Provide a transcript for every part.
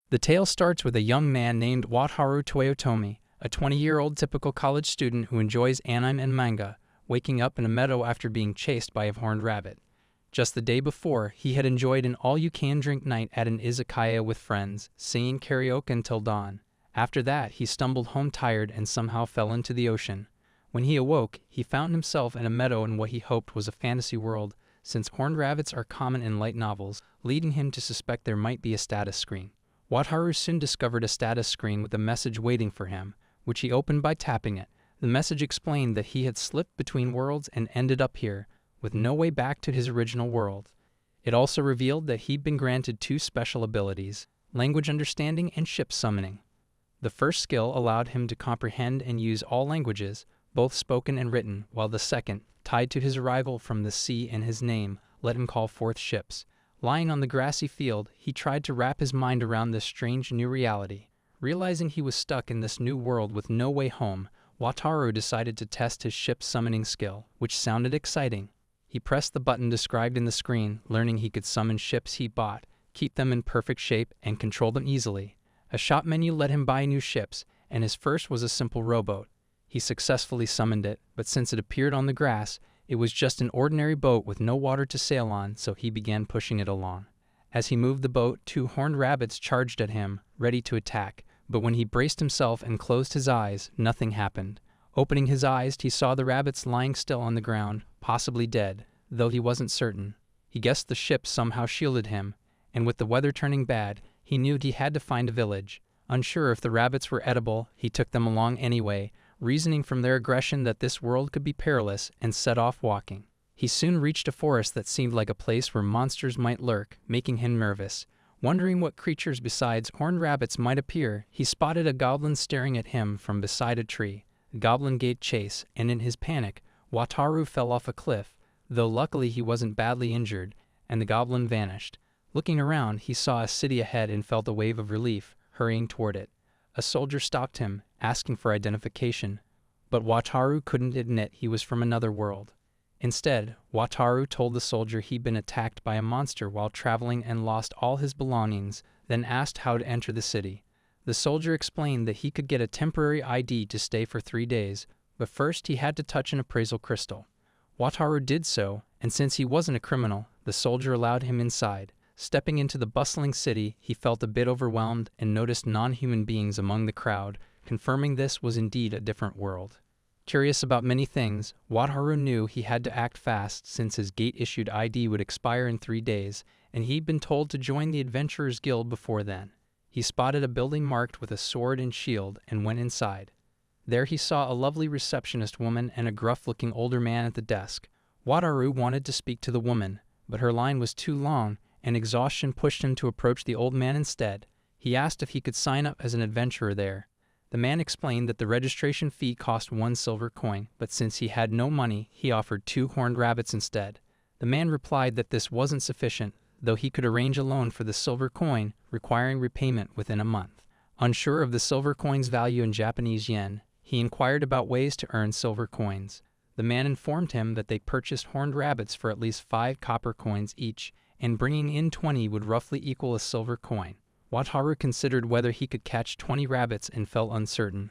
The tale starts with a young man named Wataru Toyotomi, a 20-year-old typical college student who enjoys anime and manga, waking up in a meadow after being chased by a horned rabbit. Just the day before, he had enjoyed an all-you-can-drink night at an izakaya with friends, singing karaoke until dawn. After that, he stumbled home tired and somehow fell into the ocean. When he awoke, he found himself in a meadow in what he hoped was a fantasy world, since horned rabbits are common in light novels, leading him to suspect there might be a status screen. Wataru soon discovered a status screen with a message waiting for him, which he opened by tapping it. The message explained that he had slipped between worlds and ended up here, with no way back to his original world. It also revealed that he'd been granted two special abilities, language understanding and ship summoning. The first skill allowed him to comprehend and use all languages, both spoken and written, while the second, tied to his arrival from the sea and his name, let him call forth ships. Lying on the grassy field, he tried to wrap his mind around this strange new reality. Realizing he was stuck in this new world with no way home, Wataru decided to test his ship summoning skill, which sounded exciting. He pressed the button described in the screen, learning he could summon ships he bought, keep them in perfect shape, and control them easily. A shop menu let him buy new ships, and his first was a simple rowboat. He successfully summoned it, but since it appeared on the grass, it was just an ordinary boat with no water to sail on, so he began pushing it along. As he moved the boat, two horned rabbits charged at him, ready to attack, but when he braced himself and closed his eyes, nothing happened. Opening his eyes, he saw the rabbits lying still on the ground, possibly dead, though he wasn't certain. He guessed the ship somehow shielded him, and with the weather turning bad, he knew he had to find a village. Unsure if the rabbits were edible, he took them along anyway, reasoning from their aggression that this world could be perilous, and set off walking. He soon reached a forest that seemed like a place where monsters might lurk, making him nervous. Wondering what creatures besides horned rabbits might appear, he spotted a goblin staring at him from beside a tree. The goblin gave chase, and in his panic, Wataru fell off a cliff, though luckily he wasn't badly injured, and the goblin vanished. Looking around, he saw a city ahead and felt a wave of relief, hurrying toward it. A soldier stopped him, asking for identification, but Wataru couldn't admit he was from another world. Instead, Wataru told the soldier he'd been attacked by a monster while traveling and lost all his belongings, then asked how to enter the city. The soldier explained that he could get a temporary ID to stay for 3 days, but first he had to touch an appraisal crystal. Wataru did so, and since he wasn't a criminal, the soldier allowed him inside. Stepping into the bustling city, he felt a bit overwhelmed and noticed non-human beings among the crowd, confirming this was indeed a different world. Curious about many things, Wataru knew he had to act fast since his gate-issued ID would expire in 3 days, and he'd been told to join the Adventurers Guild before then. He spotted a building marked with a sword and shield and went inside. There he saw a lovely receptionist woman and a gruff-looking older man at the desk. Wataru wanted to speak to the woman, but her line was too long, and exhaustion pushed him to approach the old man instead. He asked if he could sign up as an adventurer there. The man explained that the registration fee cost 1 silver coin, but since he had no money, he offered 2 horned rabbits instead. The man replied that this wasn't sufficient, though he could arrange a loan for the silver coin, requiring repayment within a month. Unsure of the silver coin's value in Japanese yen, he inquired about ways to earn silver coins. The man informed him that they purchased horned rabbits for at least 5 copper coins each, and bringing in 20 would roughly equal a silver coin. Wataru considered whether he could catch 20 rabbits and felt uncertain.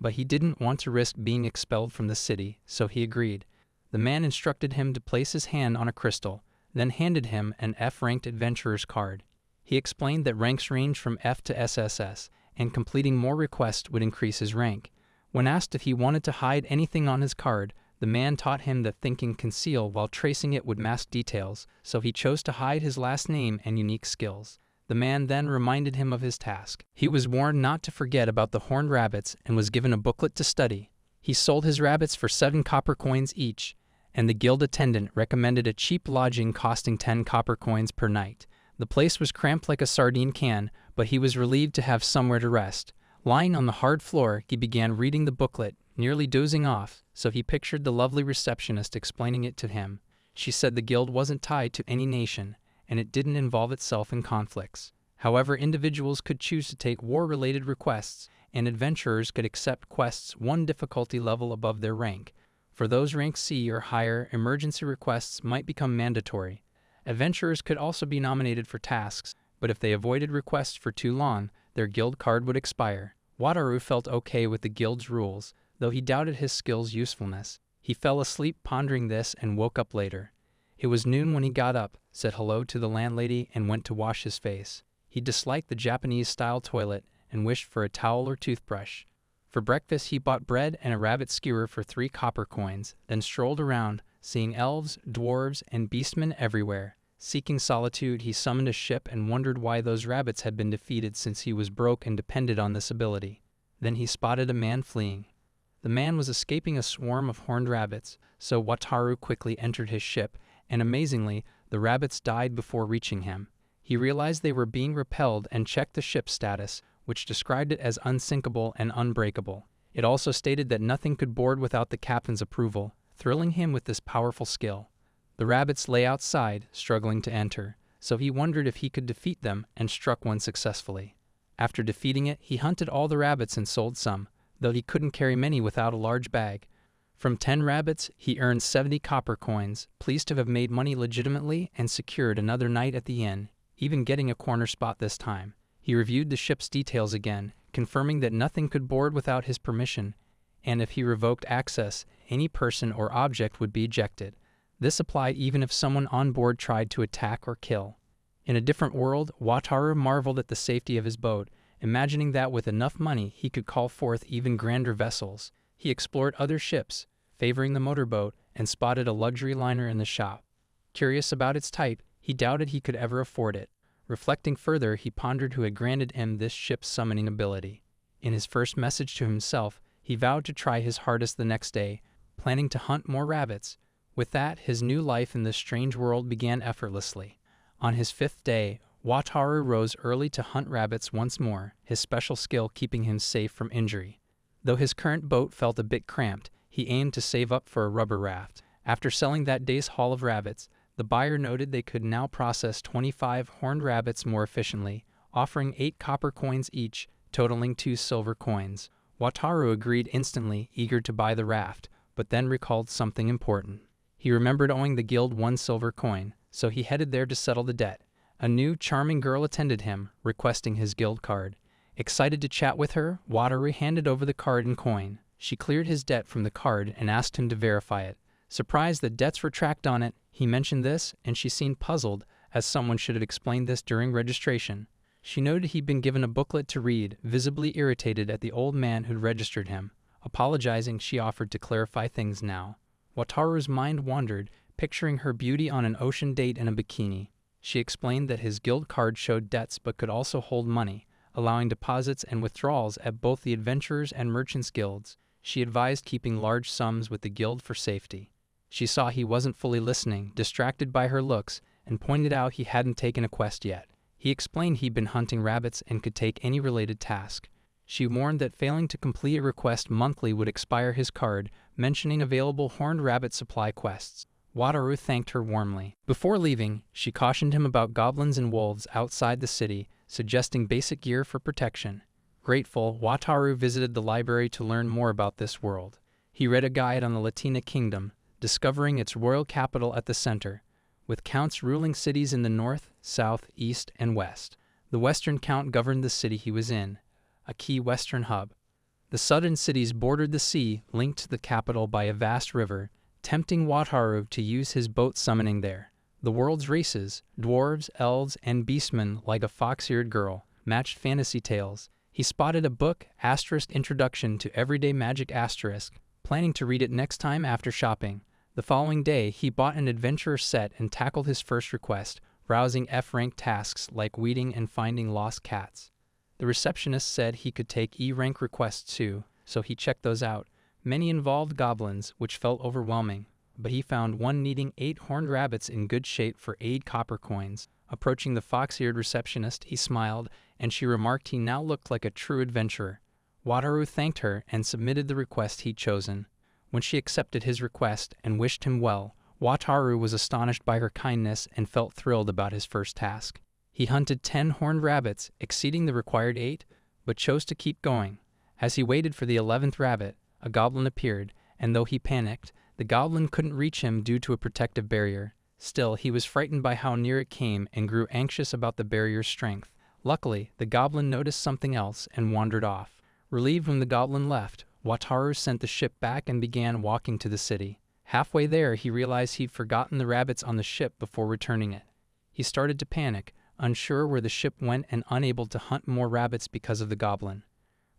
But he didn't want to risk being expelled from the city, so he agreed. The man instructed him to place his hand on a crystal, then handed him an F-ranked adventurer's card. He explained that ranks range from F to SSS, and completing more requests would increase his rank. When asked if he wanted to hide anything on his card, the man taught him that thinking conceal while tracing it would mask details, so he chose to hide his last name and unique skills. The man then reminded him of his task. He was warned not to forget about the horned rabbits and was given a booklet to study. He sold his rabbits for 7 copper coins each, and the guild attendant recommended a cheap lodging costing 10 copper coins per night. The place was cramped like a sardine can, but he was relieved to have somewhere to rest. Lying on the hard floor, he began reading the booklet, nearly dozing off, so he pictured the lovely receptionist explaining it to him. She said the guild wasn't tied to any nation, and it didn't involve itself in conflicts. However, individuals could choose to take war-related requests, and adventurers could accept quests 1 difficulty level above their rank. For those rank C or higher, emergency requests might become mandatory. Adventurers could also be nominated for tasks, but if they avoided requests for too long, their guild card would expire. Wataru felt okay with the guild's rules, though he doubted his skill's usefulness. He fell asleep pondering this and woke up later. It was noon when he got up, said hello to the landlady, and went to wash his face. He disliked the Japanese-style toilet and wished for a towel or toothbrush. For breakfast, he bought bread and a rabbit skewer for 3 copper coins, then strolled around, seeing elves, dwarves, and beastmen everywhere. Seeking solitude, he summoned a ship and wondered why those rabbits had been defeated since he was broke and depended on this ability. Then he spotted a man fleeing. The man was escaping a swarm of horned rabbits, so Wataru quickly entered his ship, and amazingly, the rabbits died before reaching him. He realized they were being repelled and checked the ship's status, which described it as unsinkable and unbreakable. It also stated that nothing could board without the captain's approval, thrilling him with this powerful skill. The rabbits lay outside, struggling to enter, so he wondered if he could defeat them and struck one successfully. After defeating it, he hunted all the rabbits and sold some, though he couldn't carry many without a large bag. From 10 rabbits, he earned 70 copper coins, pleased to have made money legitimately and secured another night at the inn, even getting a corner spot this time. He reviewed the ship's details again, confirming that nothing could board without his permission, and if he revoked access, any person or object would be ejected. This applied even if someone on board tried to attack or kill. In a different world, Wataru marveled at the safety of his boat, imagining that with enough money he could call forth even grander vessels. He explored other ships, favoring the motorboat, and spotted a luxury liner in the shop. Curious about its type, he doubted he could ever afford it. Reflecting further, he pondered who had granted him this ship's summoning ability. In his first message to himself, he vowed to try his hardest the next day, planning to hunt more rabbits. With that, his new life in this strange world began effortlessly. On his 5th day, Wataru rose early to hunt rabbits once more, his special skill keeping him safe from injury. Though his current boat felt a bit cramped, he aimed to save up for a rubber raft. After selling that day's haul of rabbits, the buyer noted they could now process 25 horned rabbits more efficiently, offering 8 copper coins each, totaling 2 silver coins. Wataru agreed instantly, eager to buy the raft, but then recalled something important. He remembered owing the guild 1 silver coin, so he headed there to settle the debt. A new, charming girl attended him, requesting his guild card. Excited to chat with her, Wataru handed over the card and coin. She cleared his debt from the card and asked him to verify it. Surprised that debts were tracked on it, he mentioned this, and she seemed puzzled, as someone should have explained this during registration. She noted he'd been given a booklet to read, visibly irritated at the old man who'd registered him. Apologizing, she offered to clarify things now. Wataru's mind wandered, picturing her beauty on an ocean date in a bikini. She explained that his guild card showed debts but could also hold money, allowing deposits and withdrawals at both the adventurers and merchants guilds. She advised keeping large sums with the guild for safety. She saw he wasn't fully listening, distracted by her looks, and pointed out he hadn't taken a quest yet. He explained he'd been hunting rabbits and could take any related task. She warned that failing to complete a request monthly would expire his card, mentioning available horned rabbit supply quests. Wataru thanked her warmly. Before leaving, she cautioned him about goblins and wolves outside the city, suggesting basic gear for protection. Grateful, Wataru visited the library to learn more about this world. He read a guide on the Latina Kingdom, discovering its royal capital at the center, with counts ruling cities in the north, south, east, and west. The western count governed the city he was in, a key western hub. The southern cities bordered the sea, linked to the capital by a vast river, tempting Wataru to use his boat summoning there. The world's races, dwarves, elves, and beastmen like a fox-eared girl, matched fantasy tales. He spotted a book, Introduction to Everyday Magic *, planning to read it next time after shopping. The following day, he bought an adventurer set and tackled his first request, rousing F-rank tasks like weeding and finding lost cats. The receptionist said he could take E-rank requests too, so he checked those out. Many involved goblins, which felt overwhelming, but he found one needing 8 horned rabbits in good shape for 8 copper coins. Approaching the fox-eared receptionist, he smiled, and she remarked he now looked like a true adventurer. Wataru thanked her and submitted the request he'd chosen. When she accepted his request and wished him well, Wataru was astonished by her kindness and felt thrilled about his first task. He hunted 10 horned rabbits, exceeding the required 8, but chose to keep going. As he waited for the 11th rabbit, a goblin appeared, and though he panicked, the goblin couldn't reach him due to a protective barrier. Still, he was frightened by how near it came and grew anxious about the barrier's strength. Luckily, the goblin noticed something else and wandered off. Relieved when the goblin left, Wataru sent the ship back and began walking to the city. Halfway there, he realized he'd forgotten the rabbits on the ship before returning it. He started to panic, unsure where the ship went and unable to hunt more rabbits because of the goblin.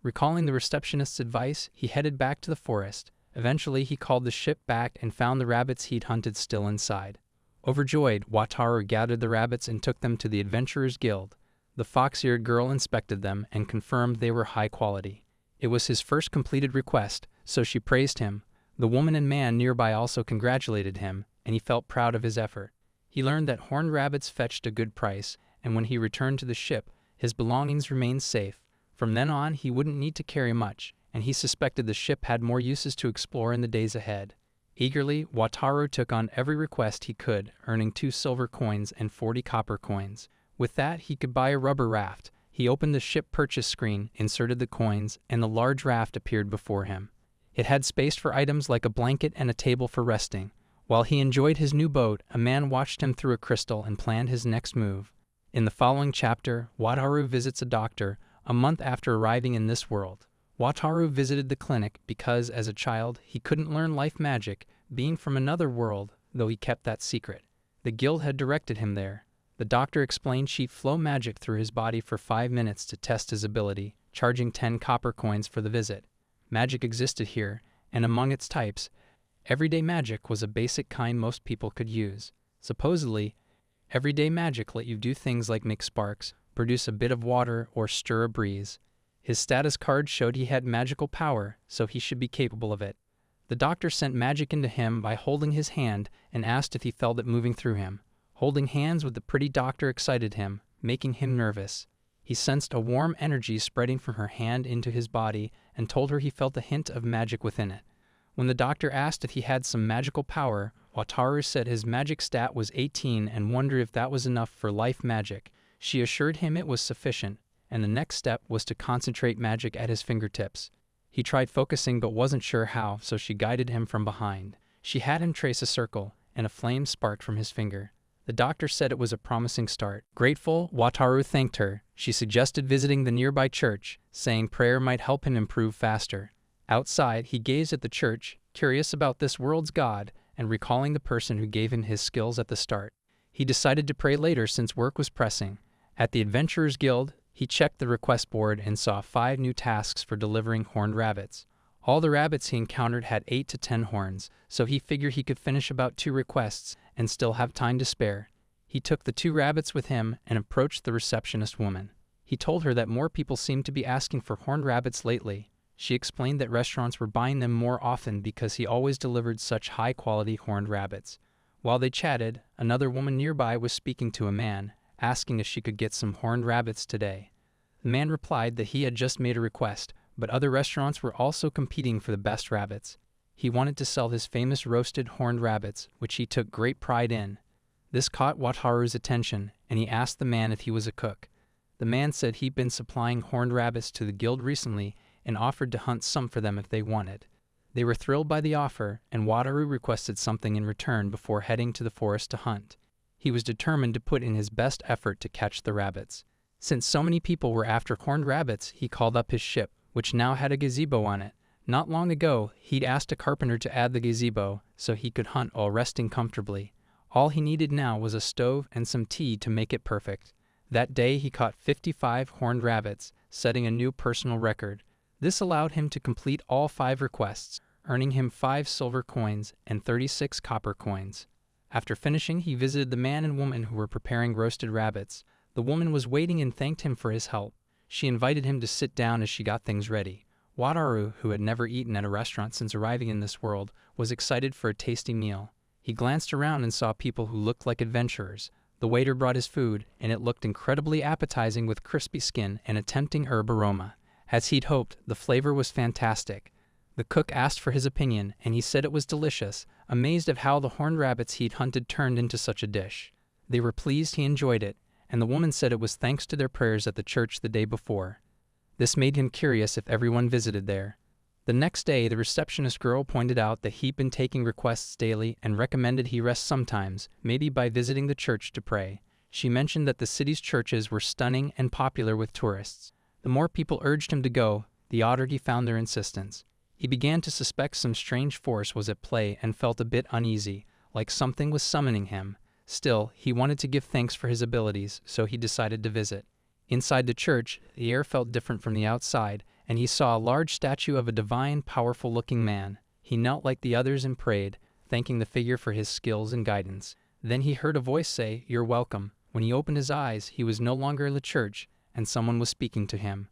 Recalling the receptionist's advice, he headed back to the forest. Eventually, he called the ship back and found the rabbits he'd hunted still inside. Overjoyed, Wataru gathered the rabbits and took them to the Adventurers Guild. The fox-eared girl inspected them and confirmed they were high quality. It was his first completed request, so she praised him. The woman and man nearby also congratulated him, and he felt proud of his effort. He learned that horned rabbits fetched a good price, and when he returned to the ship, his belongings remained safe. From then on, he wouldn't need to carry much, and he suspected the ship had more uses to explore in the days ahead. Eagerly, Wataru took on every request he could, earning 2 silver coins and 40 copper coins. With that, he could buy a rubber raft. He opened the ship purchase screen, inserted the coins, and the large raft appeared before him. It had space for items like a blanket and a table for resting. While he enjoyed his new boat, a man watched him through a crystal and planned his next move. In the following chapter, Wataru visits a doctor a month after arriving in this world. Wataru visited the clinic because, as a child, he couldn't learn life magic, being from another world, though he kept that secret. The guild had directed him there. The doctor explained she'd flow magic through his body for 5 minutes to test his ability, charging 10 copper coins for the visit. Magic existed here, and among its types, everyday magic was a basic kind most people could use. Supposedly, everyday magic let you do things like make sparks, produce a bit of water, or stir a breeze. His status card showed he had magical power, so he should be capable of it. The doctor sent magic into him by holding his hand and asked if he felt it moving through him. Holding hands with the pretty doctor excited him, making him nervous. He sensed a warm energy spreading from her hand into his body and told her he felt a hint of magic within it. When the doctor asked if he had some magical power, Wataru said his magic stat was 18 and wondered if that was enough for life magic. She assured him it was sufficient, and the next step was to concentrate magic at his fingertips. He tried focusing but wasn't sure how, so she guided him from behind. She had him trace a circle, and a flame sparked from his finger. The doctor said it was a promising start. Grateful, Wataru thanked her. She suggested visiting the nearby church, saying prayer might help him improve faster. Outside, he gazed at the church, curious about this world's God, and recalling the person who gave him his skills at the start. He decided to pray later since work was pressing. At the Adventurers Guild, he checked the request board and saw 5 new tasks for delivering horned rabbits. All the rabbits he encountered had 8 to 10 horns, so he figured he could finish about 2 requests and still have time to spare. He took the 2 rabbits with him and approached the receptionist woman. He told her that more people seemed to be asking for horned rabbits lately. She explained that restaurants were buying them more often because he always delivered such high-quality horned rabbits. While they chatted, another woman nearby was speaking to a man, asking if she could get some horned rabbits today. The man replied that he had just made a request, but other restaurants were also competing for the best rabbits. He wanted to sell his famous roasted horned rabbits, which he took great pride in. This caught Wataru's attention, and he asked the man if he was a cook. The man said he'd been supplying horned rabbits to the guild recently and offered to hunt some for them if they wanted. They were thrilled by the offer, and Wataru requested something in return before heading to the forest to hunt. He was determined to put in his best effort to catch the rabbits. Since so many people were after horned rabbits, he called up his ship, which now had a gazebo on it. Not long ago, he'd asked a carpenter to add the gazebo so he could hunt while resting comfortably. All he needed now was a stove and some tea to make it perfect. That day, he caught 55 horned rabbits, setting a new personal record. This allowed him to complete all 5 requests, earning him 5 silver coins and 36 copper coins. After finishing, he visited the man and woman who were preparing roasted rabbits. The woman was waiting and thanked him for his help. She invited him to sit down as she got things ready. Wataru, who had never eaten at a restaurant since arriving in this world, was excited for a tasty meal. He glanced around and saw people who looked like adventurers. The waiter brought his food, and it looked incredibly appetizing with crispy skin and a tempting herb aroma. As he'd hoped, the flavor was fantastic. The cook asked for his opinion, and he said it was delicious, amazed at how the horned rabbits he'd hunted turned into such a dish. They were pleased he enjoyed it, and the woman said it was thanks to their prayers at the church the day before. This made him curious if everyone visited there. The next day, the receptionist girl pointed out that he'd been taking requests daily and recommended he rest sometimes, maybe by visiting the church to pray. She mentioned that the city's churches were stunning and popular with tourists. The more people urged him to go, the odder he found their insistence. He began to suspect some strange force was at play and felt a bit uneasy, like something was summoning him. Still, he wanted to give thanks for his abilities, so he decided to visit. Inside the church, the air felt different from the outside, and he saw a large statue of a divine, powerful-looking man. He knelt like the others and prayed, thanking the figure for his skills and guidance. Then he heard a voice say, "You're welcome." When he opened his eyes, he was no longer in the church, and someone was speaking to him.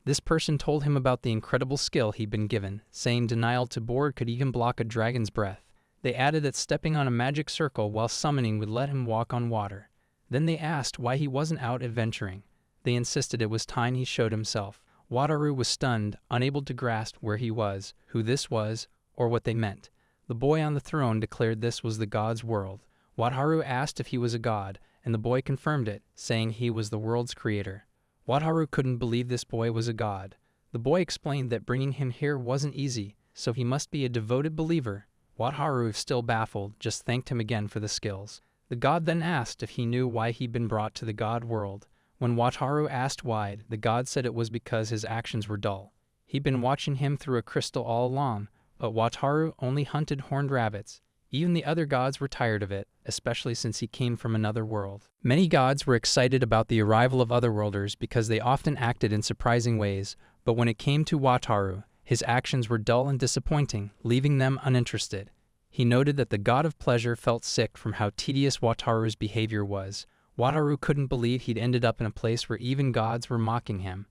This person told him about the incredible skill he'd been given, saying denial to board could even block a dragon's breath. They added that stepping on a magic circle while summoning would let him walk on water. Then they asked why he wasn't out adventuring. They insisted it was time he showed himself. Wataru was stunned, unable to grasp where he was, who this was, or what they meant. The boy on the throne declared this was the god's world. Wataru asked if he was a god, and the boy confirmed it, saying he was the world's creator. Wataru couldn't believe this boy was a god. The boy explained that bringing him here wasn't easy, so he must be a devoted believer. Wataru, still baffled, just thanked him again for the skills. The god then asked if he knew why he'd been brought to the god world. When Wataru asked why, the god said it was because his actions were dull. He'd been watching him through a crystal all along, but Wataru only hunted horned rabbits. Even the other gods were tired of it, especially since he came from another world. Many gods were excited about the arrival of otherworlders because they often acted in surprising ways, but when it came to Wataru, his actions were dull and disappointing, leaving them uninterested. He noted that the god of pleasure felt sick from how tedious Wataru's behavior was. Wataru couldn't believe he'd ended up in a place where even gods were mocking him.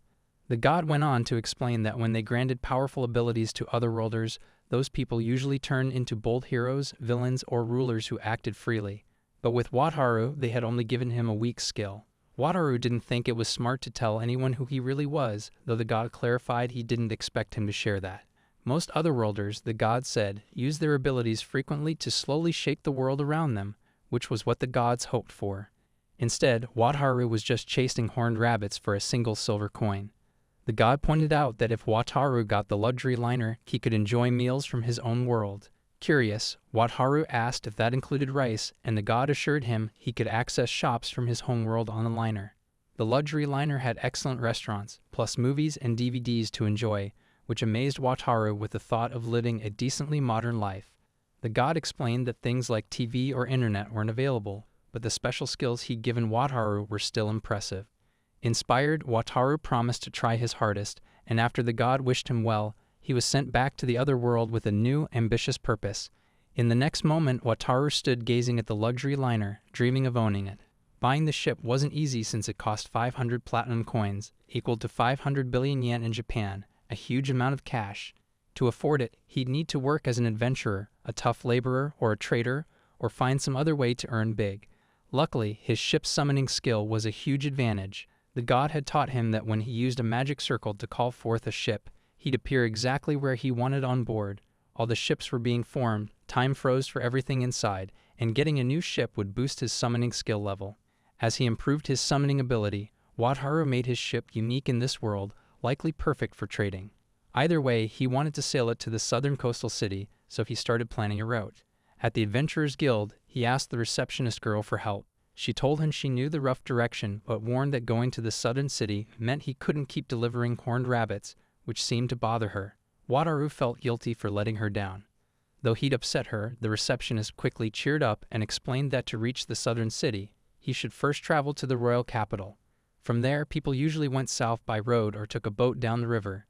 The god went on to explain that when they granted powerful abilities to otherworlders, those people usually turned into bold heroes, villains, or rulers who acted freely. But with Wataru, they had only given him a weak skill. Wataru didn't think it was smart to tell anyone who he really was, though the god clarified he didn't expect him to share that. Most otherworlders, the god said, use their abilities frequently to slowly shape the world around them, which was what the gods hoped for. Instead, Wataru was just chasing horned rabbits for a single silver coin. The god pointed out that if Wataru got the luxury liner, he could enjoy meals from his own world. Curious, Wataru asked if that included rice, and the god assured him he could access shops from his homeworld on the liner. The luxury liner had excellent restaurants, plus movies and DVDs to enjoy, which amazed Wataru with the thought of living a decently modern life. The god explained that things like TV or internet weren't available, but the special skills he'd given Wataru were still impressive. Inspired, Wataru promised to try his hardest, and after the god wished him well, he was sent back to the other world with a new, ambitious purpose. In the next moment, Wataru stood gazing at the luxury liner, dreaming of owning it. Buying the ship wasn't easy since it cost 500 platinum coins, equal to 500 billion yen in Japan, a huge amount of cash. To afford it, he'd need to work as an adventurer, a tough laborer, or a trader, or find some other way to earn big. Luckily, his ship summoning skill was a huge advantage. The god had taught him that when he used a magic circle to call forth a ship, he'd appear exactly where he wanted on board. While the ships were being formed, time froze for everything inside, and getting a new ship would boost his summoning skill level. As he improved his summoning ability, Wataru made his ship unique in this world, likely perfect for trading. Either way, he wanted to sail it to the southern coastal city, so he started planning a route. At the Adventurers Guild, he asked the receptionist girl for help. She told him she knew the rough direction, but warned that going to the southern city meant he couldn't keep delivering horned rabbits, which seemed to bother her. Wataru felt guilty for letting her down. Though he'd upset her, the receptionist quickly cheered up and explained that to reach the southern city, he should first travel to the royal capital. From there, people usually went south by road or took a boat down the river.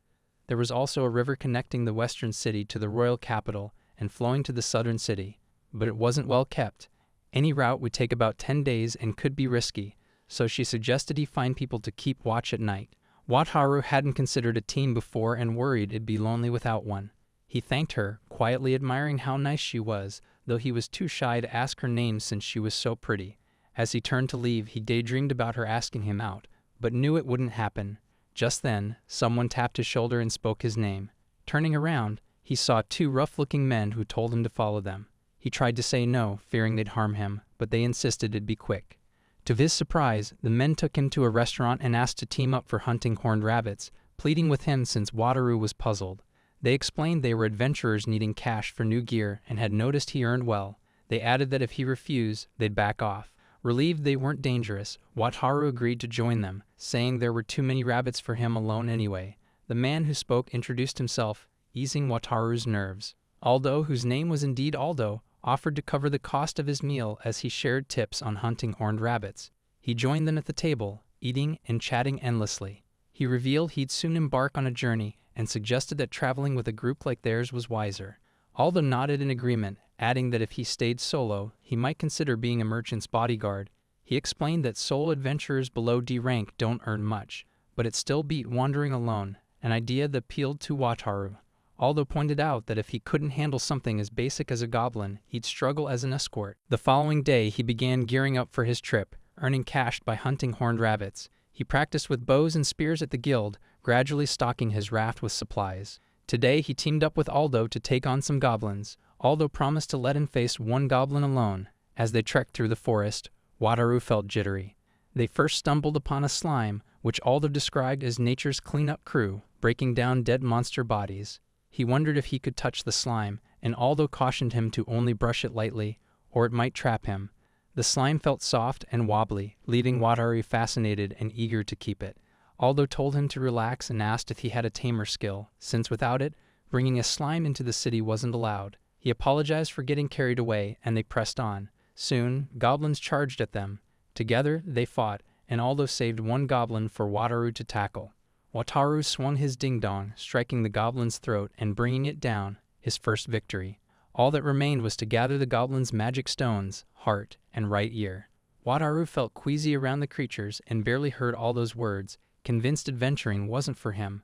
There was also a river connecting the western city to the royal capital and flowing to the southern city, but it wasn't well kept. Any route would take about 10 days and could be risky, so she suggested he find people to keep watch at night. Wataru hadn't considered a team before and worried it'd be lonely without one. He thanked her, quietly admiring how nice she was, though he was too shy to ask her name since she was so pretty. As he turned to leave, he daydreamed about her asking him out, but knew it wouldn't happen. Just then, someone tapped his shoulder and spoke his name. Turning around, he saw 2 rough-looking men who told him to follow them. He tried to say no, fearing they'd harm him, but they insisted it'd be quick. To his surprise, the men took him to a restaurant and asked to team up for hunting horned rabbits, pleading with him since Wataru was puzzled. They explained they were adventurers needing cash for new gear and had noticed he earned well. They added that if he refused, they'd back off. Relieved they weren't dangerous, Wataru agreed to join them, saying there were too many rabbits for him alone anyway. The man who spoke introduced himself, easing Wataru's nerves. Aldo, whose name was indeed Aldo, offered to cover the cost of his meal as he shared tips on hunting horned rabbits. He joined them at the table, eating and chatting endlessly. He revealed he'd soon embark on a journey and suggested that traveling with a group like theirs was wiser. Aldo nodded in agreement, adding that if he stayed solo, he might consider being a merchant's bodyguard. He explained that solo adventurers below D rank don't earn much, but it still beat wandering alone, an idea that appealed to Wataru. Aldo pointed out that if he couldn't handle something as basic as a goblin, he'd struggle as an escort. The following day, he began gearing up for his trip, earning cash by hunting horned rabbits. He practiced with bows and spears at the guild, gradually stocking his raft with supplies. Today, he teamed up with Aldo to take on some goblins. Aldo promised to let him face one goblin alone. As they trekked through the forest, Wataru felt jittery. They first stumbled upon a slime, which Aldo described as nature's cleanup crew, breaking down dead monster bodies. He wondered if he could touch the slime, and Aldo cautioned him to only brush it lightly, or it might trap him. The slime felt soft and wobbly, leaving Wataru fascinated and eager to keep it. Aldo told him to relax and asked if he had a tamer skill, since without it, bringing a slime into the city wasn't allowed. He apologized for getting carried away, and they pressed on. Soon, goblins charged at them. Together, they fought, and Aldo saved one goblin for Wataru to tackle. Wataru swung his ding-dong, striking the goblin's throat and bringing it down, his first victory. All that remained was to gather the goblin's magic stones, heart, and right ear. Wataru felt queasy around the creatures and barely heard Aldo's words, convinced adventuring wasn't for him.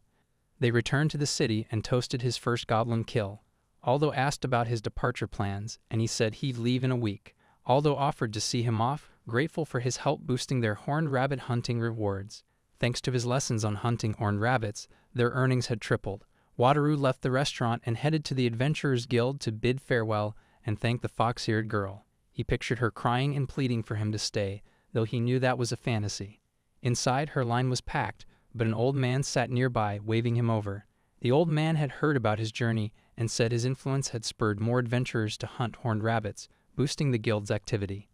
They returned to the city and toasted his first goblin kill. Aldo asked about his departure plans, and he said he'd leave in a week. Aldo offered to see him off, grateful for his help boosting their horned rabbit hunting rewards. Thanks to his lessons on hunting horned rabbits, their earnings had tripled. Wataru left the restaurant and headed to the Adventurers Guild to bid farewell and thank the fox-eared girl. He pictured her crying and pleading for him to stay, though he knew that was a fantasy. Inside, her line was packed, but an old man sat nearby, waving him over. The old man had heard about his journey and said his influence had spurred more adventurers to hunt horned rabbits, boosting the guild's activity.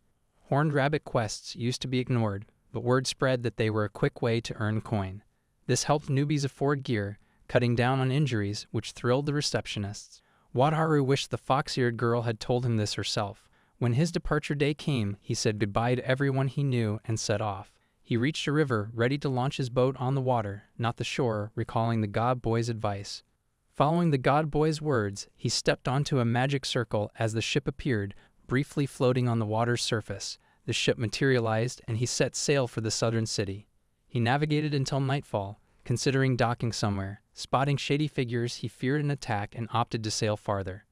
Horned rabbit quests used to be ignored, but word spread that they were a quick way to earn coin. This helped newbies afford gear, cutting down on injuries, which thrilled the receptionists. Wataru wished the fox-eared girl had told him this herself. When his departure day came, he said goodbye to everyone he knew and set off. He reached a river, ready to launch his boat on the water, not the shore, recalling the god boy's advice. Following the god boy's words, he stepped onto a magic circle as the ship appeared, briefly floating on the water's surface. The ship materialized, and he set sail for the southern city. He navigated until nightfall, considering docking somewhere. Spotting shady figures, he feared an attack and opted to sail farther.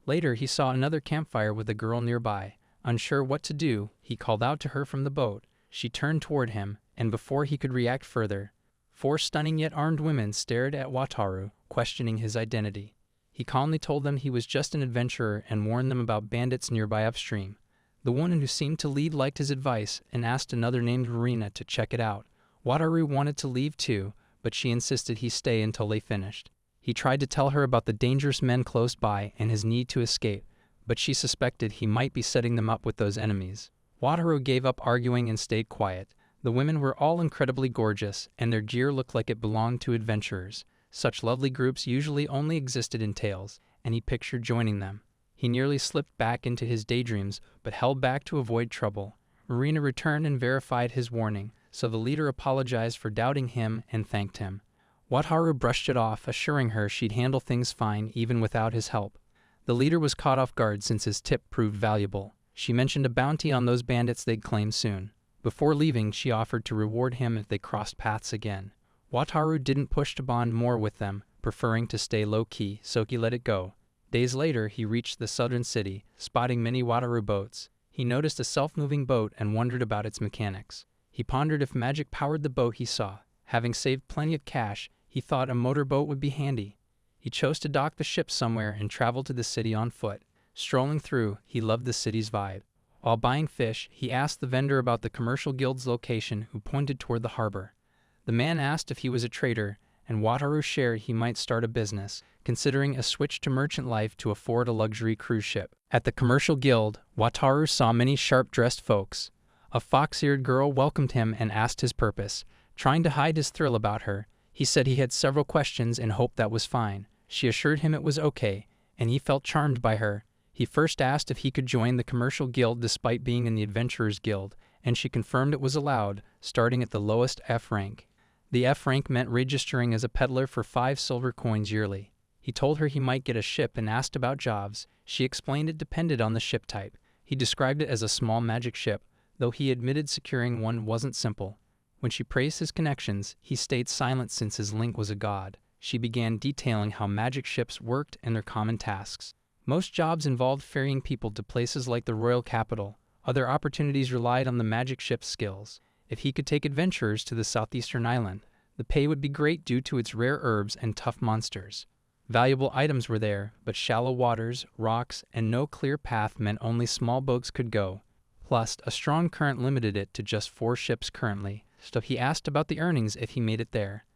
Later, he saw another campfire with a girl nearby. Unsure what to do, he called out to her from the boat. She turned toward him, and before he could react further, 4 stunning yet armed women stared at Wataru, questioning his identity. He calmly told them he was just an adventurer and warned them about bandits nearby upstream. The woman who seemed to lead liked his advice and asked another named Marina to check it out. Wataru wanted to leave too, but she insisted he stay until they finished. He tried to tell her about the dangerous men close by and his need to escape, but she suspected he might be setting them up with those enemies. Wataru gave up arguing and stayed quiet. The women were all incredibly gorgeous, and their gear looked like it belonged to adventurers. Such lovely groups usually only existed in tales, and he pictured joining them. He nearly slipped back into his daydreams, but held back to avoid trouble. Marina returned and verified his warning, so the leader apologized for doubting him and thanked him. Wataru brushed it off, assuring her she'd handle things fine even without his help. The leader was caught off guard since his tip proved valuable. She mentioned a bounty on those bandits they'd claim soon. Before leaving, she offered to reward him if they crossed paths again. Wataru didn't push to bond more with them, preferring to stay low-key, so he let it go. Days later, he reached the southern city, spotting many Wataru boats. He noticed a self-moving boat and wondered about its mechanics. He pondered if magic powered the boat he saw. Having saved plenty of cash, he thought a motorboat would be handy. He chose to dock the ship somewhere and travel to the city on foot. Strolling through, he loved the city's vibe. While buying fish, he asked the vendor about the commercial guild's location, who pointed toward the harbor. The man asked if he was a trader, and Wataru shared he might start a business, considering a switch to merchant life to afford a luxury cruise ship. At the commercial guild, Wataru saw many sharp-dressed folks. A fox-eared girl welcomed him and asked his purpose. Trying to hide his thrill about her, he said he had several questions and hoped that was fine. She assured him it was okay, and he felt charmed by her. He first asked if he could join the commercial guild despite being in the Adventurers Guild, and she confirmed it was allowed, starting at the lowest F rank. The F rank meant registering as a peddler for 5 silver coins yearly. He told her he might get a ship and asked about jobs. She explained it depended on the ship type. He described it as a small magic ship, though he admitted securing one wasn't simple. When she praised his connections, he stayed silent since his link was a god. She began detailing how magic ships worked and their common tasks. Most jobs involved ferrying people to places like the royal capital. Other opportunities relied on the magic ship's skills. If he could take adventurers to the southeastern island, the pay would be great due to its rare herbs and tough monsters. Valuable items were there, but shallow waters, rocks, and no clear path meant only small boats could go. Plus, a strong current limited it to just 4 ships currently, so he asked about the earnings if he made it there.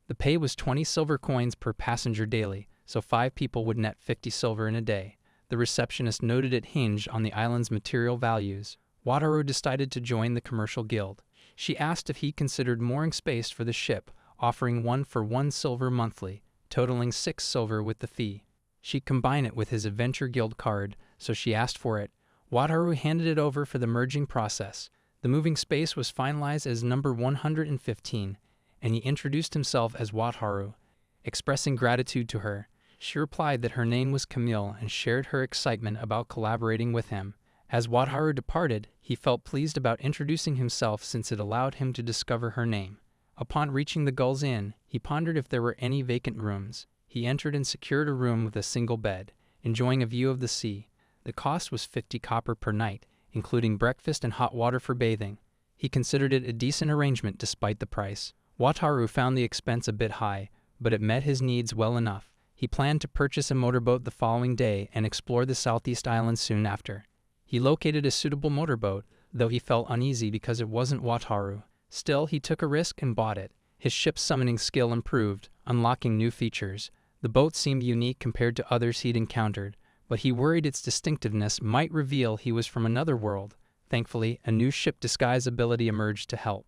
The pay was 20 silver coins per passenger daily, so 5 people would net 50 silver in a day. The receptionist noted it hinged on the island's material values. Wataru decided to join the commercial guild. She asked if he considered mooring space for the ship, offering 1 for 1 silver monthly, totaling 6 silver with the fee. She'd combine it with his Adventure Guild card, so she asked for it. Wataru handed it over for the merging process. The moving space was finalized as number 115, and he introduced himself as Wataru. Expressing gratitude to her, she replied that her name was Camille and shared her excitement about collaborating with him. As Wataru departed, he felt pleased about introducing himself since it allowed him to discover her name. Upon reaching the Gull's Inn, he pondered if there were any vacant rooms. He entered and secured a room with a single bed, enjoying a view of the sea. The cost was 50 copper per night, including breakfast and hot water for bathing. He considered it a decent arrangement despite the price. Wataru found the expense a bit high, but it met his needs well enough. He planned to purchase a motorboat the following day and explore the Southeast Island soon after. He located a suitable motorboat, though he felt uneasy because it wasn't Wataru. Still, he took a risk and bought it. His ship's summoning skill improved, unlocking new features. The boat seemed unique compared to others he'd encountered, but he worried its distinctiveness might reveal he was from another world. Thankfully, a new ship disguise ability emerged to help.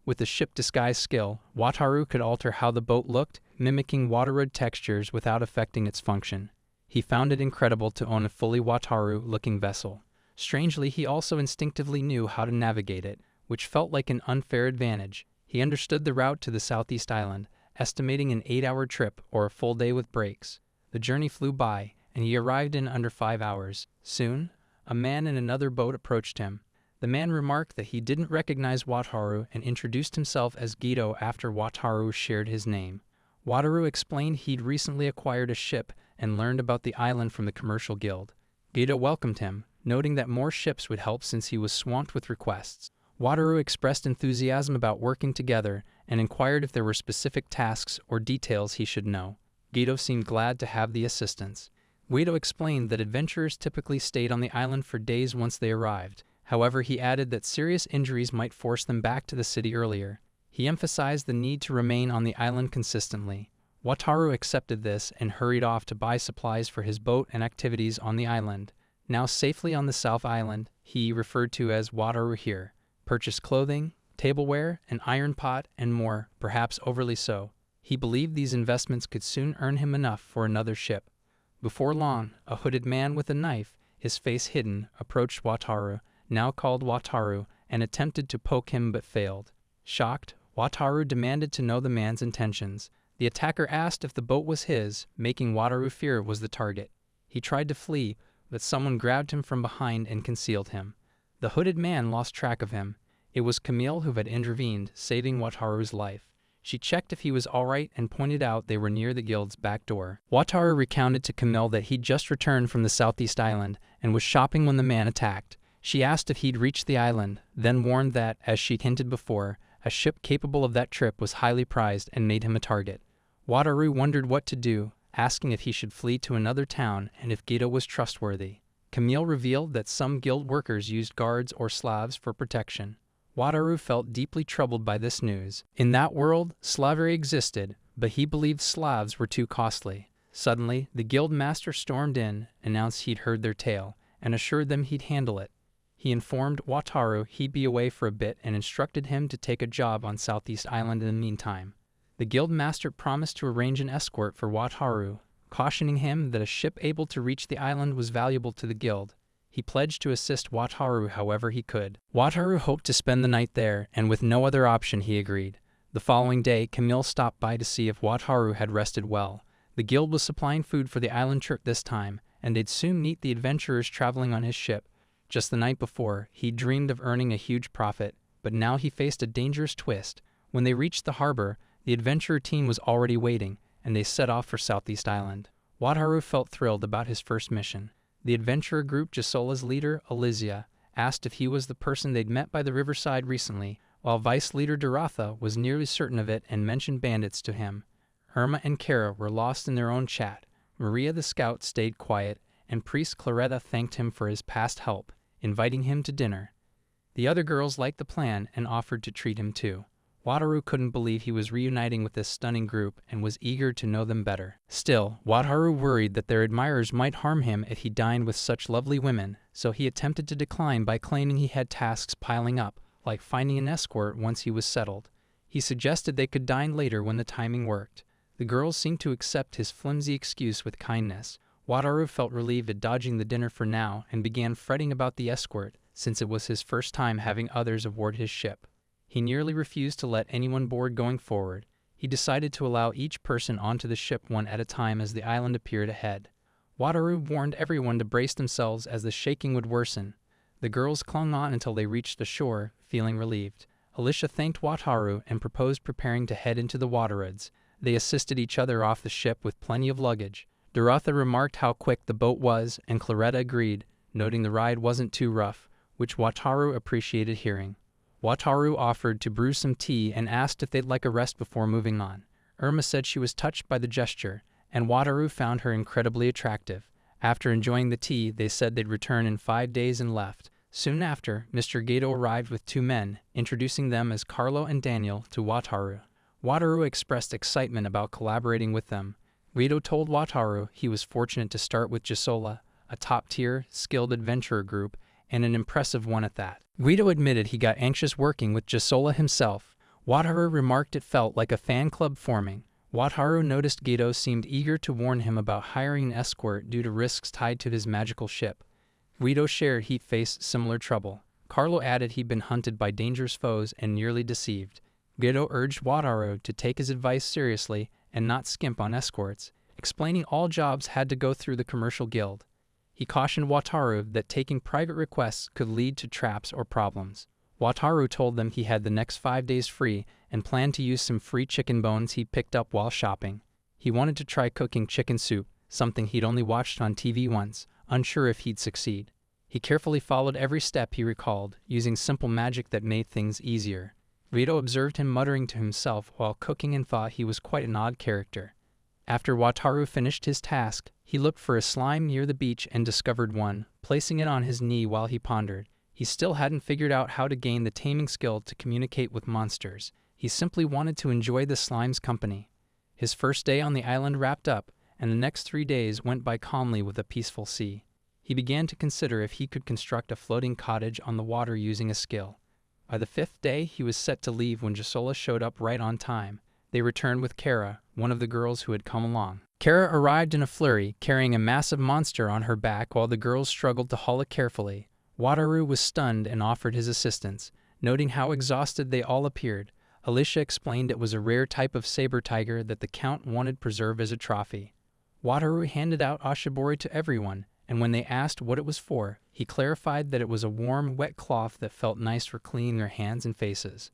With the ship disguise skill, Wataru could alter how the boat looked, mimicking water-red textures without affecting its function. He found it incredible to own a fully Wataru-looking vessel. Strangely, he also instinctively knew how to navigate it, which felt like an unfair advantage. He understood the route to the Southeast Island, estimating an 8-hour trip or a full day with breaks. The journey flew by, and he arrived in under 5 hours. Soon, a man in another boat approached him. The man remarked that he didn't recognize Wataru and introduced himself as Guido after Wataru shared his name. Wataru explained he'd recently acquired a ship and learned about the island from the commercial guild. Guido welcomed him, noting that more ships would help since he was swamped with requests. Wataru expressed enthusiasm about working together and inquired if there were specific tasks or details he should know. Guido seemed glad to have the assistance. Guido explained that adventurers typically stayed on the island for days once they arrived. However, he added that serious injuries might force them back to the city earlier. He emphasized the need to remain on the island consistently. Wataru accepted this and hurried off to buy supplies for his boat and activities on the island. Now safely on the South Island, he, referred to as Wataru here, purchased clothing, tableware, an iron pot, and more, perhaps overly so. He believed these investments could soon earn him enough for another ship. Before long, a hooded man with a knife, his face hidden, approached Wataru, now called Wataru, and attempted to poke him but failed. Shocked, Wataru demanded to know the man's intentions. The attacker asked if the boat was his, making Wataru fear it was the target. He tried to flee, but someone grabbed him from behind and concealed him. The hooded man lost track of him. It was Camille who had intervened, saving Wataru's life. She checked if he was alright and pointed out they were near the guild's back door. Wataru recounted to Camille that he'd just returned from the Southeast Island and was shopping when the man attacked. She asked if he'd reached the island, then warned that, as she'd hinted before, a ship capable of that trip was highly prized and made him a target. Wataru wondered what to do, asking if he should flee to another town and if Guido was trustworthy. Camille revealed that some guild workers used guards or Slavs for protection. Wataru felt deeply troubled by this news. In that world, slavery existed, but he believed Slavs were too costly. Suddenly, the guild master stormed in, announced he'd heard their tale, and assured them he'd handle it. He informed Wataru he'd be away for a bit and instructed him to take a job on Southeast Island in the meantime. The guild master promised to arrange an escort for Wataru, cautioning him that a ship able to reach the island was valuable to the guild. He pledged to assist Wataru however he could. Wataru hoped to spend the night there, and with no other option he agreed. The following day, Camille stopped by to see if Wataru had rested well. The guild was supplying food for the island trip this time, and they'd soon meet the adventurers traveling on his ship. Just the night before, he dreamed of earning a huge profit, but now he faced a dangerous twist. When they reached the harbor, the adventurer team was already waiting, and they set off for Southeast Island. Wataru felt thrilled about his first mission. The adventurer group Gisola's leader, Alizia, asked if he was the person they'd met by the riverside recently, while vice leader Duratha was nearly certain of it and mentioned bandits to him. Irma and Kara were lost in their own chat. Maria the scout stayed quiet, and priest Claretta thanked him for his past help, inviting him to dinner. The other girls liked the plan and offered to treat him too. Wataru couldn't believe he was reuniting with this stunning group and was eager to know them better. Still, Wataru worried that their admirers might harm him if he dined with such lovely women, so he attempted to decline by claiming he had tasks piling up, like finding an escort once he was settled. He suggested they could dine later when the timing worked. The girls seemed to accept his flimsy excuse with kindness. Wataru felt relieved at dodging the dinner for now and began fretting about the escort, since it was his first time having others aboard his ship. He nearly refused to let anyone board going forward. He decided to allow each person onto the ship one at a time as the island appeared ahead. Wataru warned everyone to brace themselves as the shaking would worsen. The girls clung on until they reached the shore, feeling relieved. Alicia thanked Wataru and proposed preparing to head into the waterwoods. They assisted each other off the ship with plenty of luggage. Duratha remarked how quick the boat was, and Claretta agreed, noting the ride wasn't too rough, which Wataru appreciated hearing. Wataru offered to brew some tea and asked if they'd like a rest before moving on. Irma said she was touched by the gesture, and Wataru found her incredibly attractive. After enjoying the tea, they said they'd return in 5 days and left. Soon after, Mr. Gato arrived with 2 men, introducing them as Carlo and Daniel to Wataru. Wataru expressed excitement about collaborating with them. Guido told Wataru he was fortunate to start with Gisola, a top-tier, skilled adventurer group, and an impressive one at that. Guido admitted he got anxious working with Gisola himself. Wataru remarked it felt like a fan club forming. Wataru noticed Guido seemed eager to warn him about hiring an escort due to risks tied to his magical ship. Guido shared he'd faced similar trouble. Carlo added he'd been hunted by dangerous foes and nearly deceived. Guido urged Wataru to take his advice seriously and not skimp on escorts, explaining all jobs had to go through the commercial guild. He cautioned Wataru that taking private requests could lead to traps or problems. Wataru told them he had the next 5 days free and planned to use some free chicken bones he picked up while shopping. He wanted to try cooking chicken soup, something he'd only watched on TV once, unsure if he'd succeed. He carefully followed every step he recalled, using simple magic that made things easier. Guido observed him muttering to himself while cooking and thought he was quite an odd character. After Wataru finished his task, he looked for a slime near the beach and discovered one, placing it on his knee while he pondered. He still hadn't figured out how to gain the taming skill to communicate with monsters. He simply wanted to enjoy the slime's company. His first day on the island wrapped up, and the next 3 days went by calmly with a peaceful sea. He began to consider if he could construct a floating cottage on the water using a skill. By the 5th day, he was set to leave when Gisola showed up right on time. They returned with Kara, one of the girls who had come along. Kara arrived in a flurry, carrying a massive monster on her back while the girls struggled to haul it carefully. Wataru was stunned and offered his assistance, noting how exhausted they all appeared. Alicia explained it was a rare type of saber tiger that the Count wanted preserved as a trophy. Wataru handed out ashibori to everyone, and when they asked what it was for, he clarified that it was a warm, wet cloth that felt nice for cleaning their hands and faces.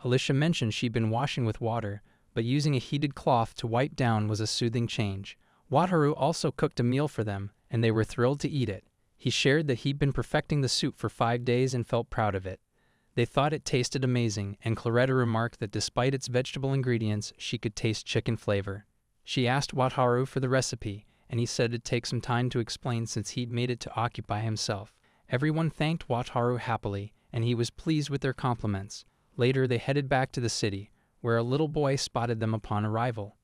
Alicia mentioned she'd been washing with water, but using a heated cloth to wipe down was a soothing change. Wataru also cooked a meal for them, and they were thrilled to eat it. He shared that he'd been perfecting the soup for 5 days and felt proud of it. They thought it tasted amazing, and Claretta remarked that despite its vegetable ingredients, she could taste chicken flavor. She asked Wataru for the recipe, and he said it'd take some time to explain since he'd made it to occupy himself. Everyone thanked Wataru happily, and he was pleased with their compliments. Later, they headed back to the city, where a little boy spotted them upon arrival.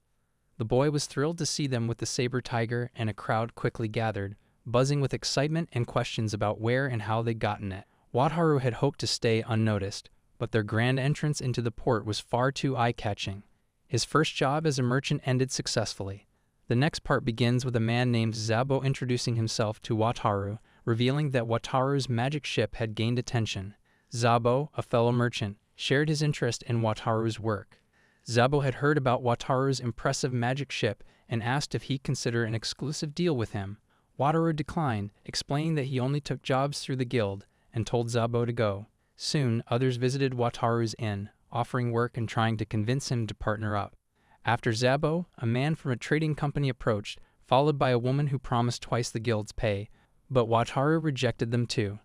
The boy was thrilled to see them with the saber tiger, and a crowd quickly gathered, buzzing with excitement and questions about where and how they'd gotten it. Wataru had hoped to stay unnoticed, but their grand entrance into the port was far too eye-catching. His first job as a merchant ended successfully. The next part begins with a man named Zabo introducing himself to Wataru, revealing that Wataru's magic ship had gained attention. Zabo, a fellow merchant, shared his interest in Wataru's work. Zabo had heard about Wataru's impressive magic ship and asked if he'd consider an exclusive deal with him. Wataru declined, explaining that he only took jobs through the guild, and told Zabo to go. Soon, others visited Wataru's inn, offering work and trying to convince him to partner up. After Zabo, a man from a trading company approached, followed by a woman who promised twice the guild's pay, but Wataru rejected them too.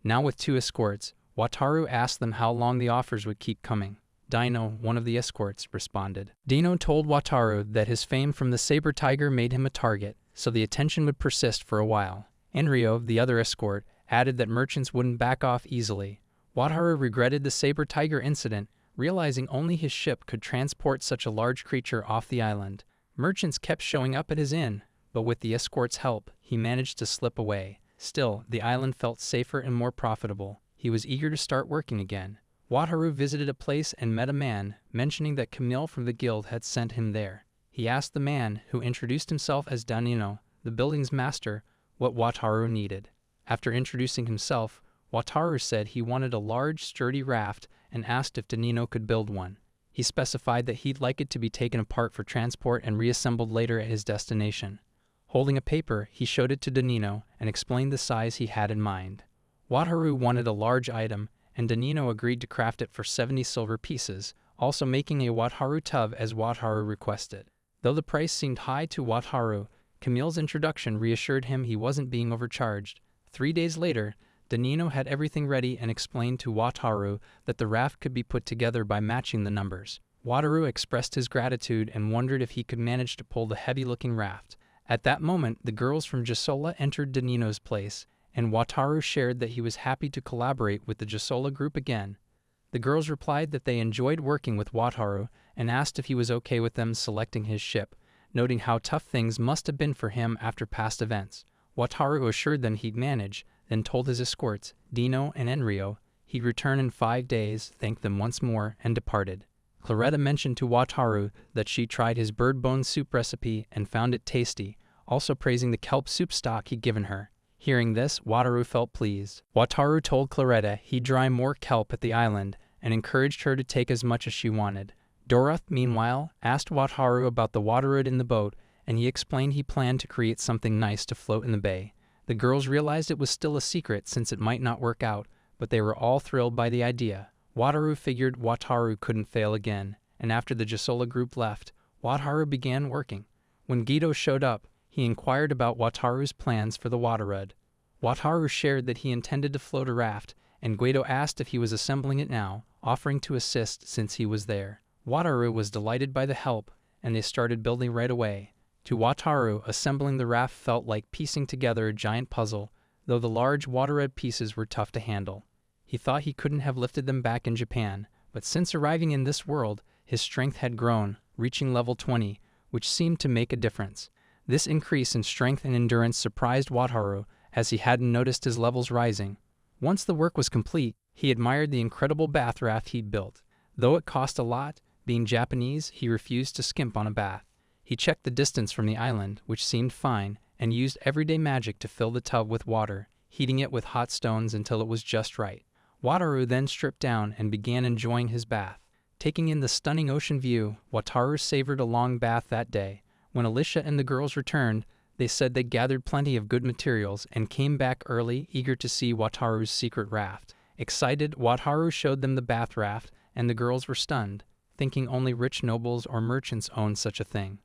Now with 2 escorts, Wataru asked them how long the offers would keep coming. Dino, one of the escorts, responded. Dino told Wataru that his fame from the saber tiger made him a target, so the attention would persist for a while. Enryo, the other escort, added that merchants wouldn't back off easily. Wataru regretted the saber tiger incident, realizing only his ship could transport such a large creature off the island. Merchants kept showing up at his inn, but with the escort's help, he managed to slip away. Still, the island felt safer and more profitable. He was eager to start working again. Wataru visited a place and met a man, mentioning that Camille from the guild had sent him there. He asked the man, who introduced himself as Danino, the building's master, what Wataru needed. After introducing himself, Wataru said he wanted a large, sturdy raft and asked if Danino could build one. He specified that he'd like it to be taken apart for transport and reassembled later at his destination. Holding a paper, he showed it to Danino and explained the size he had in mind. Wataru wanted a large item, and Danino agreed to craft it for 70 silver pieces, also making a Wataru tub as Wataru requested. Though the price seemed high to Wataru, Camille's introduction reassured him he wasn't being overcharged. 3 days later, Danino had everything ready and explained to Wataru that the raft could be put together by matching the numbers. Wataru expressed his gratitude and wondered if he could manage to pull the heavy-looking raft. At that moment, the girls from Gisola entered Danino's place, and Wataru shared that he was happy to collaborate with the Gisola group again. The girls replied that they enjoyed working with Wataru and asked if he was okay with them selecting his ship, noting how tough things must have been for him after past events. Wataru assured them he'd manage, then told his escorts, Dino and Enryo, he'd return in 5 days, thanked them once more, and departed. Claretta mentioned to Wataru that she tried his bird bone soup recipe and found it tasty, also praising the kelp soup stock he'd given her. Hearing this, Wataru felt pleased. Wataru told Claretta he'd dry more kelp at the island and encouraged her to take as much as she wanted. Doroth, meanwhile, asked Wataru about the waterwood in the boat, and he explained he planned to create something nice to float in the bay. The girls realized it was still a secret since it might not work out, but they were all thrilled by the idea. Wataru figured Wataru couldn't fail again, and after the Gisola group left, Wataru began working. When Guido showed up, he inquired about Wataru's plans for the waterwood. Wataru shared that he intended to float a raft, and Guido asked if he was assembling it now, offering to assist since he was there. Wataru was delighted by the help, and they started building right away. To Wataru, assembling the raft felt like piecing together a giant puzzle, though the large waterwood pieces were tough to handle. He thought he couldn't have lifted them back in Japan, but since arriving in this world, his strength had grown, reaching level 20, which seemed to make a difference. This increase in strength and endurance surprised Wataru, as he hadn't noticed his levels rising. Once the work was complete, he admired the incredible bath raft he'd built. Though it cost a lot, being Japanese, he refused to skimp on a bath. He checked the distance from the island, which seemed fine, and used everyday magic to fill the tub with water, heating it with hot stones until it was just right. Wataru then stripped down and began enjoying his bath. Taking in the stunning ocean view, Wataru savored a long bath that day. When Alicia and the girls returned, they said they gathered plenty of good materials and came back early, eager to see Wataru's secret raft. Excited, Wataru showed them the bath raft, and the girls were stunned, thinking only rich nobles or merchants owned such a thing.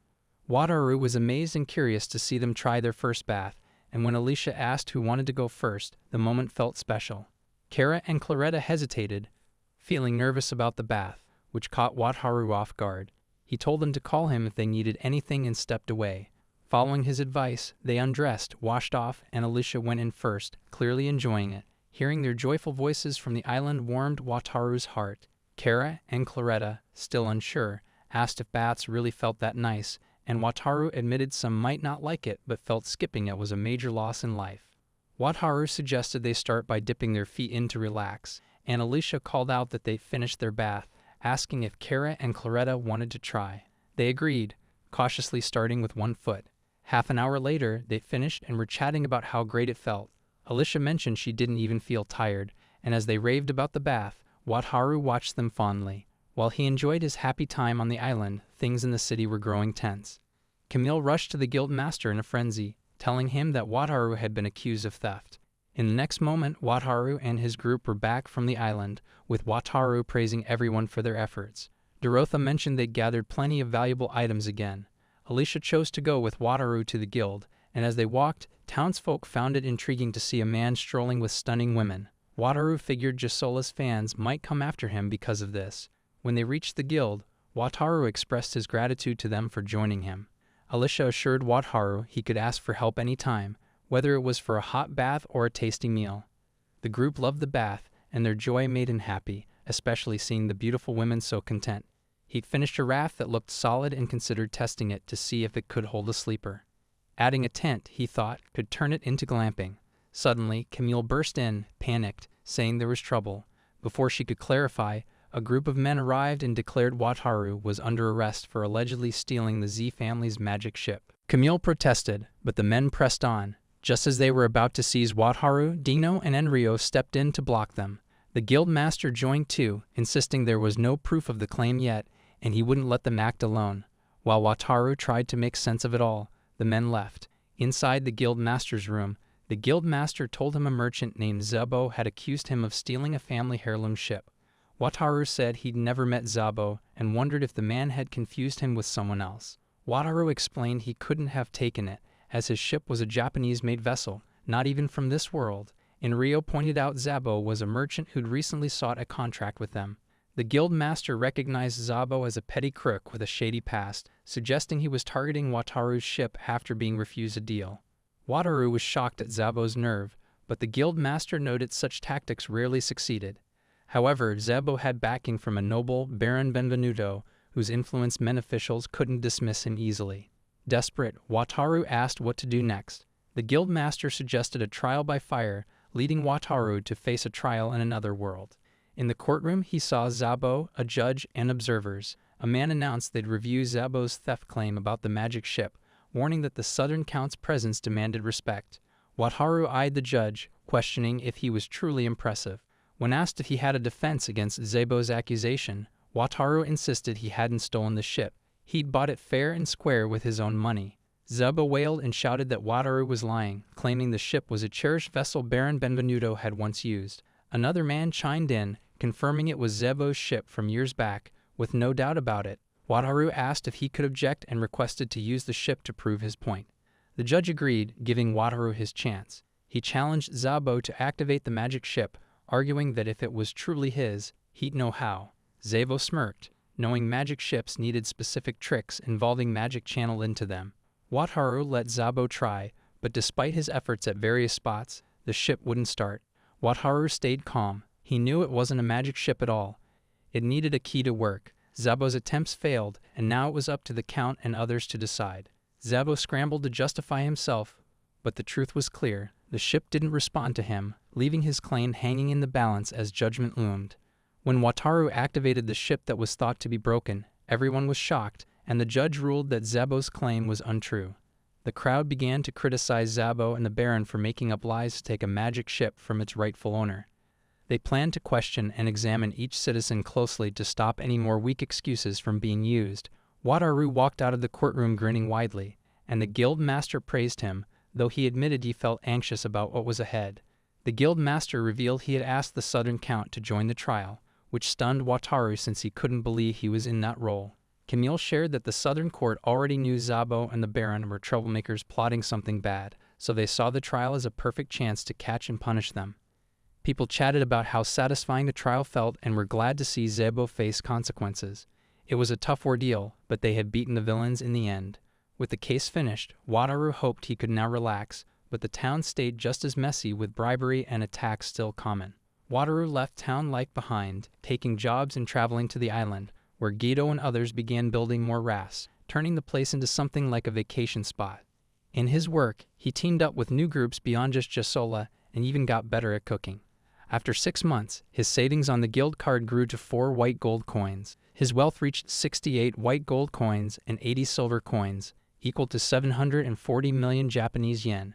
Wataru was amazed and curious to see them try their first bath, and when Alicia asked who wanted to go first, the moment felt special. Kara and Claretta hesitated, feeling nervous about the bath, which caught Wataru off guard. He told them to call him if they needed anything and stepped away. Following his advice, they undressed, washed off, and Alicia went in first, clearly enjoying it. Hearing their joyful voices from the island warmed Wataru's heart. Kara and Claretta, still unsure, asked if baths really felt that nice, and Wataru admitted some might not like it but felt skipping it was a major loss in life. Wataru suggested they start by dipping their feet in to relax, and Alicia called out that they finished their bath, asking if Kara and Claretta wanted to try. They agreed, cautiously starting with one foot. Half an hour later, they finished and were chatting about how great it felt. Alicia mentioned she didn't even feel tired, and as they raved about the bath, Wataru watched them fondly. While he enjoyed his happy time on the island, things in the city were growing tense. Camille rushed to the guild master in a frenzy, telling him that Wataru had been accused of theft. In the next moment, Wataru and his group were back from the island, with Wataru praising everyone for their efforts. Dorotha mentioned they'd gathered plenty of valuable items again. Alicia chose to go with Wataru to the guild, and as they walked, townsfolk found it intriguing to see a man strolling with stunning women. Wataru figured Gisola's fans might come after him because of this. When they reached the guild, Wataru expressed his gratitude to them for joining him. Alicia assured Wataru he could ask for help any time, whether it was for a hot bath or a tasty meal. The group loved the bath, and their joy made him happy, especially seeing the beautiful women so content. He'd finished a raft that looked solid and considered testing it to see if it could hold a sleeper. Adding a tent, he thought, could turn it into glamping. Suddenly, Camille burst in, panicked, saying there was trouble. Before she could clarify, a group of men arrived and declared Wataru was under arrest for allegedly stealing the Z family's magic ship. Camille protested, but the men pressed on. Just as they were about to seize Wataru, Dino and Enryo stepped in to block them. The guild master joined too, insisting there was no proof of the claim yet, and he wouldn't let them act alone. While Wataru tried to make sense of it all, the men left. Inside the guild master's room, the guild master told him a merchant named Zabo had accused him of stealing a family heirloom ship. Wataru said he'd never met Zabo and wondered if the man had confused him with someone else. Wataru explained he couldn't have taken it, as his ship was a Japanese-made vessel, not even from this world. Enryo pointed out Zabo was a merchant who'd recently sought a contract with them. The guild master recognized Zabo as a petty crook with a shady past, suggesting he was targeting Wataru's ship after being refused a deal. Wataru was shocked at Zabo's nerve, but the guild master noted such tactics rarely succeeded. However, Zabo had backing from a noble, Baron Benvenuto, whose influence men officials couldn't dismiss him easily. Desperate, Wataru asked what to do next. The guild master suggested a trial by fire, leading Wataru to face a trial in another world. In the courtroom, he saw Zabo, a judge, and observers. A man announced they'd review Zabo's theft claim about the magic ship, warning that the Southern Count's presence demanded respect. Wataru eyed the judge, questioning if he was truly impressive. When asked if he had a defense against Zabo's accusation, Wataru insisted he hadn't stolen the ship. He'd bought it fair and square with his own money. Zabo wailed and shouted that Wataru was lying, claiming the ship was a cherished vessel Baron Benvenuto had once used. Another man chimed in, confirming it was Zabo's ship from years back, with no doubt about it. Wataru asked if he could object and requested to use the ship to prove his point. The judge agreed, giving Wataru his chance. He challenged Zabo to activate the magic ship, arguing that if it was truly his, he'd know how. Zabo smirked, knowing magic ships needed specific tricks involving magic channeled into them. Wataru let Zabo try, but despite his efforts at various spots, the ship wouldn't start. Wataru stayed calm. He knew it wasn't a magic ship at all. It needed a key to work. Zabo's attempts failed, and now it was up to the Count and others to decide. Zabo scrambled to justify himself, but the truth was clear. The ship didn't respond to him, leaving his claim hanging in the balance as judgment loomed. When Wataru activated the ship that was thought to be broken, everyone was shocked, and the judge ruled that Zabo's claim was untrue. The crowd began to criticize Zabo and the Baron for making up lies to take a magic ship from its rightful owner. They planned to question and examine each citizen closely to stop any more weak excuses from being used. Wataru walked out of the courtroom grinning widely, and the guild master praised him, though he admitted he felt anxious about what was ahead. The guild master revealed he had asked the Southern Count to join the trial, which stunned Wataru since he couldn't believe he was in that role. Camille shared that the Southern Court already knew Zabo and the Baron were troublemakers plotting something bad, so they saw the trial as a perfect chance to catch and punish them. People chatted about how satisfying the trial felt and were glad to see Zabo face consequences. It was a tough ordeal, but they had beaten the villains in the end. With the case finished, Wataru hoped he could now relax, but the town stayed just as messy with bribery and attacks still common. Wataru left town life behind, taking jobs and traveling to the island, where Guido and others began building more rafts. turning the place into something like a vacation spot. In his work, he teamed up with new groups beyond just Jasola and even got better at cooking. After 6 months, his savings on the guild card grew to 4 white gold coins. His wealth reached 68 white gold coins and 80 silver coins, equal to 740 million Japanese yen.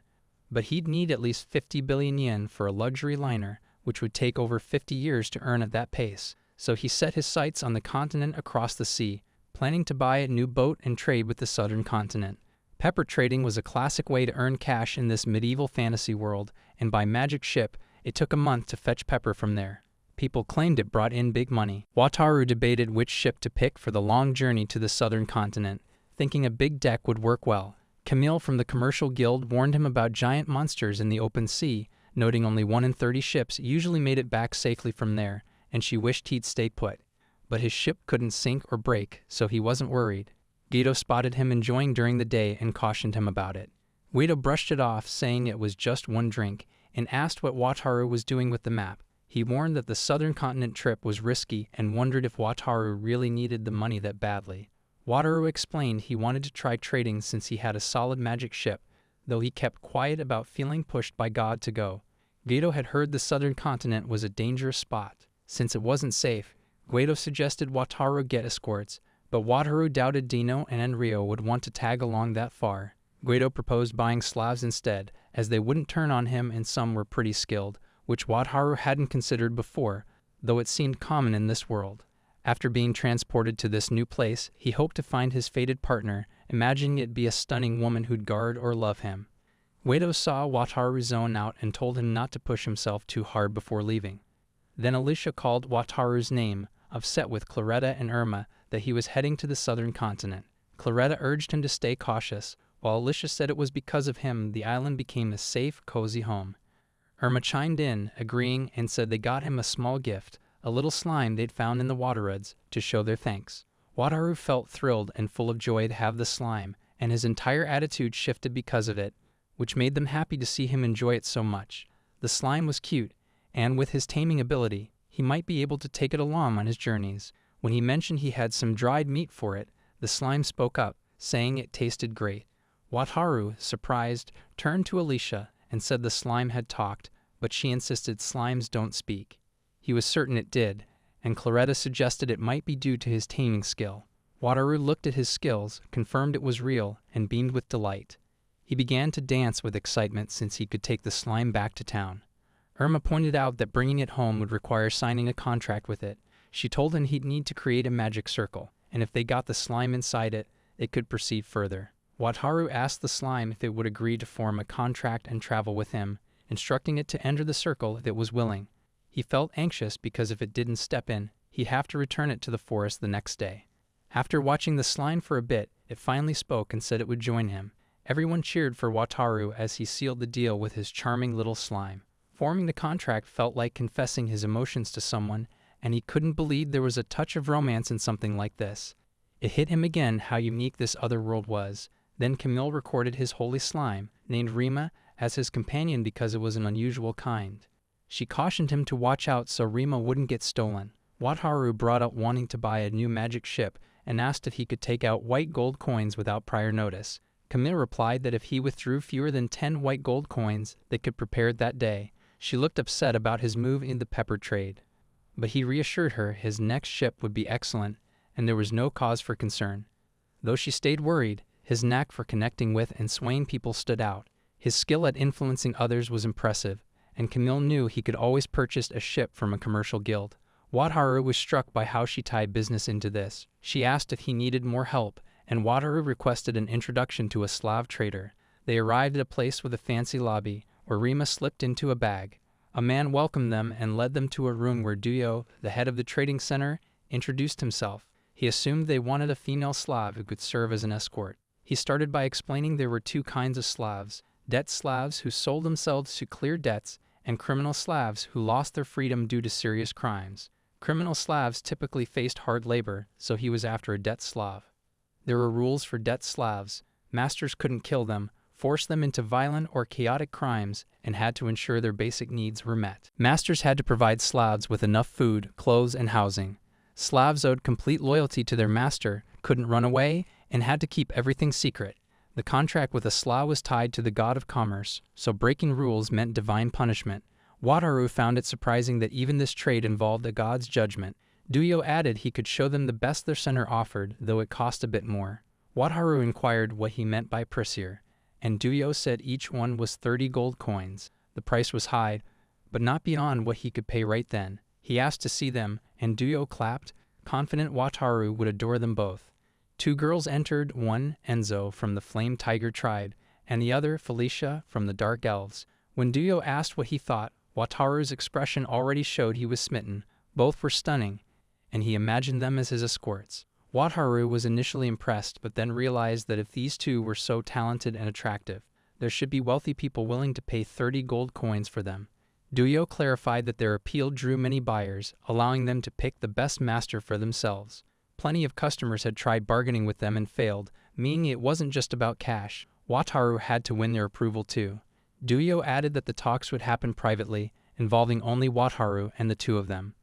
But he'd need at least 50 billion yen for a luxury liner, which would take over 50 years to earn at that pace. So he set his sights on the continent across the sea, planning to buy a new boat and trade with the southern continent. Pepper trading was a classic way to earn cash in this medieval fantasy world, and by magic ship, it took a month to fetch pepper from there. People claimed it brought in big money. Wataru debated which ship to pick for the long journey to the southern continent, thinking a big deck would work well. Camille from the Commercial Guild warned him about giant monsters in the open sea, noting only 1 in 30 ships usually made it back safely from there, and she wished he'd stay put. But his ship couldn't sink or break, so he wasn't worried. Guido spotted him enjoying during the day and cautioned him about it. Guido brushed it off, saying it was just one drink, and asked what Wataru was doing with the map. He warned that the southern continent trip was risky and wondered if Wataru really needed the money that badly. Wataru explained he wanted to try trading since he had a solid magic ship, though he kept quiet about feeling pushed by God to go. Guido had heard the southern continent was a dangerous spot. Since it wasn't safe, Guido suggested Wataru get escorts, but Wataru doubted Dino and Enryo would want to tag along that far. Guido proposed buying Slavs instead, as they wouldn't turn on him and some were pretty skilled, which Wataru hadn't considered before, though it seemed common in this world. After being transported to this new place, he hoped to find his fated partner, imagining it be a stunning woman who'd guard or love him. Guido saw Wataru zone out and told him not to push himself too hard before leaving. Then Alicia called Wataru's name, upset with Claretta and Irma that he was heading to the southern continent. Claretta urged him to stay cautious, while Alicia said it was because of him the island became a safe, cozy home. Irma chimed in, agreeing, and said they got him a small gift, a little slime they'd found in the waterreds, to show their thanks. Wataru felt thrilled and full of joy to have the slime, and his entire attitude shifted because of it, which made them happy to see him enjoy it so much. The slime was cute, and with his taming ability, he might be able to take it along on his journeys. When he mentioned he had some dried meat for it, the slime spoke up, saying it tasted great. Wataru, surprised, turned to Alicia and said the slime had talked, but she insisted slimes don't speak. He was certain it did, and Claretta suggested it might be due to his taming skill. Wataru looked at his skills, confirmed it was real, and beamed with delight. He began to dance with excitement since he could take the slime back to town. Irma pointed out that bringing it home would require signing a contract with it. She told him he'd need to create a magic circle, and if they got the slime inside it, it could proceed further. Wataru asked the slime if it would agree to form a contract and travel with him, instructing it to enter the circle if it was willing. He felt anxious because if it didn't step in, he'd have to return it to the forest the next day. After watching the slime for a bit, it finally spoke and said it would join him. Everyone cheered for Wataru as he sealed the deal with his charming little slime. Forming the contract felt like confessing his emotions to someone, and he couldn't believe there was a touch of romance in something like this. It hit him again how unique this other world was. Then Camille recorded his holy slime, named Rima, as his companion because it was an unusual kind. She cautioned him to watch out so Rima wouldn't get stolen. Wataru brought up wanting to buy a new magic ship and asked if he could take out white gold coins without prior notice. Camille replied that if he withdrew fewer than 10 white gold coins, they could prepare it that day. She looked upset about his move in the pepper trade, but he reassured her his next ship would be excellent and there was no cause for concern. Though she stayed worried, his knack for connecting with and swaying people stood out. His skill at influencing others was impressive, and Camille knew he could always purchase a ship from a commercial guild. Wataru was struck by how she tied business into this. She asked if he needed more help, and Wataru requested an introduction to a Slav trader. They arrived at a place with a fancy lobby, where Rima slipped into a bag. A man welcomed them and led them to a room where Duyo, the head of the trading center, introduced himself. He assumed they wanted a female Slav who could serve as an escort. He started by explaining there were 2 kinds of Slavs: debt Slavs who sold themselves to clear debts, and criminal Slavs who lost their freedom due to serious crimes. Criminal Slavs typically faced hard labor, so he was after a debt Slav. There were rules for debt Slavs. Masters couldn't kill them, force them into violent or chaotic crimes, and had to ensure their basic needs were met. Masters had to provide Slavs with enough food, clothes, and housing. Slavs owed complete loyalty to their master, couldn't run away, and had to keep everything secret. The contract with a slav was tied to the god of commerce, so breaking rules meant divine punishment. Wataru found it surprising that even this trade involved a god's judgment. Duyo added he could show them the best their center offered, though it cost a bit more. Wataru inquired what he meant by pricier, and Duyo said each one was 30 gold coins. The price was high, but not beyond what he could pay right then. He asked to see them, and Duyo clapped, confident Wataru would adore them both. 2 girls entered, one, Enzo, from the Flame Tiger tribe, and the other, Felicia, from the Dark Elves. When Duyo asked what he thought, Wataru's expression already showed he was smitten. Both were stunning, and he imagined them as his escorts. Wataru was initially impressed, but then realized that if these two were so talented and attractive, there should be wealthy people willing to pay 30 gold coins for them. Duyo clarified that their appeal drew many buyers, allowing them to pick the best master for themselves. Plenty of customers had tried bargaining with them and failed, meaning it wasn't just about cash. Wataru had to win their approval too. Duyo added that the talks would happen privately, involving only Wataru and the two of them.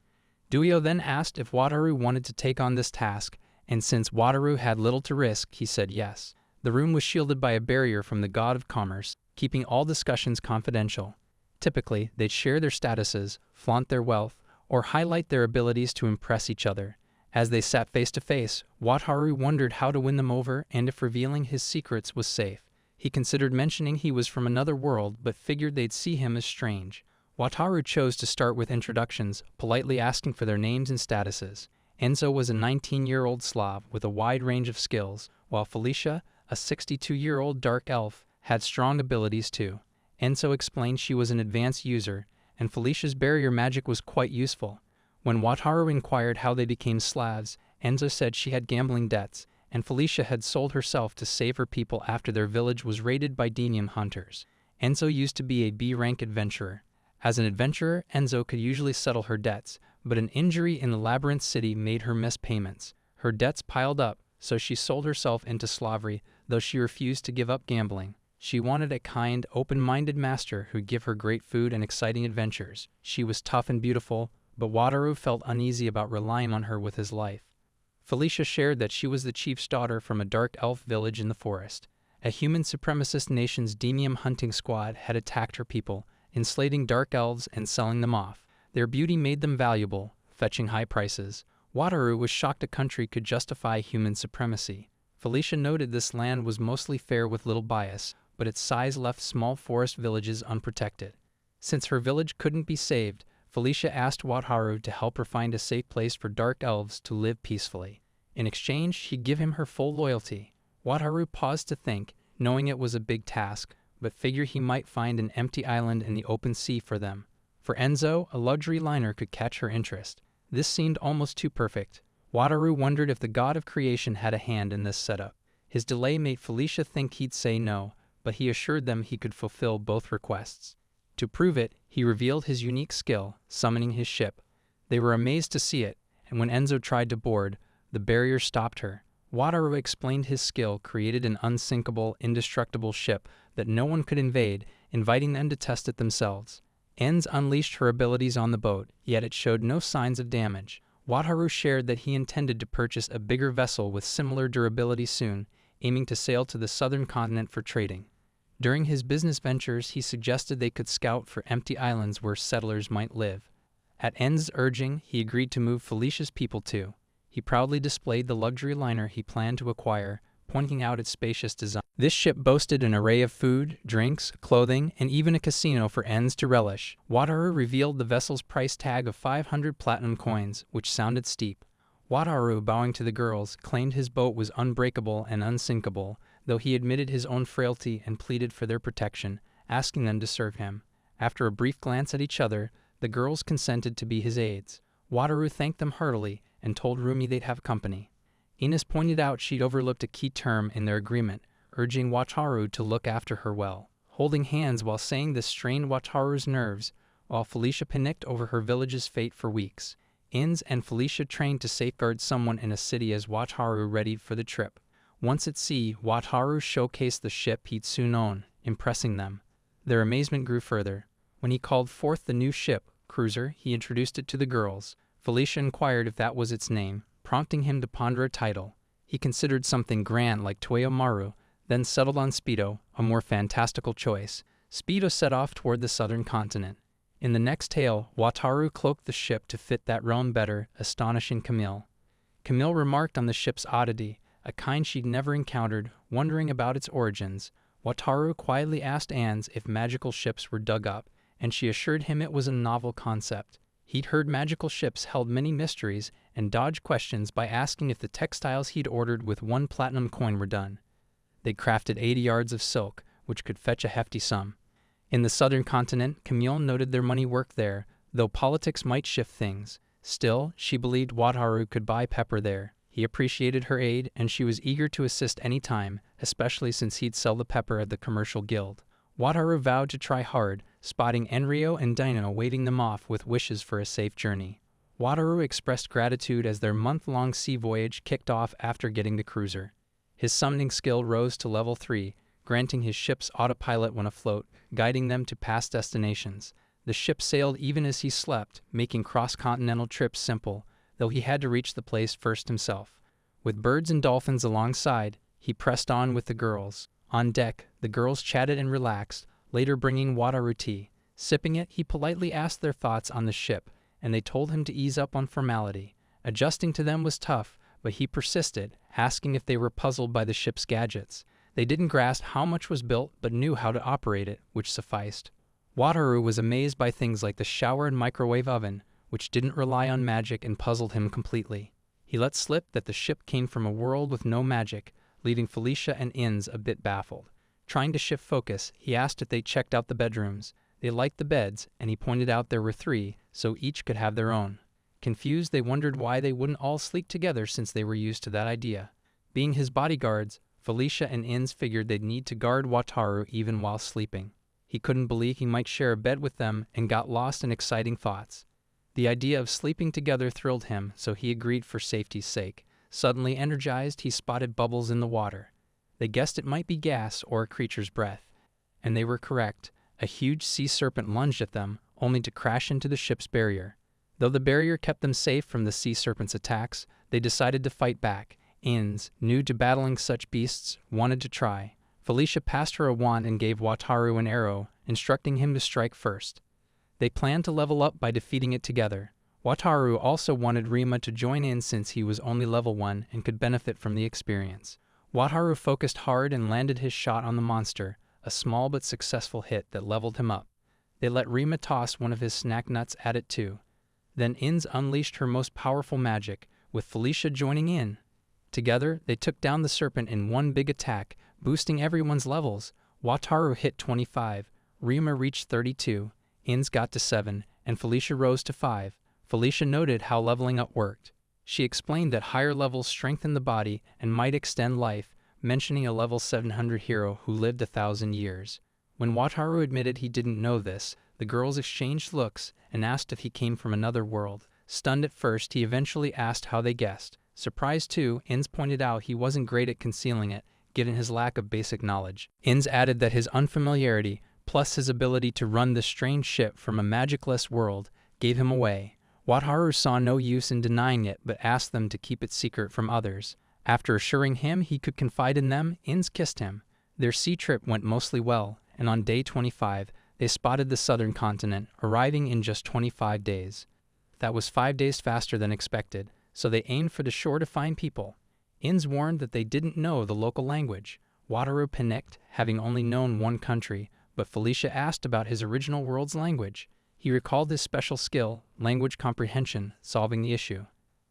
Duyo then asked if Wataru wanted to take on this task, and since Wataru had little to risk, he said yes. The room was shielded by a barrier from the god of commerce, keeping all discussions confidential. Typically, they'd share their statuses, flaunt their wealth, or highlight their abilities to impress each other. As they sat face to face, Wataru wondered how to win them over and if revealing his secrets was safe. He considered mentioning he was from another world, but figured they'd see him as strange. Wataru chose to start with introductions, politely asking for their names and statuses. Enzo was a 19-year-old Slav with a wide range of skills, while Felicia, a 62-year-old dark elf, had strong abilities too. Enzo explained she was an advanced user, and Felicia's barrier magic was quite useful. When Wataru inquired how they became Slavs, Enzo said she had gambling debts, and Felicia had sold herself to save her people after their village was raided by demon hunters. Enzo used to be a B-rank adventurer. As an adventurer, Enzo could usually settle her debts, but an injury in the Labyrinth City made her miss payments. Her debts piled up, so she sold herself into slavery, though she refused to give up gambling. She wanted a kind, open-minded master who'd give her great food and exciting adventures. She was tough and beautiful, but Wataru felt uneasy about relying on her with his life. Felicia shared that she was the chief's daughter from a dark elf village in the forest. A human supremacist nation's demon hunting squad had attacked her people, enslaving dark elves and selling them off. Their beauty made them valuable, fetching high prices. Wataru was shocked a country could justify human supremacy. Felicia noted this land was mostly fair with little bias, but its size left small forest villages unprotected. Since her village couldn't be saved, Felicia asked Wataru to help her find a safe place for dark elves to live peacefully. In exchange, she'd give him her full loyalty. Wataru paused to think, knowing it was a big task, but figured he might find an empty island in the open sea for them. For Enzo, a luxury liner could catch her interest. This seemed almost too perfect. Wataru wondered if the god of creation had a hand in this setup. His delay made Felicia think he'd say no, but he assured them he could fulfill both requests. To prove it, he revealed his unique skill, summoning his ship. They were amazed to see it, and when Enzo tried to board, the barrier stopped her. Wataru explained his skill created an unsinkable, indestructible ship that no one could invade, inviting them to test it themselves. Enz unleashed her abilities on the boat, yet it showed no signs of damage. Wataru shared that he intended to purchase a bigger vessel with similar durability soon, aiming to sail to the southern continent for trading. During his business ventures, he suggested they could scout for empty islands where settlers might live. At Enz's urging, he agreed to move Felicia's people too. He proudly displayed the luxury liner he planned to acquire, pointing out its spacious design. This ship boasted an array of food, drinks, clothing, and even a casino for Enz to relish. Wataru revealed the vessel's price tag of 500 platinum coins, which sounded steep. Wataru, bowing to the girls, claimed his boat was unbreakable and unsinkable, though he admitted his own frailty and pleaded for their protection, asking them to serve him. After a brief glance at each other, the girls consented to be his aides. Wataru thanked them heartily and told Rumi they'd have company. Ines pointed out she'd overlooked a key term in their agreement, urging Wataru to look after her well. Holding hands while saying this strained Wataru's nerves, while Felicia panicked over her village's fate for weeks. Ines and Felicia trained to safeguard someone in a city as Wataru readied for the trip. Once at sea, Wataru showcased the ship he'd soon own, impressing them. Their amazement grew further. When he called forth the new ship, cruiser, he introduced it to the girls. Felicia inquired if that was its name, prompting him to ponder a title. He considered something grand like Toyo Maru, then settled on Speedo, a more fantastical choice. Speedo set off toward the southern continent. In the next tale, Wataru cloaked the ship to fit that realm better, astonishing Camille. Camille remarked on the ship's oddity, a kind she'd never encountered, wondering about its origins. Wataru quietly asked Ans if magical ships were dug up, and she assured him it was a novel concept. He'd heard magical ships held many mysteries and dodged questions by asking if the textiles he'd ordered with 1 platinum coin were done. They'd crafted 80 yards of silk, which could fetch a hefty sum. In the southern continent, Camille noted their money worked there, though politics might shift things. Still, she believed Wataru could buy pepper there. He appreciated her aid, and she was eager to assist any time, especially since he'd sell the pepper at the commercial guild. Wataru vowed to try hard, spotting Enryo and Dino waving them off with wishes for a safe journey. Wataru expressed gratitude as their month-long sea voyage kicked off after getting the cruiser. His summoning skill rose to level 3, granting his ships autopilot when afloat, guiding them to past destinations. The ship sailed even as he slept, making cross-continental trips simple, though he had to reach the place first himself. With birds and dolphins alongside, he pressed on with the girls. On deck, the girls chatted and relaxed, later bringing Wataru tea. Sipping it, he politely asked their thoughts on the ship, and they told him to ease up on formality. Adjusting to them was tough, but he persisted, asking if they were puzzled by the ship's gadgets. They didn't grasp how much was built, but knew how to operate it, which sufficed. Wataru was amazed by things like the shower and microwave oven, which didn't rely on magic and puzzled him completely. He let slip that the ship came from a world with no magic, leaving Felicia and Inns a bit baffled. Trying to shift focus, he asked if they checked out the bedrooms. They liked the beds, and he pointed out there were 3, so each could have their own. Confused, they wondered why they wouldn't all sleep together since they were used to that idea. Being his bodyguards, Felicia and Inns figured they'd need to guard Wataru even while sleeping. He couldn't believe he might share a bed with them and got lost in exciting thoughts. The idea of sleeping together thrilled him, so he agreed for safety's sake. Suddenly energized, he spotted bubbles in the water. They guessed it might be gas or a creature's breath. And they were correct. A huge sea serpent lunged at them, only to crash into the ship's barrier. Though the barrier kept them safe from the sea serpent's attacks, they decided to fight back. Inns, new to battling such beasts, wanted to try. Felicia passed her a wand and gave Wataru an arrow, instructing him to strike first. They planned to level up by defeating it together. Wataru also wanted Rima to join in since he was only level 1 and could benefit from the experience. Wataru focused hard and landed his shot on the monster, a small but successful hit that leveled him up. They let Rima toss one of his snack nuts at it too. Then Inns unleashed her most powerful magic, with Felicia joining in. Together, they took down the serpent in one big attack, boosting everyone's levels. Wataru hit 25, Rima reached 32, Inns got to 7, and Felicia rose to 5. Felicia noted how leveling up worked. She explained that higher levels strengthen the body and might extend life, mentioning a level 700 hero who lived 1,000 years. When Wataru admitted he didn't know this, the girls exchanged looks and asked if he came from another world. Stunned at first, he eventually asked how they guessed. Surprised too, Inns pointed out he wasn't great at concealing it, given his lack of basic knowledge. Inns added that his unfamiliarity, plus his ability to run this strange ship from a magicless world, gave him away. Wataru saw no use in denying it, but asked them to keep it secret from others. After assuring him he could confide in them, Inns kissed him. Their sea trip went mostly well, and on day 25, they spotted the southern continent, arriving in just 25 days. That was 5 days faster than expected, so they aimed for the shore to find people. Inns warned that they didn't know the local language. Wataru panicked, having only known one country, but Felicia asked about his original world's language. He recalled his special skill, language comprehension, solving the issue.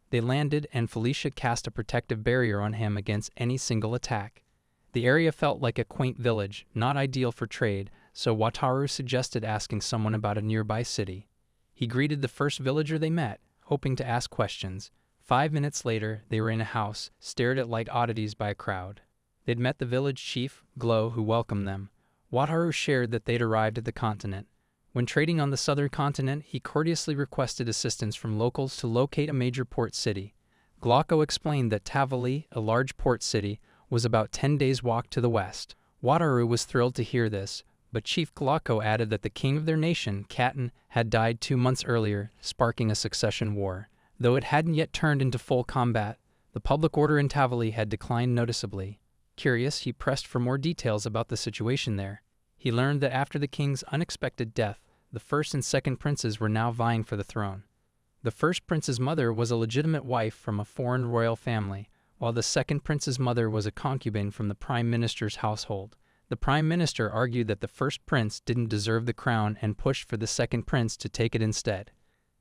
They landed, and Felicia cast a protective barrier on him against any single attack. The area felt like a quaint village, not ideal for trade, so Wataru suggested asking someone about a nearby city. He greeted the first villager they met, hoping to ask questions. 5 minutes later, they were in a house, stared at like oddities by a crowd. They'd met the village chief, Glow, who welcomed them. Wataru shared that they'd arrived at the continent. When trading on the southern continent, he courteously requested assistance from locals to locate a major port city. Glauco explained that Tavali, a large port city, was about 10 days' walk to the west. Wataru was thrilled to hear this, but Chief Glauco added that the king of their nation, Katten, had died 2 months earlier, sparking a succession war. Though it hadn't yet turned into full combat, The public order in Tavali had declined noticeably. Curious, he pressed for more details about the situation there. He learned that after the king's unexpected death, the first and second princes were now vying for the throne. The first prince's mother was a legitimate wife from a foreign royal family, while the second prince's mother was a concubine from the prime minister's household. The prime minister argued that the first prince didn't deserve the crown and pushed for the second prince to take it instead.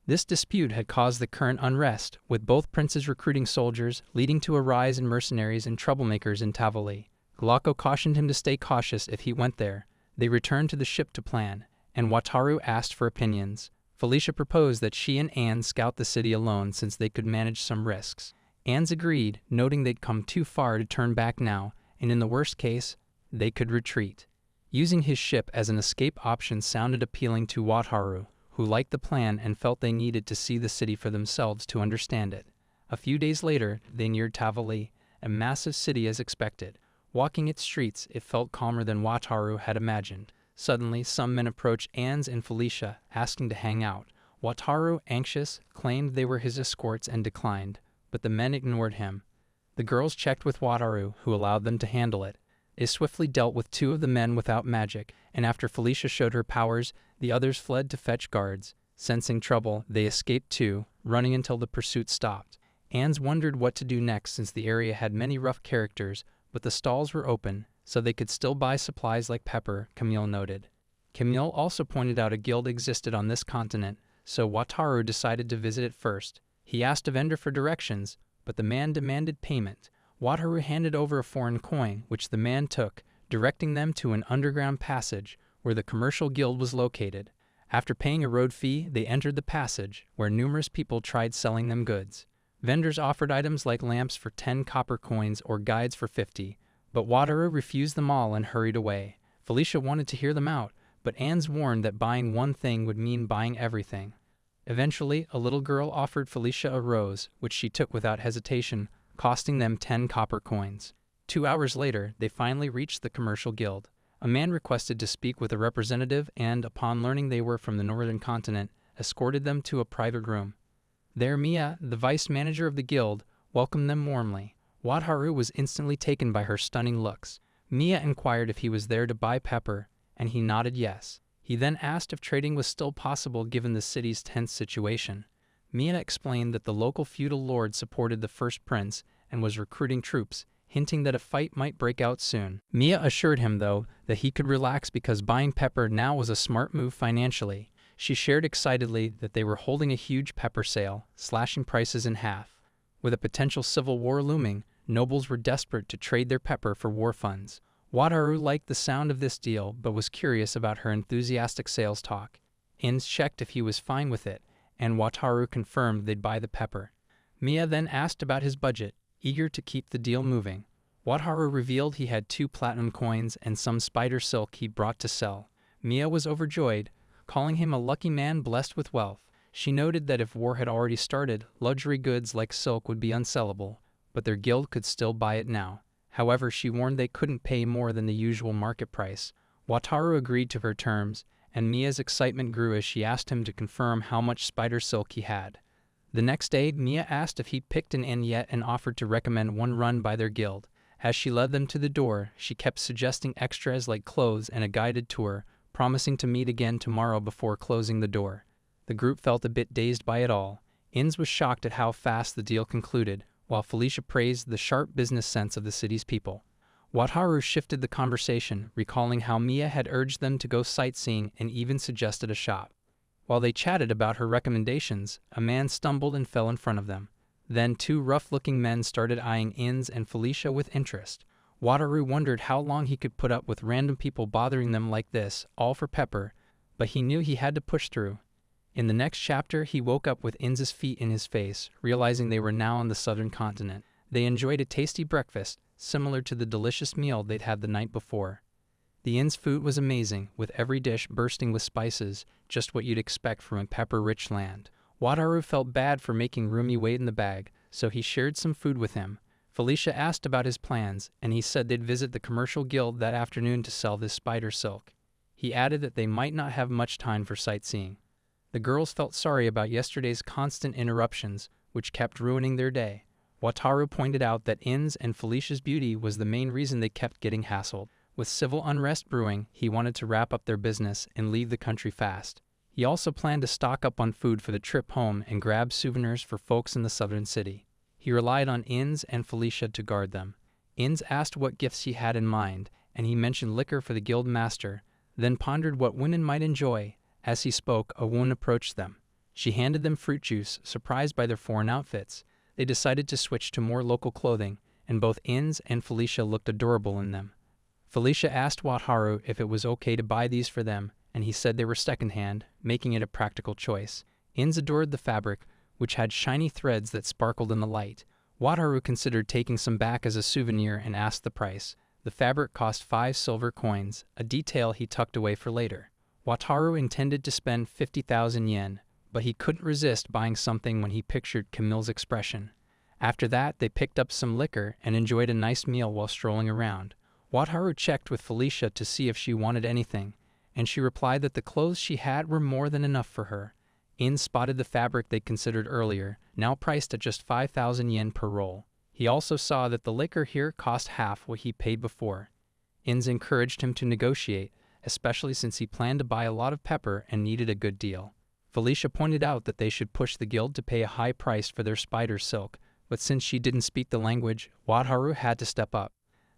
This dispute had caused the current unrest, with both princes recruiting soldiers, leading to a rise in mercenaries and troublemakers in Tavali. Glauco cautioned him to stay cautious if he went there. They returned to the ship to plan, and Wataru asked for opinions. Felicia proposed that she and Anne scout the city alone since they could manage some risks. Anne's agreed, noting they'd come too far to turn back now, and in the worst case, they could retreat. Using his ship as an escape option sounded appealing to Wataru, who liked the plan and felt they needed to see the city for themselves to understand it. A few days later, they neared Tavali, a massive city as expected. Walking its streets, it felt calmer than Wataru had imagined. Suddenly, some men approached Anne's and Felicia, asking to hang out. Wataru, anxious, claimed they were his escorts and declined, but the men ignored him. The girls checked with Wataru, who allowed them to handle it. They swiftly dealt with two of the men without magic, and after Felicia showed her powers, the others fled to fetch guards. Sensing trouble, they escaped too, running until the pursuit stopped. Anne's wondered what to do next since the area had many rough characters, but the stalls were open, so they could still buy supplies like pepper, Camille noted. Camille also pointed out a guild existed on this continent, so Wataru decided to visit it first. He asked a vendor for directions, but the man demanded payment. Wataru handed over a foreign coin, which the man took, directing them to an underground passage where the commercial guild was located. After paying a road fee, they entered the passage, where numerous people tried selling them goods. Vendors offered items like lamps for 10 copper coins or guides for 50, but Wataru refused them all and hurried away. Felicia wanted to hear them out, but Anne's warned that buying one thing would mean buying everything. Eventually, a little girl offered Felicia a rose, which she took without hesitation, costing them 10 copper coins. 2 hours later, they finally reached the commercial guild. A man requested to speak with a representative and, upon learning they were from the northern continent, escorted them to a private room. There Mia, the vice manager of the guild, welcomed them warmly. Wataru was instantly taken by her stunning looks. Mia inquired if he was there to buy pepper, and he nodded yes. He then asked if trading was still possible given the city's tense situation. Mia explained that the local feudal lord supported the first prince and was recruiting troops, hinting that a fight might break out soon. Mia assured him, though, that he could relax because buying pepper now was a smart move financially. She shared excitedly that they were holding a huge pepper sale, slashing prices in half. With a potential civil war looming, nobles were desperate to trade their pepper for war funds. Wataru liked the sound of this deal, but was curious about her enthusiastic sales talk. Inns checked if he was fine with it, and Wataru confirmed they'd buy the pepper. Mia then asked about his budget, eager to keep the deal moving. Wataru revealed he had 2 platinum coins and some spider silk he brought to sell. Mia was overjoyed, calling him a lucky man blessed with wealth. She noted that if war had already started, luxury goods like silk would be unsellable, but their guild could still buy it now. However, she warned they couldn't pay more than the usual market price. Wataru agreed to her terms, and Mia's excitement grew as she asked him to confirm how much spider silk he had. The next day, Mia asked if he'd picked an inn yet and offered to recommend one run by their guild. As she led them to the door, she kept suggesting extras like clothes and a guided tour, promising to meet again tomorrow before closing the door. The group felt a bit dazed by it all. Inns was shocked at how fast the deal concluded, while Felicia praised the sharp business sense of the city's people. Wataru shifted the conversation, recalling how Mia had urged them to go sightseeing and even suggested a shop. While they chatted about her recommendations, a man stumbled and fell in front of them. Then 2 rough-looking men started eyeing Inns and Felicia with interest. Wataru wondered how long he could put up with random people bothering them like this, all for pepper, but he knew he had to push through. In the next chapter, he woke up with Inns' feet in his face, realizing they were now on the southern continent. They enjoyed a tasty breakfast, similar to the delicious meal they'd had the night before. The inn's food was amazing, with every dish bursting with spices, just what you'd expect from a pepper-rich land. Wataru felt bad for making Rumi wait in the bag, so he shared some food with him. Felicia asked about his plans, and he said they'd visit the commercial guild that afternoon to sell this spider silk. He added that they might not have much time for sightseeing. The girls felt sorry about yesterday's constant interruptions, which kept ruining their day. Wataru pointed out that In's and Felicia's beauty was the main reason they kept getting hassled. With civil unrest brewing, he wanted to wrap up their business and leave the country fast. He also planned to stock up on food for the trip home and grab souvenirs for folks in the southern city. He relied on In's and Felicia to guard them. In's asked what gifts he had in mind, and he mentioned liquor for the guild master, then pondered what women might enjoy. As he spoke, a woman approached them. She handed them fruit juice, surprised by their foreign outfits. They decided to switch to more local clothing, and both In's and Felicia looked adorable in them. Felicia asked Wataru if it was okay to buy these for them, and he said they were secondhand, making it a practical choice. In's adored the fabric, which had shiny threads that sparkled in the light. Wataru considered taking some back as a souvenir and asked the price. The fabric cost 5 silver coins, a detail he tucked away for later. Wataru intended to spend 50,000 yen, but he couldn't resist buying something when he pictured Camille's expression. After that, they picked up some liquor and enjoyed a nice meal while strolling around. Wataru checked with Felicia to see if she wanted anything, and she replied that the clothes she had were more than enough for her. In spotted the fabric they considered earlier, now priced at just 5,000 yen per roll. He also saw that the liquor here cost half what he paid before. Inns encouraged him to negotiate, especially since he planned to buy a lot of pepper and needed a good deal. Felicia pointed out that they should push the guild to pay a high price for their spider silk, but since she didn't speak the language, Wataru had to step up.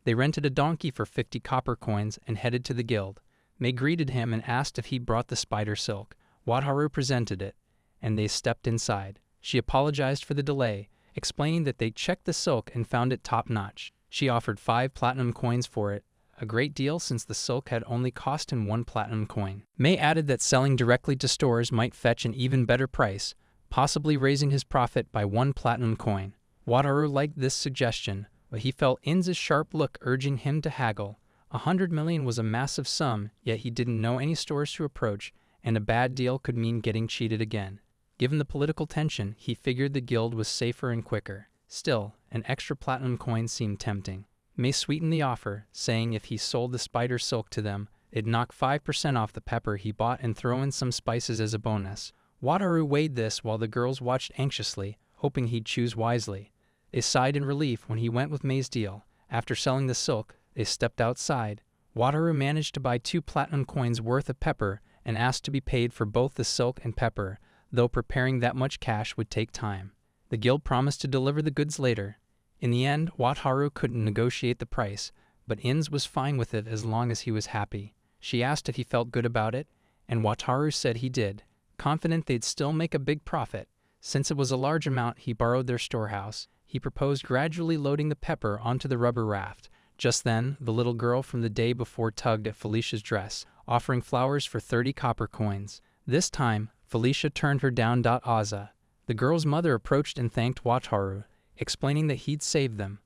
They rented a donkey for 50 copper coins and headed to the guild. May greeted him and asked if he brought the spider silk. Wataru presented it, and they stepped inside. She apologized for the delay, explaining that they checked the silk and found it top-notch. She offered 5 platinum coins for it, a great deal since the silk had only cost him 1 platinum coin. May added that selling directly to stores might fetch an even better price, possibly raising his profit by 1 platinum coin. Wataru liked this suggestion, but he felt In's sharp look urging him to haggle. 100 million was a massive sum, yet he didn't know any stores to approach, and a bad deal could mean getting cheated again. Given the political tension, he figured the guild was safer and quicker. Still, an extra platinum coin seemed tempting. May sweetened the offer, saying if he sold the spider silk to them, they'd knock 5% off the pepper he bought and throw in some spices as a bonus. Wataru weighed this while the girls watched anxiously, hoping he'd choose wisely. They sighed in relief when he went with May's deal. After selling the silk, they stepped outside. Wataru managed to buy 2 platinum coins worth of pepper and asked to be paid for both the silk and pepper, though preparing that much cash would take time. The guild promised to deliver the goods later. In the end, Wataru couldn't negotiate the price, but Inns was fine with it as long as he was happy. She asked if he felt good about it, and Wataru said he did, confident they'd still make a big profit. Since it was a large amount, he borrowed their storehouse. He proposed gradually loading the pepper onto the rubber raft. Just then, the little girl from the day before tugged at Felicia's dress, offering flowers for 30 copper coins. This time, Felicia turned her down. Aza. The girl's mother approached and thanked Wataru, explaining that he'd saved them.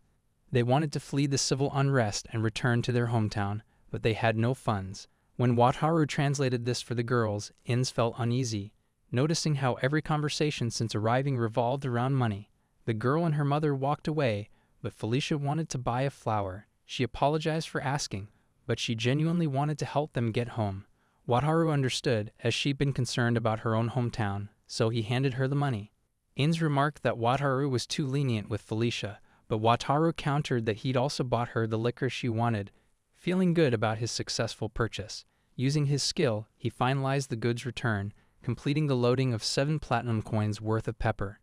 They wanted to flee the civil unrest and return to their hometown, but they had no funds. When Wataru translated this for the girls, Inns felt uneasy, noticing how every conversation since arriving revolved around money. The girl and her mother walked away, but Felicia wanted to buy a flower. She apologized for asking, but she genuinely wanted to help them get home. Wataru understood, as she'd been concerned about her own hometown, so he handed her the money. Inns remarked that Wataru was too lenient with Felicia, but Wataru countered that he'd also bought her the liquor she wanted, feeling good about his successful purchase. Using his skill, he finalized the goods return, completing the loading of 7 platinum coins worth of pepper.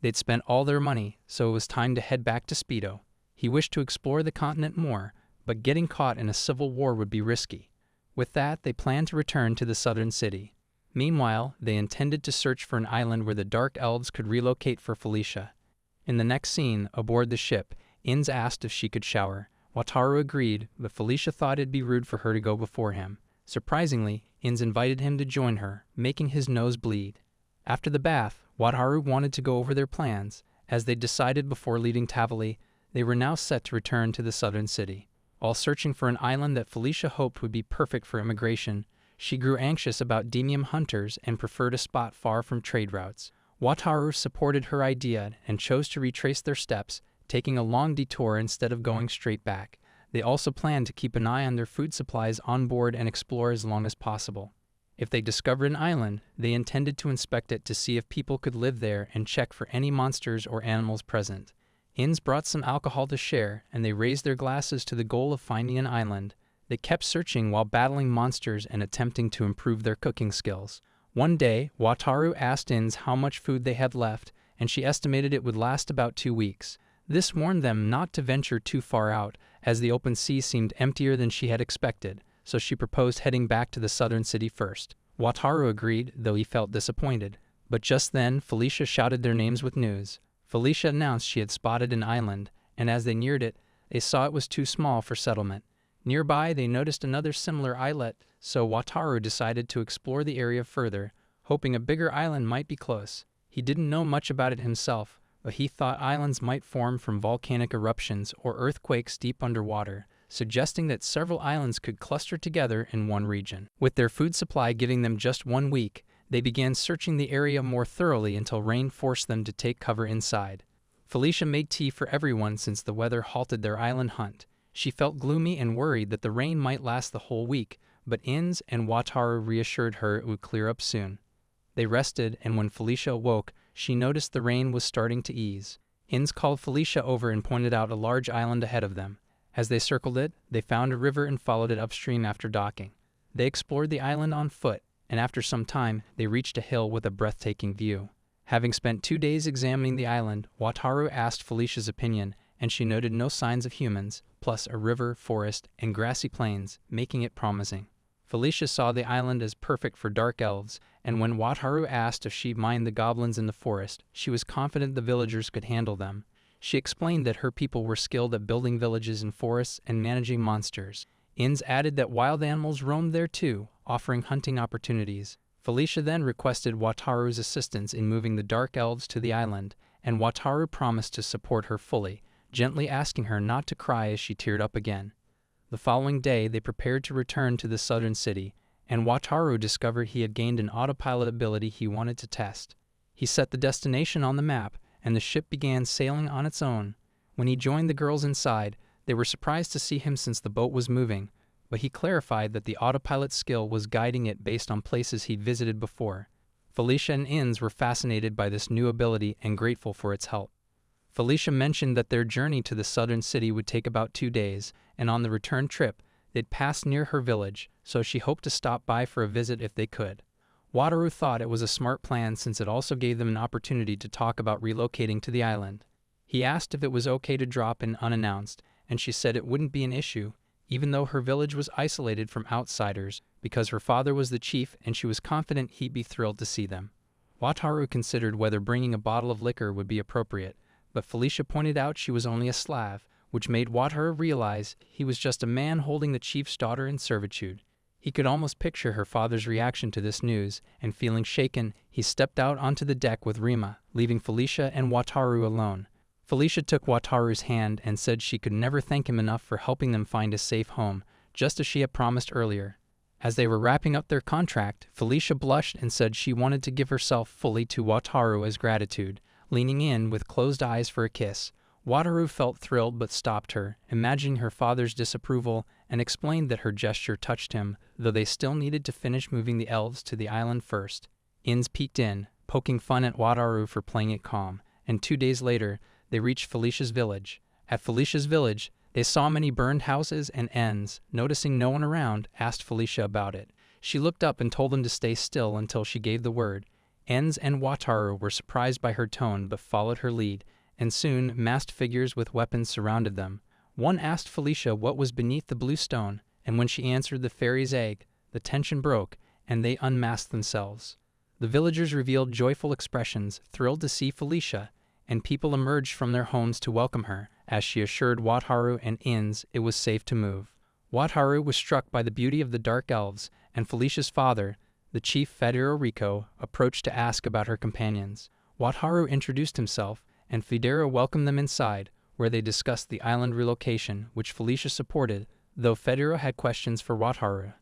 They'd spent all their money, so it was time to head back to Speedo. He wished to explore the continent more, but getting caught in a civil war would be risky. With that, they planned to return to the southern city. Meanwhile, they intended to search for an island where the Dark Elves could relocate for Felicia. In the next scene, aboard the ship, Inns asked if she could shower. Wataru agreed, but Felicia thought it'd be rude for her to go before him. Surprisingly, Inns invited him to join her, making his nose bleed. After the bath, Wataru wanted to go over their plans. As they decided before leaving Tavali, they were now set to return to the southern city. While searching for an island that Felicia hoped would be perfect for immigration, she grew anxious about demium hunters and preferred a spot far from trade routes. Wataru supported her idea and chose to retrace their steps, taking a long detour instead of going straight back. They also planned to keep an eye on their food supplies on board and explore as long as possible. If they discovered an island, they intended to inspect it to see if people could live there and check for any monsters or animals present. Inns brought some alcohol to share, and they raised their glasses to the goal of finding an island. They kept searching while battling monsters and attempting to improve their cooking skills. One day, Wataru asked Inns how much food they had left, and she estimated it would last about 2 weeks. This warned them not to venture too far out, as the open sea seemed emptier than she had expected, so she proposed heading back to the southern city first. Wataru agreed, though he felt disappointed. But just then, Felicia shouted their names with news. Felicia announced she had spotted an island, and as they neared it, they saw it was too small for settlement. Nearby, they noticed another similar islet, so Wataru decided to explore the area further, hoping a bigger island might be close. He didn't know much about it himself, but he thought islands might form from volcanic eruptions or earthquakes deep underwater, suggesting that several islands could cluster together in one region. With their food supply giving them just 1 week, they began searching the area more thoroughly until rain forced them to take cover inside. Felicia made tea for everyone since the weather halted their island hunt. She felt gloomy and worried that the rain might last the whole week, but Inns and Wataru reassured her it would clear up soon. They rested, and when Felicia awoke, she noticed the rain was starting to ease. Inns called Felicia over and pointed out a large island ahead of them. As they circled it, they found a river and followed it upstream after docking. They explored the island on foot, and after some time, they reached a hill with a breathtaking view. Having spent 2 days examining the island, Wataru asked Felicia's opinion, and she noted no signs of humans, plus a river, forest, and grassy plains, making it promising. Felicia saw the island as perfect for dark elves, and when Wataru asked if she'd mind the goblins in the forest, she was confident the villagers could handle them. She explained that her people were skilled at building villages in forests and managing monsters. Inns added that wild animals roamed there too, offering hunting opportunities. Felicia then requested Wataru's assistance in moving the dark elves to the island, and Wataru promised to support her fully, gently asking her not to cry as she teared up again. The following day, they prepared to return to the southern city, and Wataru discovered he had gained an autopilot ability he wanted to test. He set the destination on the map, and the ship began sailing on its own. When he joined the girls inside, they were surprised to see him since the boat was moving, but he clarified that the autopilot skill was guiding it based on places he'd visited before. Felicia and Inns were fascinated by this new ability and grateful for its help. Felicia mentioned that their journey to the southern city would take about 2 days, and on the return trip, they'd pass near her village, so she hoped to stop by for a visit if they could. Wataru thought it was a smart plan since it also gave them an opportunity to talk about relocating to the island. He asked if it was okay to drop in unannounced, and she said it wouldn't be an issue, even though her village was isolated from outsiders because her father was the chief and she was confident he'd be thrilled to see them. Wataru considered whether bringing a bottle of liquor would be appropriate, but Felicia pointed out she was only a Slav, which made Wataru realize he was just a man holding the chief's daughter in servitude. He could almost picture her father's reaction to this news, and feeling shaken, he stepped out onto the deck with Rima, leaving Felicia and Wataru alone. Felicia took Wataru's hand and said she could never thank him enough for helping them find a safe home, just as she had promised earlier. As they were wrapping up their contract, Felicia blushed and said she wanted to give herself fully to Wataru as gratitude, leaning in with closed eyes for a kiss. Wataru felt thrilled but stopped her, imagining her father's disapproval, and explained that her gesture touched him, though they still needed to finish moving the elves to the island first. Inns peeked in, poking fun at Wataru for playing it calm, and 2 days later, they reached Felicia's village. At Felicia's village, they saw many burned houses, and Inns, noticing no one around, asked Felicia about it. She looked up and told them to stay still until she gave the word. Inns and Wataru were surprised by her tone but followed her lead, and soon masked figures with weapons surrounded them. One asked Felicia what was beneath the blue stone, and when she answered the fairy's egg, the tension broke, and they unmasked themselves. The villagers revealed joyful expressions, thrilled to see Felicia, and people emerged from their homes to welcome her, as she assured Wataru and Inns it was safe to move. Wataru was struck by the beauty of the dark elves, and Felicia's father, the chief Federico, approached to ask about her companions. Wataru introduced himself, and Federo welcomed them inside, where they discussed the island relocation, which Felicia supported, though Federo had questions for Wataru.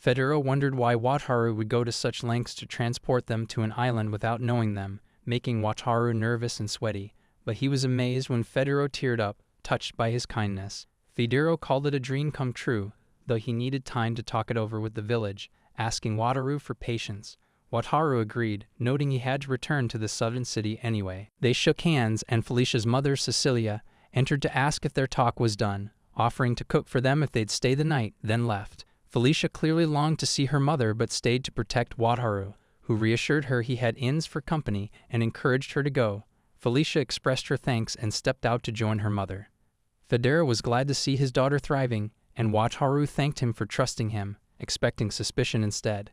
Federo wondered why Wataru would go to such lengths to transport them to an island without knowing them, making Wataru nervous and sweaty, but he was amazed when Federo teared up, touched by his kindness. Federo called it a dream come true, though he needed time to talk it over with the village, asking Wataru for patience. Wataru agreed, noting he had to return to the southern city anyway. They shook hands, and Felicia's mother, Cecilia, entered to ask if their talk was done, offering to cook for them if they'd stay the night, then left. Felicia clearly longed to see her mother but stayed to protect Wataru, who reassured her he had inns for company and encouraged her to go. Felicia expressed her thanks and stepped out to join her mother. Federa was glad to see his daughter thriving, and Wataru thanked him for trusting him, expecting suspicion instead.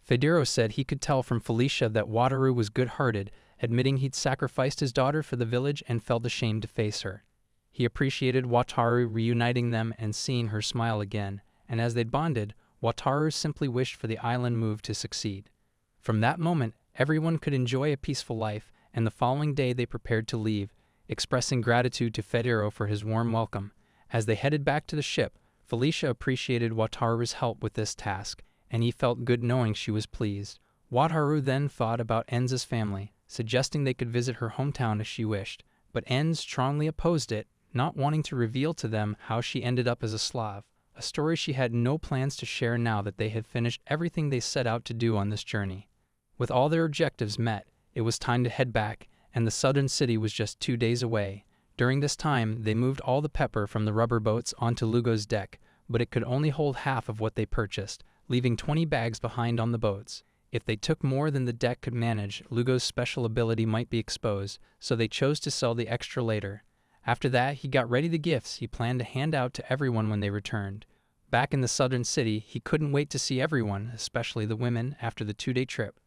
Federa said he could tell from Felicia that Wataru was good-hearted, admitting he'd sacrificed his daughter for the village and felt ashamed to face her. He appreciated Wataru reuniting them and seeing her smile again, and as they'd bonded, Wataru simply wished for the island move to succeed. From that moment, everyone could enjoy a peaceful life, and the following day they prepared to leave, expressing gratitude to Federa for his warm welcome. As they headed back to the ship, Felicia appreciated Wataru's help with this task, and he felt good knowing she was pleased. Wataru then thought about Enza's family, suggesting they could visit her hometown if she wished, but Enz strongly opposed it, not wanting to reveal to them how she ended up as a Slav, a story she had no plans to share now that they had finished everything they set out to do on this journey. With all their objectives met, it was time to head back, and the southern city was just 2 days away. During this time, they moved all the pepper from the rubber boats onto Lugo's deck, but it could only hold half of what they purchased, leaving 20 bags behind on the boats. If they took more than the deck could manage, Lugo's special ability might be exposed, so they chose to sell the extra later. After that, he got ready the gifts he planned to hand out to everyone when they returned. Back in the southern city, he couldn't wait to see everyone, especially the women, after the 2-day trip.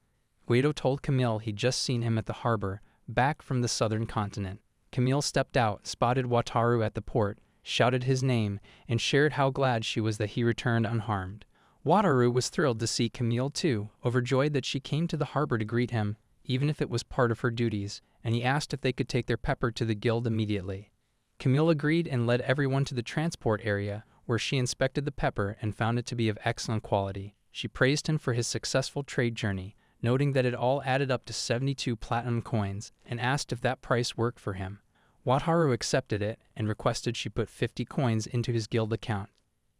Guido told Camille he'd just seen him at the harbor, back from the southern continent. Camille stepped out, spotted Wataru at the port, shouted his name, and shared how glad she was that he returned unharmed. Wataru was thrilled to see Camille too, overjoyed that she came to the harbor to greet him, even if it was part of her duties, and he asked if they could take their pepper to the guild immediately. Camille agreed and led everyone to the transport area, where she inspected the pepper and found it to be of excellent quality. She praised him for his successful trade journey, noting that it all added up to 72 platinum coins, and asked if that price worked for him. Wataru accepted it and requested she put 50 coins into his guild account.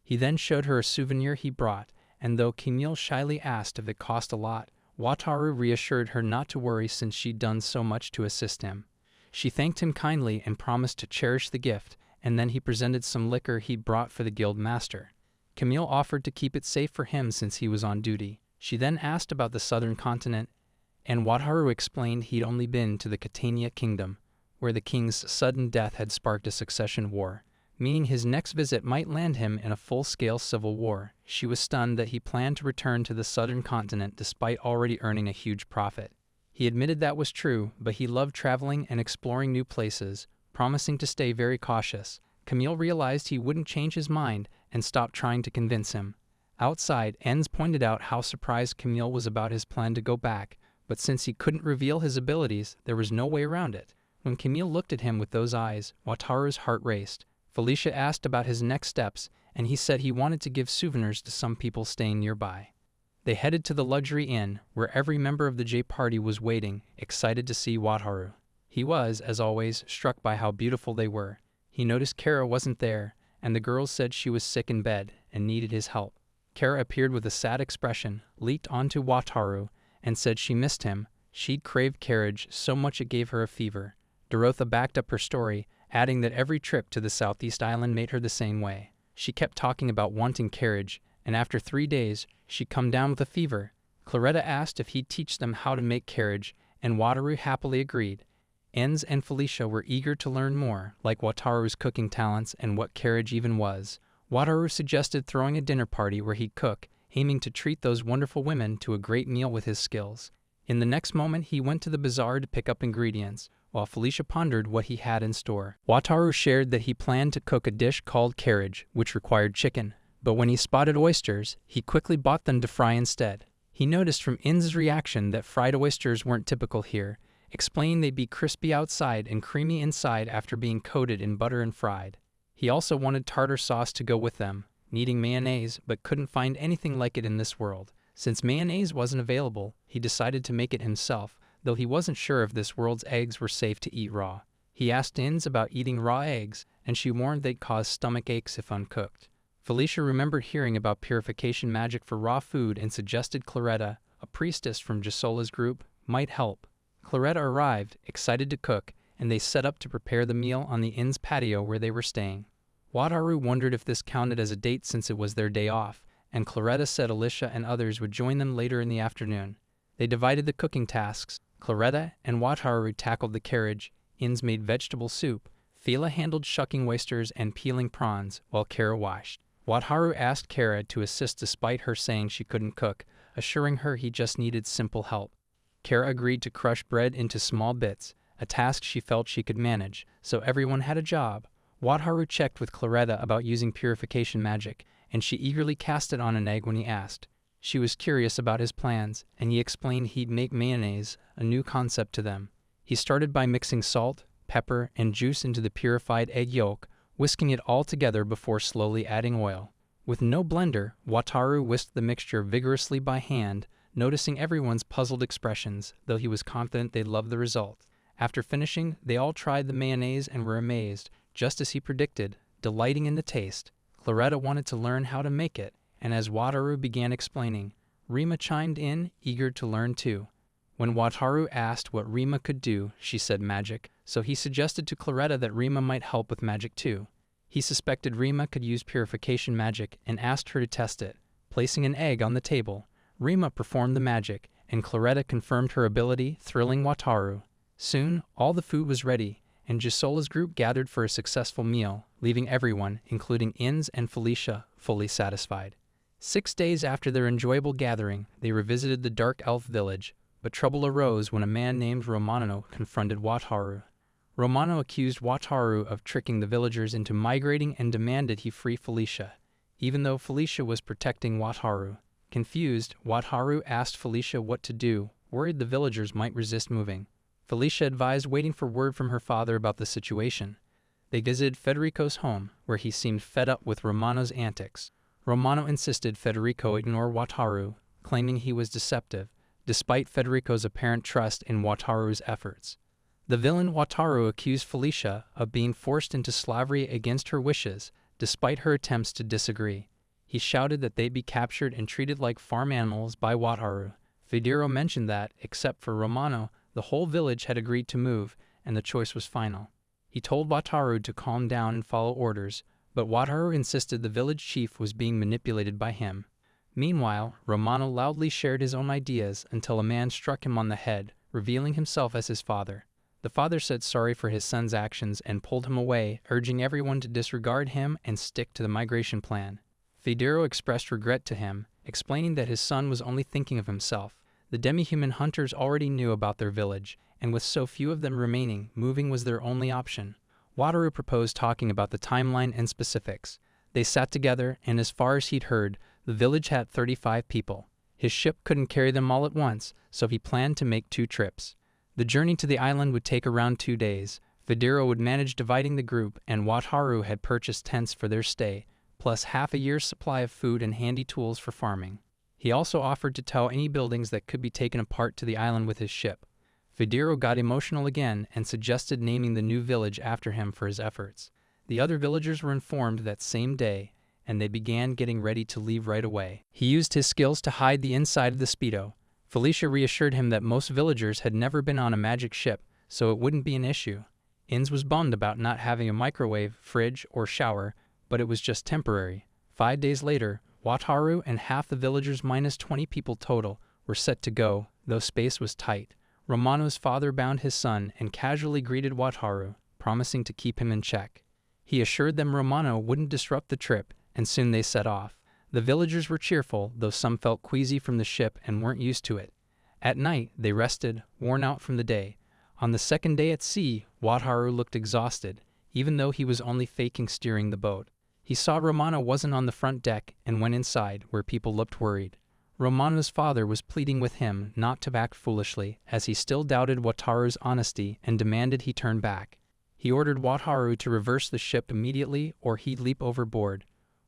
He then showed her a souvenir he brought, and though Camille shyly asked if it cost a lot, Wataru reassured her not to worry since she'd done so much to assist him. She thanked him kindly and promised to cherish the gift, and then he presented some liquor he'd brought for the guild master. Camille offered to keep it safe for him since he was on duty. She then asked about the southern continent, and Wataru explained he'd only been to the Catania kingdom, where the king's sudden death had sparked a succession war, meaning his next visit might land him in a full-scale civil war. She was stunned that he planned to return to the southern continent despite already earning a huge profit. He admitted that was true, but he loved traveling and exploring new places, promising to stay very cautious. Camille realized he wouldn't change his mind and stopped trying to convince him. Outside, Enz pointed out how surprised Camille was about his plan to go back, but since he couldn't reveal his abilities, there was no way around it. When Camille looked at him with those eyes, Wataru's heart raced. Felicia asked about his next steps, and he said he wanted to give souvenirs to some people staying nearby. They headed to the luxury inn, where every member of the J party was waiting, excited to see Wataru. He was, as always, struck by how beautiful they were. He noticed Kara wasn't there, and the girls said she was sick in bed and needed his help. Kara appeared with a sad expression, leaped onto Wataru, and said she missed him. She'd craved carriage so much it gave her a fever. Dorotha backed up her story, adding that every trip to the southeast island made her the same way. She kept talking about wanting carriage, and after 3 days, she'd come down with a fever. Claretta asked if he'd teach them how to make carriage, and Wataru happily agreed. Enz and Felicia were eager to learn more, like Wataru's cooking talents and what carriage even was. Wataru suggested throwing a dinner party where he'd cook, aiming to treat those wonderful women to a great meal with his skills. In the next moment, he went to the bazaar to pick up ingredients, while Felicia pondered what he had in store. Wataru shared that he planned to cook a dish called carriage, which required chicken, but when he spotted oysters, he quickly bought them to fry instead. He noticed from Enz's reaction that fried oysters weren't typical here, explaining they'd be crispy outside and creamy inside after being coated in butter and fried. He also wanted tartar sauce to go with them, needing mayonnaise, but couldn't find anything like it in this world. Since mayonnaise wasn't available, he decided to make it himself, though he wasn't sure if this world's eggs were safe to eat raw. He asked Enz about eating raw eggs, and she warned they'd cause stomach aches if uncooked. Felicia remembered hearing about purification magic for raw food and suggested Claretta, a priestess from Gisola's group, might help. Claretta arrived, excited to cook, and they set up to prepare the meal on the inn's patio where they were staying. Wataru wondered if this counted as a date since it was their day off, and Claretta said Alicia and others would join them later in the afternoon. They divided the cooking tasks. Claretta and Wataru tackled the carriage, Inns made vegetable soup, Fila handled shucking oysters and peeling prawns, while Kara washed. Wataru asked Kara to assist despite her saying she couldn't cook, assuring her he just needed simple help. Kara agreed to crush bread into small bits, a task she felt she could manage, so everyone had a job. Wataru checked with Claretta about using purification magic, and she eagerly cast it on an egg when he asked. She was curious about his plans, and he explained he'd make mayonnaise, a new concept to them. He started by mixing salt, pepper, and juice into the purified egg yolk, whisking it all together before slowly adding oil. With no blender, Wataru whisked the mixture vigorously by hand, noticing everyone's puzzled expressions, though he was confident they'd love the result. After finishing, they all tried the mayonnaise and were amazed, just as he predicted, delighting in the taste. Claretta wanted to learn how to make it, and as Wataru began explaining, Rima chimed in, eager to learn too. When Wataru asked what Rima could do, she said magic, so he suggested to Claretta that Rima might help with magic too. He suspected Rima could use purification magic and asked her to test it. Placing an egg on the table, Rima performed the magic, and Claretta confirmed her ability, thrilling Wataru. Soon, all the food was ready, and Gisola's group gathered for a successful meal, leaving everyone, including Inns and Felicia, fully satisfied. 6 days after their enjoyable gathering, they revisited the Dark Elf village, but trouble arose when a man named Romano confronted Wataru. Romano accused Wataru of tricking the villagers into migrating and demanded he free Felicia, even though Felicia was protecting Wataru. Confused, Wataru asked Felicia what to do, worried the villagers might resist moving. Felicia advised waiting for word from her father about the situation. They visited Federico's home, where he seemed fed up with Romano's antics. Romano insisted Federico ignore Wataru, claiming he was deceptive, despite Federico's apparent trust in Wataru's efforts. The villain Wataru accused Felicia of being forced into slavery against her wishes, despite her attempts to disagree. He shouted that they'd be captured and treated like farm animals by Wataru. Federico mentioned that, except for Romano, the whole village had agreed to move, and the choice was final. He told Wataru to calm down and follow orders, but Wataru insisted the village chief was being manipulated by him. Meanwhile, Romano loudly shared his own ideas until a man struck him on the head, revealing himself as his father. The father said sorry for his son's actions and pulled him away, urging everyone to disregard him and stick to the migration plan. Federico expressed regret to him, explaining that his son was only thinking of himself. The demi-human hunters already knew about their village, and with so few of them remaining, moving was their only option. Wataru proposed talking about the timeline and specifics. They sat together, and as far as he'd heard, the village had 35 people. His ship couldn't carry them all at once, so he planned to make 2 trips. The journey to the island would take around 2 days. Federico would manage dividing the group, and Wataru had purchased tents for their stay, plus half a year's supply of food and handy tools for farming. He also offered to tow any buildings that could be taken apart to the island with his ship. Federico got emotional again and suggested naming the new village after him for his efforts. The other villagers were informed that same day, and they began getting ready to leave right away. He used his skills to hide the inside of the Speedo. Felicia reassured him that most villagers had never been on a magic ship, so it wouldn't be an issue. Inns was bummed about not having a microwave, fridge, or shower, but it was just temporary. 5 days later, Wataru and half the villagers minus 20 people total were set to go, though space was tight. Romano's father bound his son and casually greeted Wataru, promising to keep him in check. He assured them Romano wouldn't disrupt the trip, and soon they set off. The villagers were cheerful, though some felt queasy from the ship and weren't used to it. At night, they rested, worn out from the day. On the second day at sea, Wataru looked exhausted, even though he was only faking steering the boat. He saw Romano wasn't on the front deck and went inside, where people looked worried. Romano's father was pleading with him not to act foolishly, as he still doubted Wataru's honesty and demanded he turn back. He ordered Wataru to reverse the ship immediately or he'd leap overboard.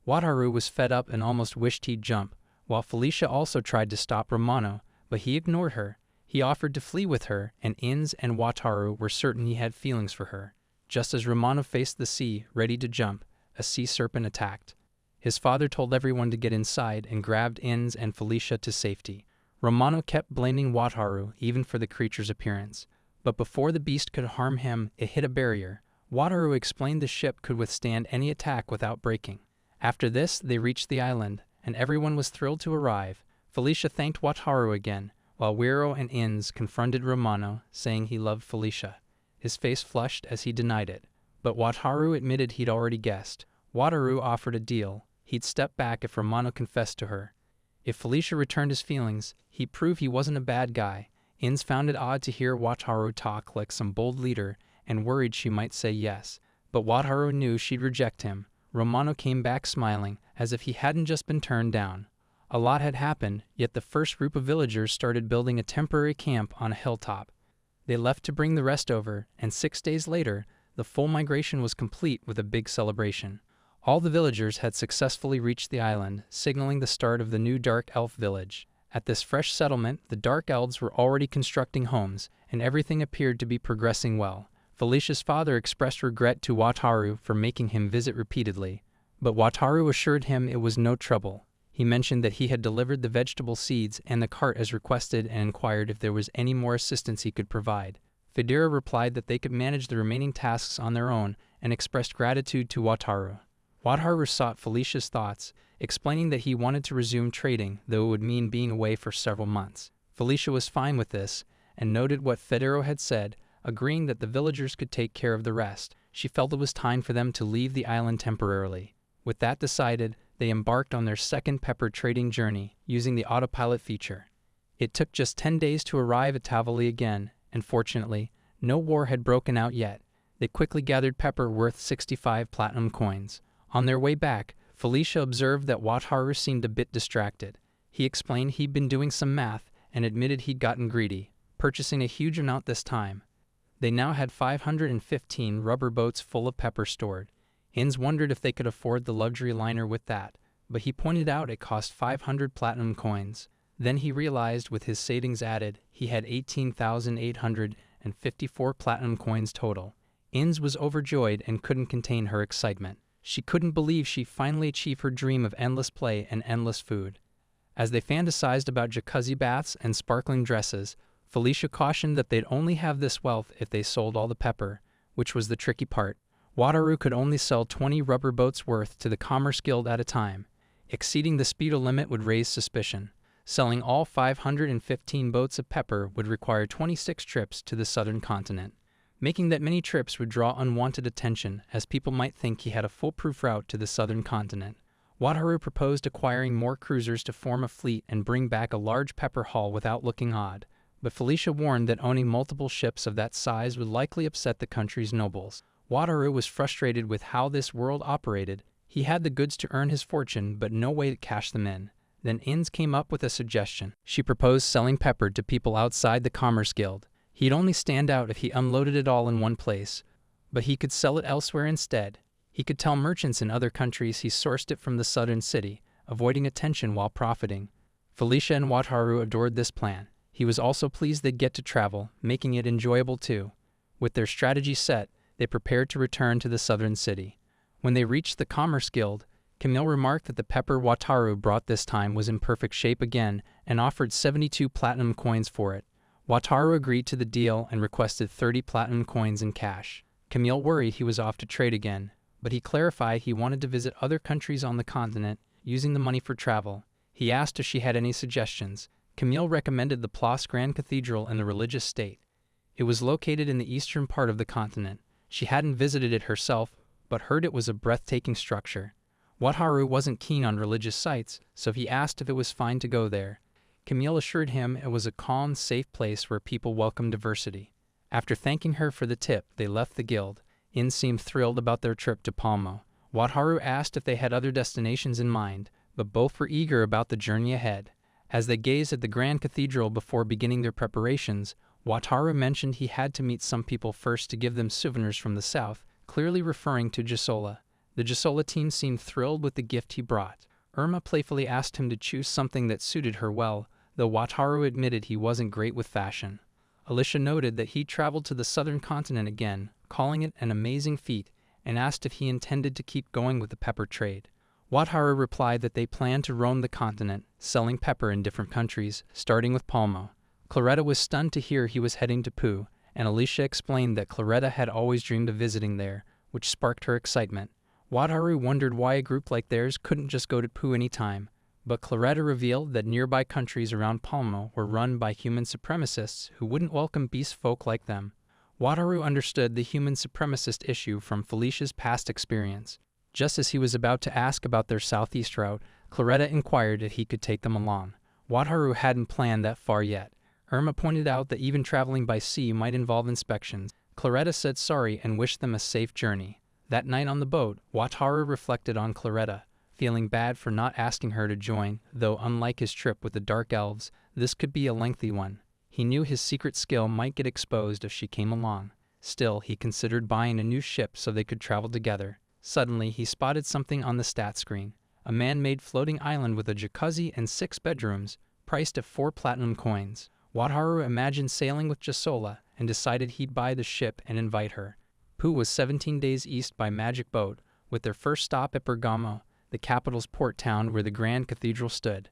Wataru was fed up and almost wished he'd jump, while Felicia also tried to stop Romano, but he ignored her. He offered to flee with her, and Inns and Wataru were certain he had feelings for her. Just as Romano faced the sea, ready to jump, a sea serpent attacked. His father told everyone to get inside and grabbed Inns and Felicia to safety. Romano kept blaming Wataru even for the creature's appearance, but before the beast could harm him, it hit a barrier. Wataru explained the ship could withstand any attack without breaking. After this, they reached the island, and everyone was thrilled to arrive. Felicia thanked Wataru again, while Wiro and Inz confronted Romano, saying he loved Felicia. His face flushed as he denied it, but Wataru admitted he'd already guessed. Wataru offered a deal. He'd step back if Romano confessed to her. If Felicia returned his feelings, he'd prove he wasn't a bad guy. Inz found it odd to hear Wataru talk like some bold leader and worried she might say yes, but Wataru knew she'd reject him. Romano came back smiling, as if he hadn't just been turned down. A lot had happened, yet the first group of villagers started building a temporary camp on a hilltop. They left to bring the rest over, and 6 days later, the full migration was complete with a big celebration. All the villagers had successfully reached the island, signaling the start of the new Dark Elf village. At this fresh settlement, the Dark Elves were already constructing homes, and everything appeared to be progressing well. Felicia's father expressed regret to Wataru for making him visit repeatedly, but Wataru assured him it was no trouble. He mentioned that he had delivered the vegetable seeds and the cart as requested and inquired if there was any more assistance he could provide. Federa replied that they could manage the remaining tasks on their own and expressed gratitude to Wataru. Wataru sought Felicia's thoughts, explaining that he wanted to resume trading, though it would mean being away for several months. Felicia was fine with this, and noted what Federo had said, agreeing that the villagers could take care of the rest. She felt it was time for them to leave the island temporarily. With that decided, they embarked on their second pepper trading journey, using the autopilot feature. It took just 10 days to arrive at Tavali again, and fortunately, no war had broken out yet. They quickly gathered pepper worth 65 platinum coins. On their way back, Felicia observed that Wataru seemed a bit distracted. He explained he'd been doing some math and admitted he'd gotten greedy, purchasing a huge amount this time. They now had 515 rubber boats full of pepper stored. Inz wondered if they could afford the luxury liner with that, but he pointed out it cost 500 platinum coins. Then he realized with his savings added, he had 18,854 platinum coins total. Inz was overjoyed and couldn't contain her excitement. She couldn't believe she finally achieved her dream of endless play and endless food. As they fantasized about jacuzzi baths and sparkling dresses, Felicia cautioned that they'd only have this wealth if they sold all the pepper, which was the tricky part. Wataru could only sell 20 rubber boats worth to the Commerce Guild at a time. Exceeding the speedo limit would raise suspicion. Selling all 515 boats of pepper would require 26 trips to the southern continent. Making that many trips would draw unwanted attention, as people might think he had a foolproof route to the southern continent. Wataru proposed acquiring more cruisers to form a fleet and bring back a large pepper haul without looking odd, but Felicia warned that owning multiple ships of that size would likely upset the country's nobles. Wataru was frustrated with how this world operated. He had the goods to earn his fortune, but no way to cash them in. Then Inz came up with a suggestion. She proposed selling pepper to people outside the Commerce Guild. He'd only stand out if he unloaded it all in one place, but he could sell it elsewhere instead. He could tell merchants in other countries he sourced it from the southern city, avoiding attention while profiting. Felicia and Wataru adored this plan. He was also pleased they'd get to travel, making it enjoyable too. With their strategy set, they prepared to return to the southern city. When they reached the Commerce Guild, Camille remarked that the pepper Wataru brought this time was in perfect shape again and offered 72 platinum coins for it. Wataru agreed to the deal and requested 30 platinum coins in cash. Camille worried he was off to trade again, but he clarified he wanted to visit other countries on the continent, using the money for travel. He asked if she had any suggestions. Camille recommended the Place Grand Cathedral and the religious state. It was located in the eastern part of the continent. She hadn't visited it herself, but heard it was a breathtaking structure. Wataru wasn't keen on religious sites, so he asked if it was fine to go there. Camille assured him it was a calm, safe place where people welcomed diversity. After thanking her for the tip, they left the guild. Inz seemed thrilled about their trip to Palmo. Wataru asked if they had other destinations in mind, but both were eager about the journey ahead. As they gazed at the Grand Cathedral before beginning their preparations, Wataru mentioned he had to meet some people first to give them souvenirs from the south, clearly referring to Gisola. The Gisola team seemed thrilled with the gift he brought. Irma playfully asked him to choose something that suited her well, though Wataru admitted he wasn't great with fashion. Alicia noted that he traveled to the southern continent again, calling it an amazing feat, and asked if he intended to keep going with the pepper trade. Wataru replied that they planned to roam the continent, selling pepper in different countries, starting with Palmo. Claretta was stunned to hear he was heading to Pooh, and Alicia explained that Claretta had always dreamed of visiting there, which sparked her excitement. Wataru wondered why a group like theirs couldn't just go to Pooh any time, but Claretta revealed that nearby countries around Palmo were run by human supremacists who wouldn't welcome beast folk like them. Wataru understood the human supremacist issue from Felicia's past experience. Just as he was about to ask about their southeast route, Claretta inquired if he could take them along. Wataru hadn't planned that far yet. Irma pointed out that even traveling by sea might involve inspections. Claretta said sorry and wished them a safe journey. That night on the boat, Wataru reflected on Claretta, feeling bad for not asking her to join, though unlike his trip with the Dark Elves, this could be a lengthy one. He knew his secret skill might get exposed if she came along. Still, he considered buying a new ship so they could travel together. Suddenly, he spotted something on the stat screen. A man-made floating island with a jacuzzi and 6 bedrooms, priced at 4 platinum coins. Wataru imagined sailing with Jasola and decided he'd buy the ship and invite her. Pooh was 17 days east by magic boat, with their first stop at Bergamo, the capital's port town where the Grand Cathedral stood.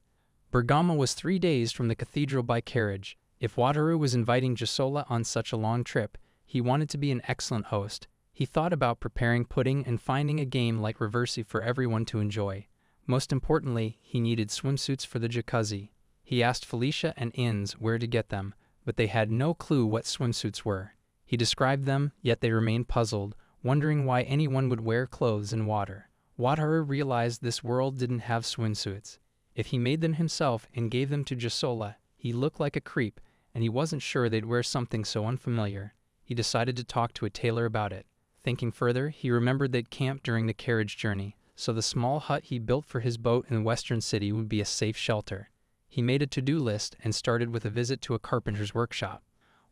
Bergamo was 3 days from the cathedral by carriage. If Wataru was inviting Jasola on such a long trip, he wanted to be an excellent host. He thought about preparing pudding and finding a game like Reversi for everyone to enjoy. Most importantly, he needed swimsuits for the jacuzzi. He asked Felicia and Inns where to get them, but they had no clue what swimsuits were. He described them, yet they remained puzzled, wondering why anyone would wear clothes in water. Wataru realized this world didn't have swimsuits. If he made them himself and gave them to Jasola, he looked like a creep, and he wasn't sure they'd wear something so unfamiliar. He decided to talk to a tailor about it. Thinking further, he remembered they'd camped during the carriage journey, so the small hut he built for his boat in the western city would be a safe shelter. He made a to-do list and started with a visit to a carpenter's workshop.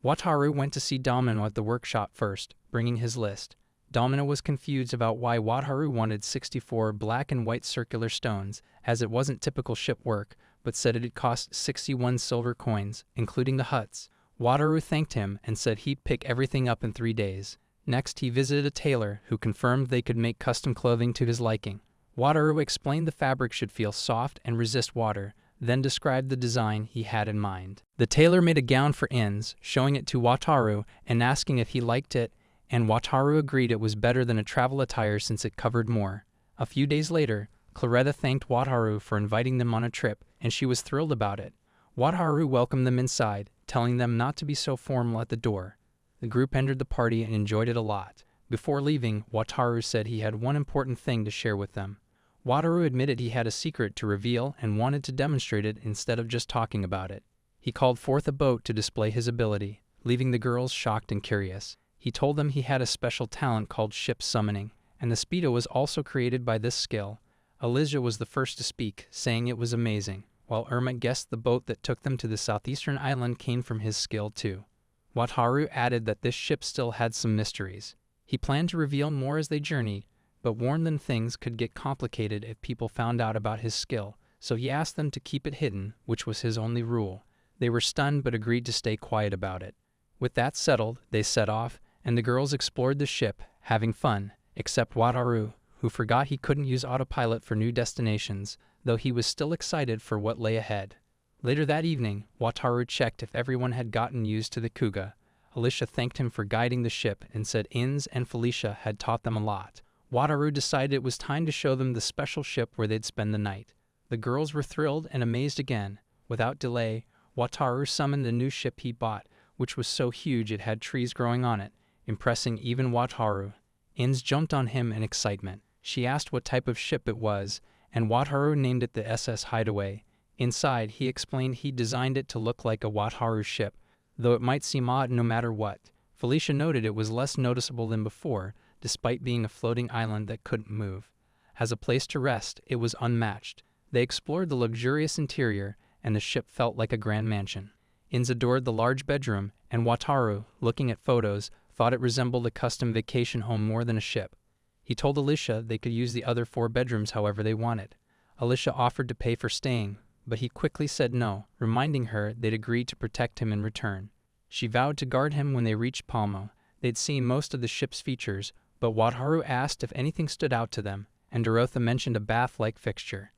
Wataru went to see Domino at the workshop first, bringing his list. Domino was confused about why Wataru wanted 64 black and white circular stones, as it wasn't typical ship work, but said it'd cost 61 silver coins, including the huts. Wataru thanked him and said he'd pick everything up in 3 days. Next, he visited a tailor who confirmed they could make custom clothing to his liking. Wataru explained the fabric should feel soft and resist water, then described the design he had in mind. The tailor made a gown for Inns, showing it to Wataru and asking if he liked it, and Wataru agreed it was better than a travel attire since it covered more. A few days later, Claretta thanked Wataru for inviting them on a trip, and she was thrilled about it. Wataru welcomed them inside, telling them not to be so formal at the door. The group entered the party and enjoyed it a lot. Before leaving, Wataru said he had one important thing to share with them. Wataru admitted he had a secret to reveal and wanted to demonstrate it instead of just talking about it. He called forth a boat to display his ability, leaving the girls shocked and curious. He told them he had a special talent called ship summoning, and the Speedo was also created by this skill. Alicia was the first to speak, saying it was amazing, while Irma guessed the boat that took them to the southeastern island came from his skill too. Wataru added that this ship still had some mysteries. He planned to reveal more as they journeyed, but warned them things could get complicated if people found out about his skill, so he asked them to keep it hidden, which was his only rule. They were stunned but agreed to stay quiet about it. With that settled, they set off, and the girls explored the ship, having fun, except Wataru, who forgot he couldn't use autopilot for new destinations, though he was still excited for what lay ahead. Later that evening, Wataru checked if everyone had gotten used to the Kuga. Alicia thanked him for guiding the ship and said Inns and Felicia had taught them a lot. Wataru decided it was time to show them the special ship where they'd spend the night. The girls were thrilled and amazed again. Without delay, Wataru summoned the new ship he bought, which was so huge it had trees growing on it, impressing even Wataru. Inns jumped on him in excitement. She asked what type of ship it was, and Wataru named it the SS Hideaway. Inside, he explained he designed it to look like a Wataru ship, though it might seem odd no matter what. Felicia noted it was less noticeable than before, despite being a floating island that couldn't move. As a place to rest, it was unmatched. They explored the luxurious interior, and the ship felt like a grand mansion. Inns adored the large bedroom, and Wataru, looking at photos, thought it resembled a custom vacation home more than a ship. He told Alicia they could use the other 4 bedrooms however they wanted. Alicia offered to pay for staying, but he quickly said no, reminding her they'd agreed to protect him in return. She vowed to guard him when they reached Palmo. They'd seen most of the ship's features, but Wataru asked if anything stood out to them, and Dorotha mentioned a bath-like fixture.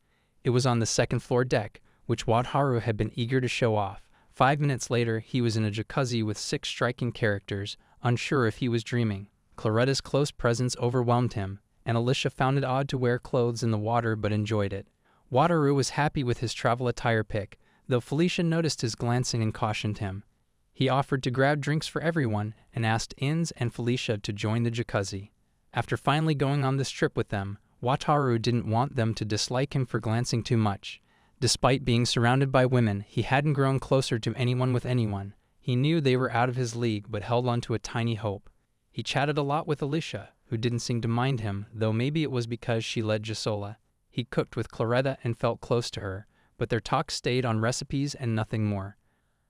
It was on the second-floor deck, which Wataru had been eager to show off. 5 minutes later, he was in a jacuzzi with 6 striking characters, unsure if he was dreaming. Claretta's close presence overwhelmed him, and Alicia found it odd to wear clothes in the water but enjoyed it. Wataru was happy with his travel attire pick, though Felicia noticed his glancing and cautioned him. He offered to grab drinks for everyone and asked Inz and Felicia to join the jacuzzi. After finally going on this trip with them, Wataru didn't want them to dislike him for glancing too much. Despite being surrounded by women, he hadn't grown closer to anyone with anyone. He knew they were out of his league but held on to a tiny hope. He chatted a lot with Alicia, who didn't seem to mind him, though maybe it was because she led Gisola. He cooked with Claretta and felt close to her, but their talk stayed on recipes and nothing more.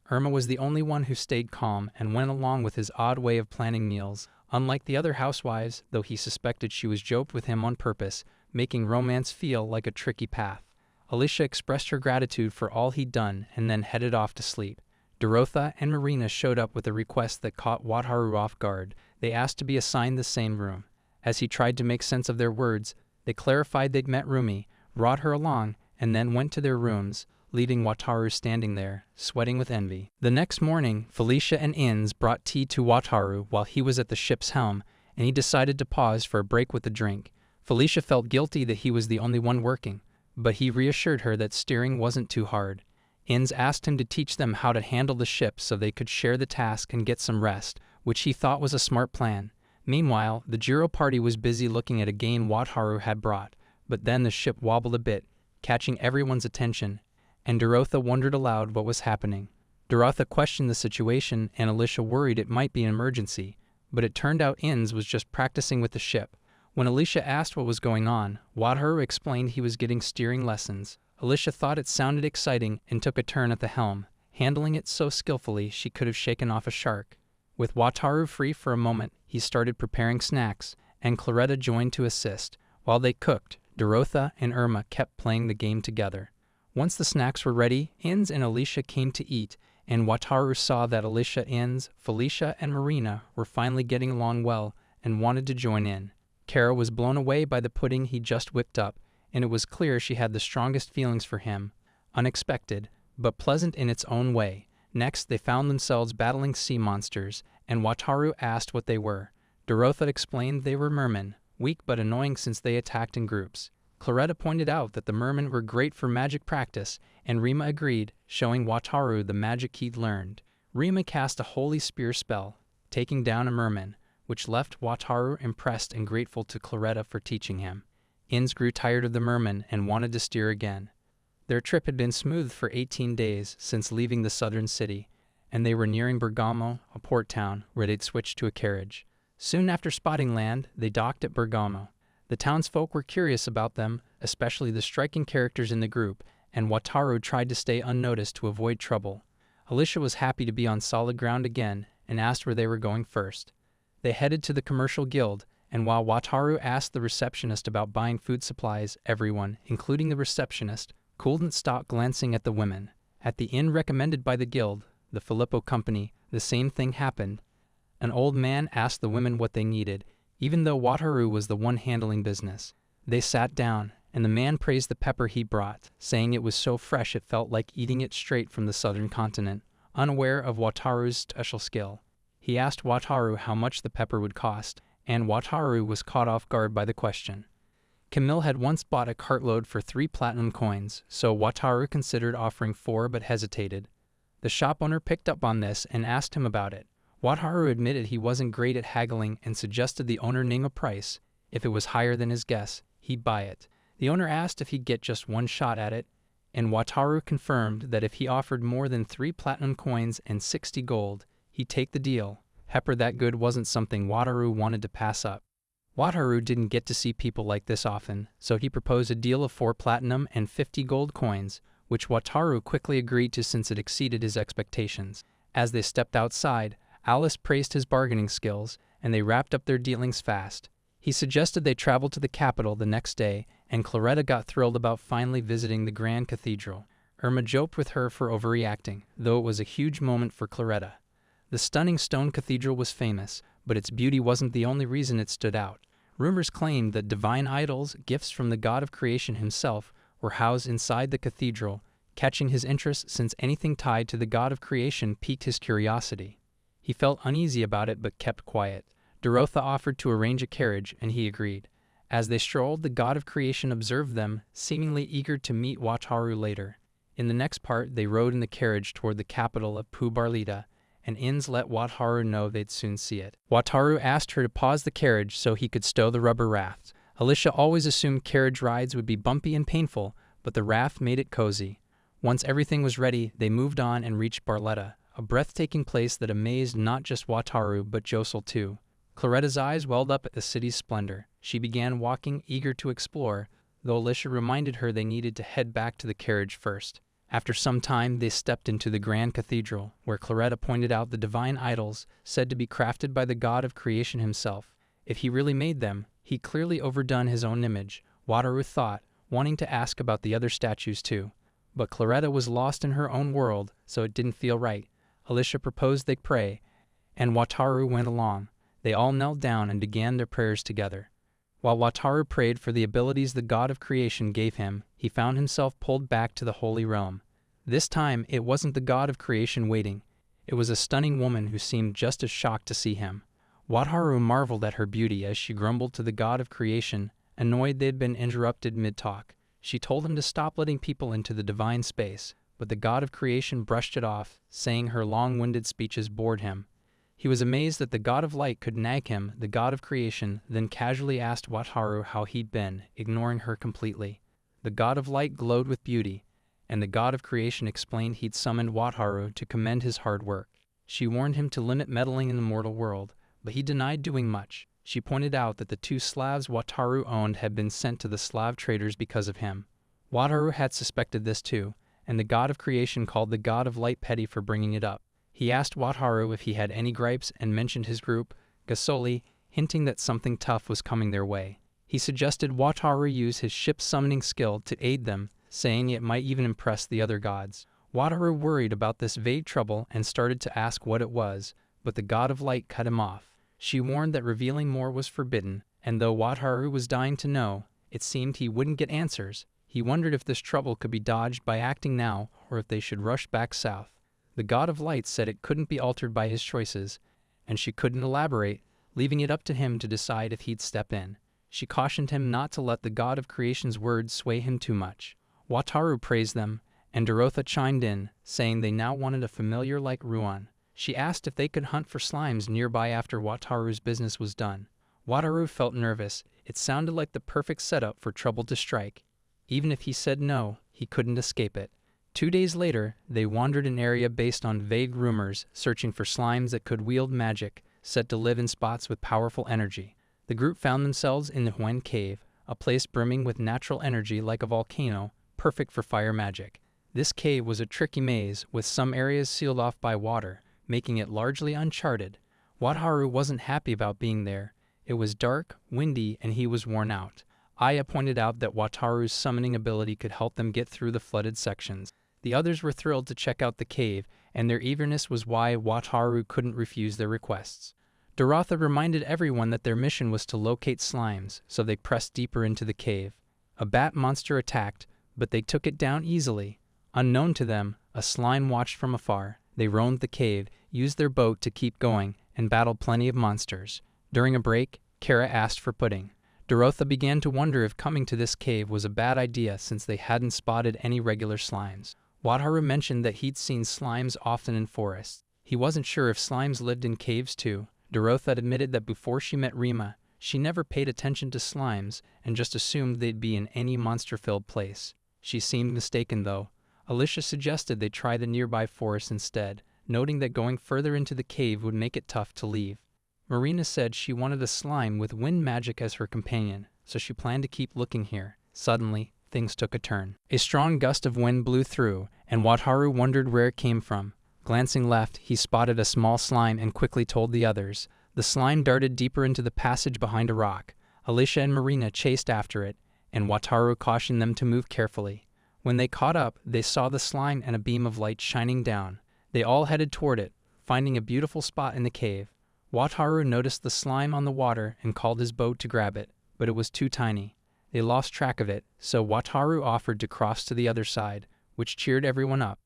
Irma was the only one who stayed calm and went along with his odd way of planning meals. Unlike the other housewives, though he suspected she was joked with him on purpose, making romance feel like a tricky path. Alicia expressed her gratitude for all he'd done and then headed off to sleep. Dorotha and Marina showed up with a request that caught Wataru off guard. They asked to be assigned the same room. As he tried to make sense of their words, they clarified they'd met Rumi, brought her along, and then went to their rooms, leaving Wataru standing there, sweating with envy. The next morning, Felicia and Inz brought tea to Wataru while he was at the ship's helm, and he decided to pause for a break with a drink. Felicia felt guilty that he was the only one working, but he reassured her that steering wasn't too hard. Inz asked him to teach them how to handle the ship so they could share the task and get some rest, which he thought was a smart plan. Meanwhile, the Jiro party was busy looking at a game Wataru had brought, but then the ship wobbled a bit, catching everyone's attention, and Dorotha wondered aloud what was happening. Dorotha questioned the situation, and Alicia worried it might be an emergency, but it turned out Inz was just practicing with the ship. When Alicia asked what was going on, Wataru explained he was getting steering lessons. Alicia thought it sounded exciting and took a turn at the helm, handling it so skillfully she could have shaken off a shark. With Wataru free for a moment, he started preparing snacks, and Claretta joined to assist. While they cooked, Dorotha and Irma kept playing the game together. Once the snacks were ready, Inz and Alicia came to eat, and Wataru saw that Alicia, Inz, Felicia, and Marina were finally getting along well and wanted to join in. Kara was blown away by the pudding he just whipped up, and it was clear she had the strongest feelings for him. Unexpected, but pleasant in its own way. Next, they found themselves battling sea monsters, and Wataru asked what they were. Dorotha explained they were mermen, weak but annoying since they attacked in groups. Claretta pointed out that the mermen were great for magic practice, and Rima agreed, showing Wataru the magic he'd learned. Rima cast a holy spear spell, taking down a merman, which left Wataru impressed and grateful to Claretta for teaching him. Inz grew tired of the merman and wanted to steer again. Their trip had been smooth for 18 days since leaving the southern city, and they were nearing Bergamo, a port town, where they'd switched to a carriage. Soon after spotting land, they docked at Bergamo. The townsfolk were curious about them, especially the striking characters in the group, and Wataru tried to stay unnoticed to avoid trouble. Alicia was happy to be on solid ground again and asked where they were going first. They headed to the commercial guild, and while Wataru asked the receptionist about buying food supplies, everyone, including the receptionist, couldn't stop glancing at the women. At the inn recommended by the guild, the Filippo Company, the same thing happened. An old man asked the women what they needed, even though Wataru was the one handling business. They sat down, and the man praised the pepper he brought, saying it was so fresh it felt like eating it straight from the southern continent. Unaware of Wataru's special skill, he asked Wataru how much the pepper would cost, and Wataru was caught off guard by the question. Camille had once bought a cartload for 3 platinum coins, so Wataru considered offering 4 but hesitated. The shop owner picked up on this and asked him about it. Wataru admitted he wasn't great at haggling and suggested the owner name a price. If it was higher than his guess, he'd buy it. The owner asked if he'd get just one shot at it, and Wataru confirmed that if he offered more than 3 platinum coins and 60 gold, he'd take the deal. Pepper that good wasn't something Wataru wanted to pass up. Wataru didn't get to see people like this often, so he proposed a deal of 4 platinum and 50 gold coins, which Wataru quickly agreed to since it exceeded his expectations. As they stepped outside, Alice praised his bargaining skills, and they wrapped up their dealings fast. He suggested they travel to the capital the next day, and Claretta got thrilled about finally visiting the Grand Cathedral. Irma joked with her for overreacting, though it was a huge moment for Claretta. The stunning stone cathedral was famous, but its beauty wasn't the only reason it stood out. Rumors claimed that divine idols, gifts from the god of creation himself, were housed inside the cathedral, catching his interest since anything tied to the god of creation piqued his curiosity. He felt uneasy about it but kept quiet. Dorotha offered to arrange a carriage, and he agreed. As they strolled, the god of creation observed them, seemingly eager to meet Wataru later. In the next part, they rode in the carriage toward the capital of Pubarlita, and Inns let Wataru know they'd soon see it. Wataru asked her to pause the carriage so he could stow the rubber raft. Alicia always assumed carriage rides would be bumpy and painful, but the raft made it cozy. Once everything was ready, they moved on and reached Barletta, a breathtaking place that amazed not just Wataru but Josel too. Claretta's eyes welled up at the city's splendor. She began walking, eager to explore, though Alicia reminded her they needed to head back to the carriage first. After some time, they stepped into the grand cathedral, where Claretta pointed out the divine idols, said to be crafted by the god of creation himself. If he really made them, he'd clearly overdone his own image, Wataru thought, wanting to ask about the other statues too. But Claretta was lost in her own world, so it didn't feel right. Alicia proposed they pray, and Wataru went along. They all knelt down and began their prayers together. While Wataru prayed for the abilities the god of creation gave him, he found himself pulled back to the holy realm. This time, it wasn't the god of creation waiting. It was a stunning woman who seemed just as shocked to see him. Wataru marveled at her beauty as she grumbled to the god of creation, annoyed they'd been interrupted mid-talk. She told him to stop letting people into the divine space, but the god of creation brushed it off, saying her long-winded speeches bored him. He was amazed that the god of light could nag him, the god of creation, then casually asked Wataru how he'd been, ignoring her completely. The god of light glowed with beauty, and the god of creation explained he'd summoned Wataru to commend his hard work. She warned him to limit meddling in the mortal world, but he denied doing much. She pointed out that the 2 Slavs Wataru owned had been sent to the Slav traders because of him. Wataru had suspected this too, and the god of creation called the god of light petty for bringing it up. He asked Wataru if he had any gripes and mentioned his group, Gasoli, hinting that something tough was coming their way. He suggested Wataru use his ship summoning skill to aid them, saying it might even impress the other gods. Wataru worried about this vague trouble and started to ask what it was, but the god of light cut him off. She warned that revealing more was forbidden, and though Wataru was dying to know, it seemed he wouldn't get answers. He wondered if this trouble could be dodged by acting now or if they should rush back south. The god of light said it couldn't be altered by his choices, and she couldn't elaborate, leaving it up to him to decide if he'd step in. She cautioned him not to let the god of creation's words sway him too much. Wataru praised them, and Dorotha chimed in, saying they now wanted a familiar like Ruan. She asked if they could hunt for slimes nearby after Wataru's business was done. Wataru felt nervous. It sounded like the perfect setup for trouble to strike. Even if he said no, he couldn't escape it. 2 days later, they wandered an area based on vague rumors, searching for slimes that could wield magic, said to live in spots with powerful energy. The group found themselves in the Huen Cave, a place brimming with natural energy like a volcano, perfect for fire magic. This cave was a tricky maze, with some areas sealed off by water, making it largely uncharted. Wataru wasn't happy about being there. It was dark, windy, and he was worn out. Aya pointed out that Wataru's summoning ability could help them get through the flooded sections. The others were thrilled to check out the cave, and their eagerness was why Wataru couldn't refuse their requests. Dorotha reminded everyone that their mission was to locate slimes, so they pressed deeper into the cave. A bat monster attacked, but they took it down easily. Unknown to them, a slime watched from afar. They roamed the cave, used their boat to keep going, and battled plenty of monsters. During a break, Kara asked for pudding. Dorotha began to wonder if coming to this cave was a bad idea since they hadn't spotted any regular slimes. Wataru mentioned that he'd seen slimes often in forests. He wasn't sure if slimes lived in caves too. Dorotha admitted that before she met Rima, she never paid attention to slimes and just assumed they'd be in any monster-filled place. She seemed mistaken though. Alicia suggested they try the nearby forest instead, noting that going further into the cave would make it tough to leave. Marina said she wanted a slime with wind magic as her companion, so she planned to keep looking here. Suddenly, things took a turn. A strong gust of wind blew through, and Wataru wondered where it came from. Glancing left, he spotted a small slime and quickly told the others. The slime darted deeper into the passage behind a rock. Alicia and Marina chased after it, and Wataru cautioned them to move carefully. When they caught up, they saw the slime and a beam of light shining down. They all headed toward it, finding a beautiful spot in the cave. Wataru noticed the slime on the water and called his boat to grab it, but it was too tiny. They lost track of it, so Wataru offered to cross to the other side, which cheered everyone up.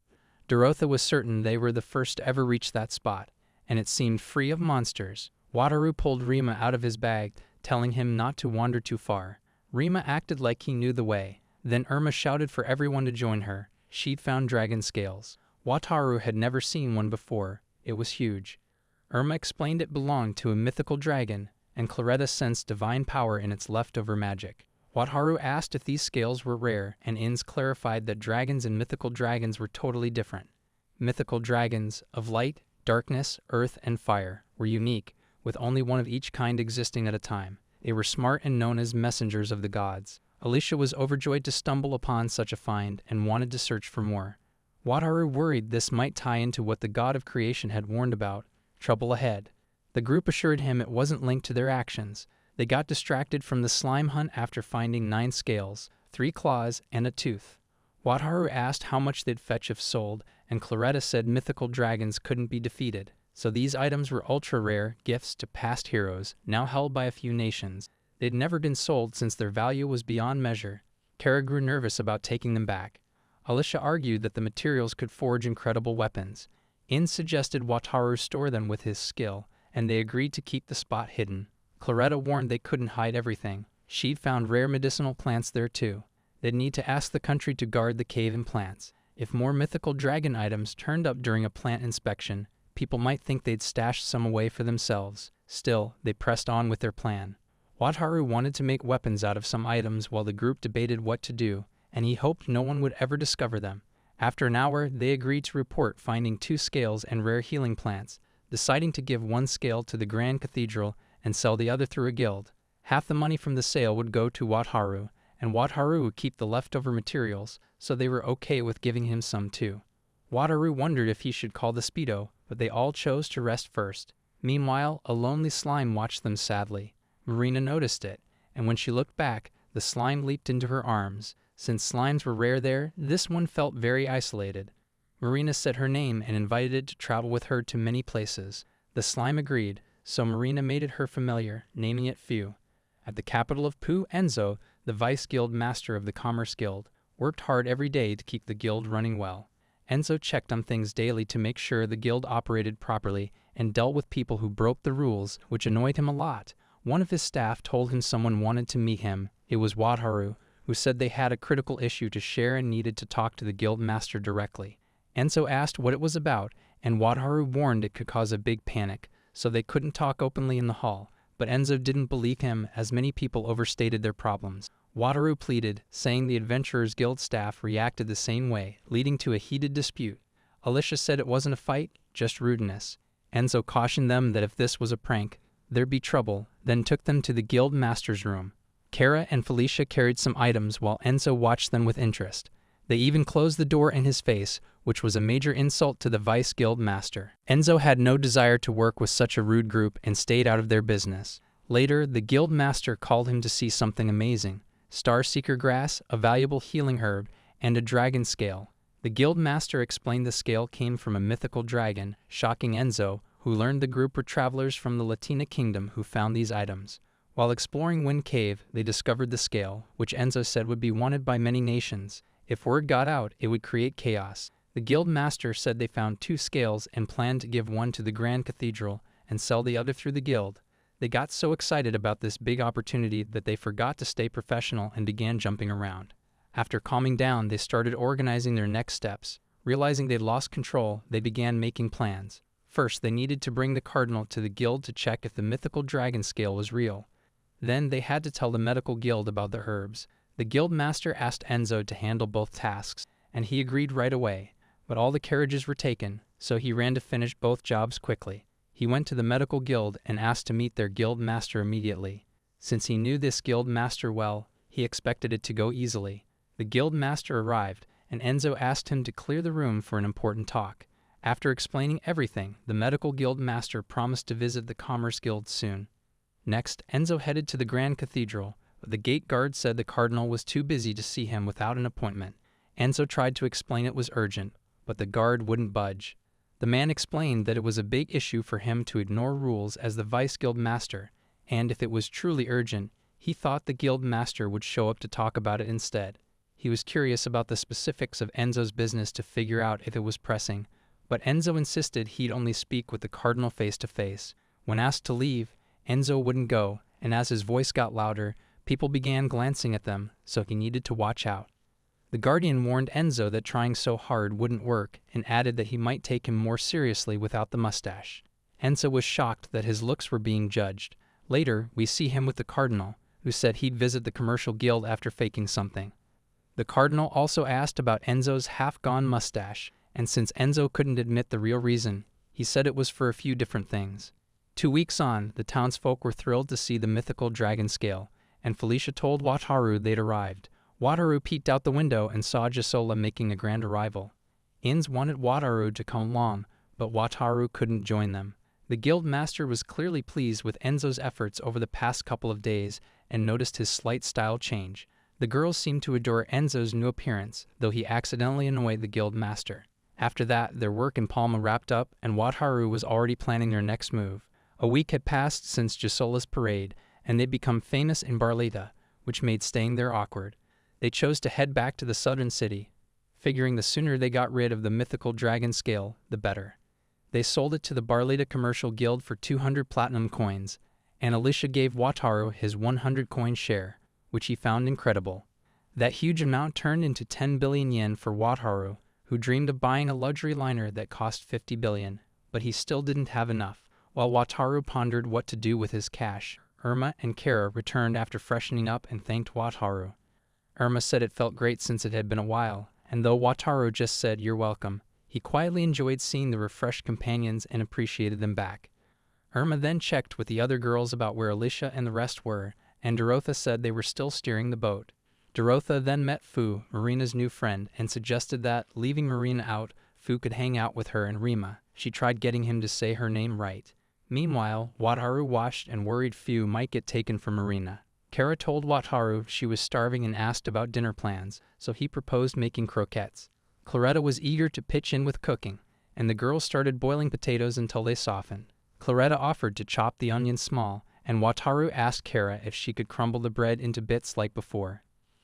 Dorotha was certain they were the first to ever reach that spot, and it seemed free of monsters. Wataru pulled Rima out of his bag, telling him not to wander too far. Rima acted like he knew the way. Then Irma shouted for everyone to join her. She'd found dragon scales. Wataru had never seen one before. It was huge. Irma explained it belonged to a mythical dragon, and Claretta sensed divine power in its leftover magic. Wataru asked if these scales were rare, and Inns clarified that dragons and mythical dragons were totally different. Mythical dragons, of light, darkness, earth, and fire, were unique, with only one of each kind existing at a time. They were smart and known as messengers of the gods. Alicia was overjoyed to stumble upon such a find and wanted to search for more. Wataru worried this might tie into what the god of creation had warned about, trouble ahead. The group assured him it wasn't linked to their actions. They got distracted from the slime hunt after finding 9 scales, 3 claws, and a tooth. Wataru asked how much they'd fetch if sold, and Claretta said mythical dragons couldn't be defeated. So these items were ultra-rare gifts to past heroes, now held by a few nations. They'd never been sold since their value was beyond measure. Kara grew nervous about taking them back. Alicia argued that the materials could forge incredible weapons. Inns suggested Wataru store them with his skill, and they agreed to keep the spot hidden. Claretta warned they couldn't hide everything. She'd found rare medicinal plants there too. They'd need to ask the country to guard the cave and plants. If more mythical dragon items turned up during a plant inspection, people might think they'd stashed some away for themselves. Still, they pressed on with their plan. Wataru wanted to make weapons out of some items while the group debated what to do, and he hoped no one would ever discover them. After an hour, they agreed to report finding 2 scales and rare healing plants, deciding to give 1 scale to the Grand Cathedral and sell the other through a guild. Half the money from the sale would go to Wataru, and Wataru would keep the leftover materials, so they were okay with giving him some too. Wataru wondered if he should call the Speedo, but they all chose to rest first. Meanwhile, a lonely slime watched them sadly. Marina noticed it, and when she looked back, the slime leaped into her arms. Since slimes were rare there, this one felt very isolated. Marina said her name and invited it to travel with her to many places. The slime agreed, so Marina made it her familiar, naming it Fu. At the capital of Pu, Enzo, the vice guild master of the Commerce Guild, worked hard every day to keep the guild running well. Enzo checked on things daily to make sure the guild operated properly and dealt with people who broke the rules, which annoyed him a lot. One of his staff told him someone wanted to meet him. It was Wataru, who said they had a critical issue to share and needed to talk to the guild master directly. Enzo asked what it was about, and Wataru warned it could cause a big panic, so they couldn't talk openly in the hall. But Enzo didn't believe him, as many people overstated their problems. Wataru pleaded, saying the Adventurers Guild staff reacted the same way, leading to a heated dispute. Alicia said it wasn't a fight, just rudeness. Enzo cautioned them that if this was a prank, there'd be trouble, then took them to the guild master's room. Kara and Felicia carried some items while Enzo watched them with interest. They even closed the door in his face, which was a major insult to the vice guild master. Enzo had no desire to work with such a rude group and stayed out of their business. Later, the guild master called him to see something amazing: Star Seeker grass, a valuable healing herb, and a dragon scale. The guild master explained the scale came from a mythical dragon, shocking Enzo, who learned the group were travelers from the Latina kingdom who found these items. While exploring Wind Cave, they discovered the scale, which Enzo said would be wanted by many nations. If word got out, it would create chaos. The guild master said they found 2 scales and planned to give one to the Grand Cathedral and sell the other through the guild. They got so excited about this big opportunity that they forgot to stay professional and began jumping around. After calming down, they started organizing their next steps. Realizing they'd lost control, they began making plans. First, they needed to bring the cardinal to the guild to check if the mythical dragon scale was real. Then they had to tell the medical guild about the herbs. The guild master asked Enzo to handle both tasks, and he agreed right away. But all the carriages were taken, so he ran to finish both jobs quickly. He went to the medical guild and asked to meet their guild master immediately. Since he knew this guild master well, he expected it to go easily. The guild master arrived, and Enzo asked him to clear the room for an important talk. After explaining everything, the medical guild master promised to visit the Commerce Guild soon. Next, Enzo headed to the Grand Cathedral, but the gate guard said the cardinal was too busy to see him without an appointment. Enzo tried to explain it was urgent, but the guard wouldn't budge. The man explained that it was a big issue for him to ignore rules as the vice guild master, and if it was truly urgent, he thought the guild master would show up to talk about it instead. He was curious about the specifics of Enzo's business to figure out if it was pressing, but Enzo insisted he'd only speak with the cardinal face to face. When asked to leave, Enzo wouldn't go, and as his voice got louder, people began glancing at them, so he needed to watch out. The guardian warned Enzo that trying so hard wouldn't work and added that he might take him more seriously without the mustache. Enzo was shocked that his looks were being judged. Later, we see him with the cardinal, who said he'd visit the commercial guild after faking something. The cardinal also asked about Enzo's half-gone mustache, and since Enzo couldn't admit the real reason, he said it was for a few different things. 2 weeks on, the townsfolk were thrilled to see the mythical dragon scale, and Felicia told Wataru they'd arrived. Wataru peeked out the window and saw Gisola making a grand arrival. Inns wanted Wataru to come along, but Wataru couldn't join them. The guild master was clearly pleased with Enzo's efforts over the past couple of days and noticed his slight style change. The girls seemed to adore Enzo's new appearance, though he accidentally annoyed the guild master. After that, their work in Palma wrapped up, and Wataru was already planning their next move. A week had passed since Gisola's parade, and they'd become famous in Barletta, which made staying there awkward. They chose to head back to the southern city, figuring the sooner they got rid of the mythical dragon scale, the better. They sold it to the Barletta Commercial Guild for 200 platinum coins, and Alicia gave Wataru his 100-coin share, which he found incredible. That huge amount turned into 10 billion yen for Wataru, who dreamed of buying a luxury liner that cost 50 billion, but he still didn't have enough. While Wataru pondered what to do with his cash, Irma and Kara returned after freshening up and thanked Wataru. Irma said it felt great since it had been a while, and though Wataru just said "you're welcome," he quietly enjoyed seeing the refreshed companions and appreciated them back. Irma then checked with the other girls about where Alicia and the rest were, and Dorotha said they were still steering the boat. Dorotha then met Fu, Marina's new friend, and suggested that, leaving Marina out, Fu could hang out with her and Rima. She tried getting him to say her name right. Meanwhile, Wataru watched and worried Fu might get taken from Marina. Kara told Wataru she was starving and asked about dinner plans, so he proposed making croquettes. Claretta was eager to pitch in with cooking, and the girls started boiling potatoes until they softened. Claretta offered to chop the onions small, and Wataru asked Kara if she could crumble the bread into bits like before.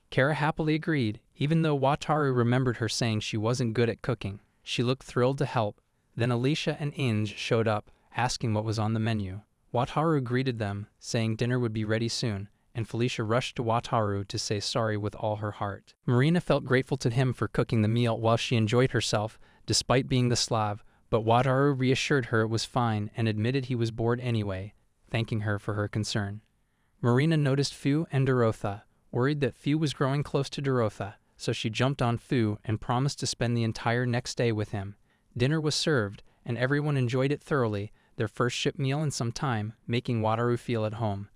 Kara happily agreed, even though Wataru remembered her saying she wasn't good at cooking. She looked thrilled to help. Then Alicia and Inge showed up, asking what was on the menu. Wataru greeted them, saying dinner would be ready soon, and Felicia rushed to Wataru to say sorry with all her heart. Marina felt grateful to him for cooking the meal while she enjoyed herself, despite being the Slav, but Wataru reassured her it was fine and admitted he was bored anyway, thanking her for her concern. Marina noticed Fu and Dorotha, worried that Fu was growing close to Dorotha, so she jumped on Fu and promised to spend the entire next day with him. Dinner was served, and everyone enjoyed it thoroughly, their first ship meal in some time, making Wataru feel at home.